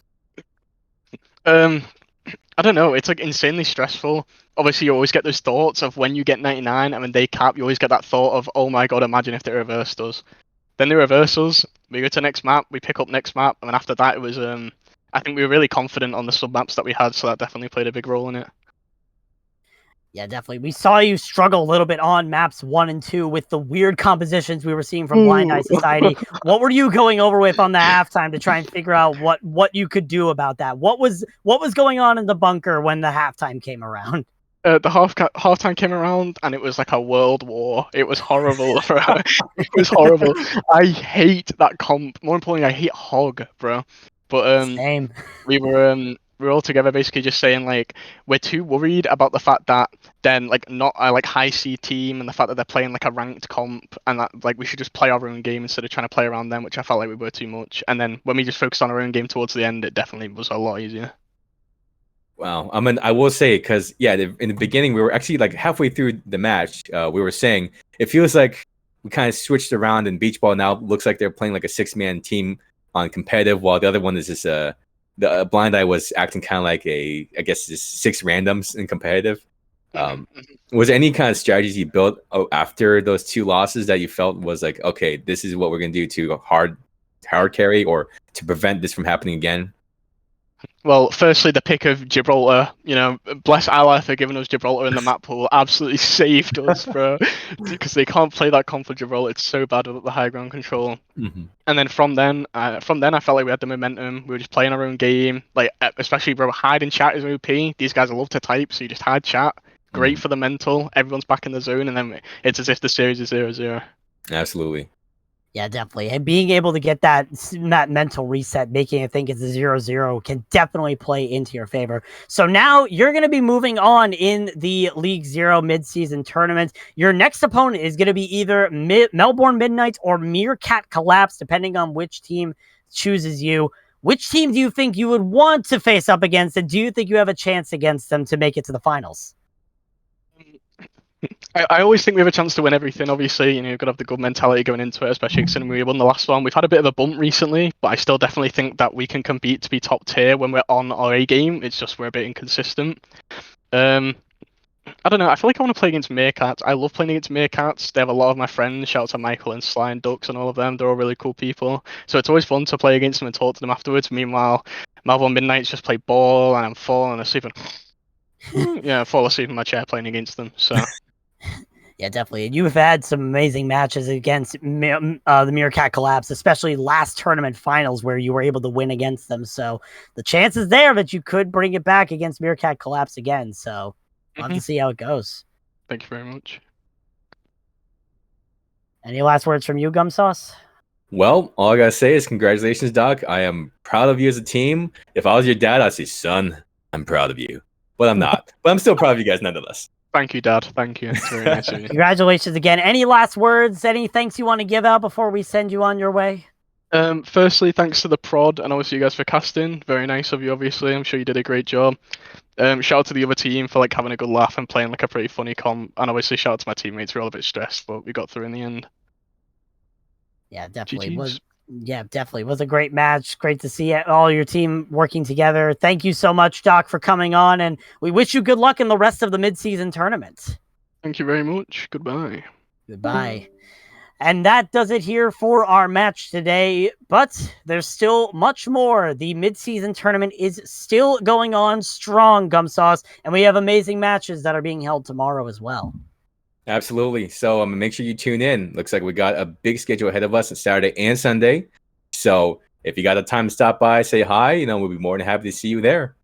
[SPEAKER 3] I don't know. It's like insanely stressful. Obviously, you always get those thoughts of when you get 99 and when they cap, you always get that thought of, oh my god, imagine if they reversed us. Then they reverse us. We go to next map. We pick up next map, and then after that, it was I think we were really confident on the sub maps that we had, so that definitely played a big role in it.
[SPEAKER 1] Yeah, definitely. We saw you struggle a little bit on maps 1 and 2 with the weird compositions we were seeing from Blind Eye Society. What were you going over with on the halftime to try and figure out what you could do about that? What was going on in the bunker when the halftime came around?
[SPEAKER 3] The halftime came around, and it was like a world war. It was horrible, bro. It was horrible. I hate that comp. More importantly, I hate Hog, bro. But
[SPEAKER 1] Same.
[SPEAKER 3] we were all together basically just saying like we're too worried about the fact that then like not a like high C team and the fact that they're playing like a ranked comp, and that like we should just play our own game instead of trying to play around them, which I felt like we were too much. And then when we just focused on our own game towards the end, it definitely was a lot easier.
[SPEAKER 2] Wow. I mean, I will say, because, yeah, in the beginning, we were actually like halfway through the match. We were saying it feels like we kind of switched around, and Beach Ball now looks like they're playing like a 6-man team on competitive, while the other one is just the Blind Eye was acting kind of like I guess, just 6 randoms in competitive. Was there any kind of strategies you built after those 2 losses that you felt was like, okay, this is what we're going to do to hard carry, or to prevent this from happening again?
[SPEAKER 3] Well, firstly, the pick of Gibraltar, bless Allah for giving us Gibraltar in the map pool, absolutely saved us, bro. Because they can't play that comp for Gibraltar. It's so bad with the high ground control.
[SPEAKER 2] Mm-hmm.
[SPEAKER 3] And then from then, I felt like we had the momentum. We were just playing our own game. Like, especially, bro, hide in chat is OP. These guys love to type, so you just hide chat. Great for the mental. Everyone's back in the zone, and then it's as if the series is 0-0.
[SPEAKER 2] Absolutely.
[SPEAKER 1] Yeah, definitely. And being able to get that mental reset, making it think it's a 0-0 can definitely play into your favor. So now you're going to be moving on in the League Zero mid-season tournament. Your next opponent is going to be either Melbourne Midnights or Meerkat Collapse, depending on which team chooses you. Which team do you think you would want to face up against, and do you think you have a chance against them to make it to the finals?
[SPEAKER 3] I always think we have a chance to win everything. Obviously, you've got to have the good mentality going into it, especially considering we won the last one. We've had a bit of a bump recently, but I still definitely think that we can compete to be top tier when we're on our A game. It's just we're a bit inconsistent. I don't know. I feel like I want to play against Meerkats. I love playing against Meerkats. They have a lot of my friends. Shout out to Michael and Sly and Ducks and all of them. They're all really cool people. So it's always fun to play against them and talk to them afterwards. Meanwhile, Melbourne Midnights just play ball, and I'm falling asleep and fall asleep in my chair playing against them. So.
[SPEAKER 1] Yeah, definitely. And you've had some amazing matches against the Meerkat Collapse, especially last tournament finals where you were able to win against them. So the chances there that you could bring it back against Meerkat Collapse again. So we'll have to see how it goes.
[SPEAKER 3] Thank you very much.
[SPEAKER 1] Any last words from you, Gum Sauce?
[SPEAKER 2] Well, all I gotta say is congratulations, Doc. I am proud of you as a team. If I was your dad, I'd say, son, I'm proud of you. But I'm not. But I'm still proud of you guys nonetheless.
[SPEAKER 3] Thank you, Dad. Thank you. It's very nice of you.
[SPEAKER 1] Congratulations again. Any last words? Any thanks you want to give out before we send you on your way?
[SPEAKER 3] Firstly, thanks to the prod and obviously you guys for casting. Very nice of you, obviously. I'm sure you did a great job. Shout out to the other team for having a good laugh and playing a pretty funny comp. And obviously shout out to my teammates. We're all a bit stressed, but we got through in the end.
[SPEAKER 1] Yeah, definitely.
[SPEAKER 3] GG's.
[SPEAKER 1] Definitely was a great match. Great to see all your team working together. Thank you so much, Doc, for coming on, and we wish you good luck in the rest of the mid-season tournament.
[SPEAKER 3] Thank you very much. Goodbye.
[SPEAKER 1] Goodbye. And that does it here for our match today, but there's still much more. The mid-season tournament is still going on strong, Gum Sauce, and we have amazing matches that are being held tomorrow as well.
[SPEAKER 2] Absolutely. So make sure you tune in. Looks like we got a big schedule ahead of us on Saturday and Sunday. So if you got the time to stop by, say hi, we'll be more than happy to see you there.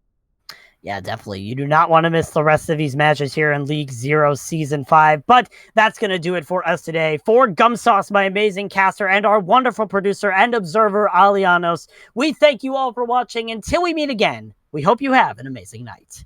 [SPEAKER 1] Yeah, definitely. You do not want to miss the rest of these matches here in League Zero Season 5. But that's going to do it for us today. For Gumsauce, my amazing caster, and our wonderful producer and observer, Alianos, we thank you all for watching. Until we meet again, we hope you have an amazing night.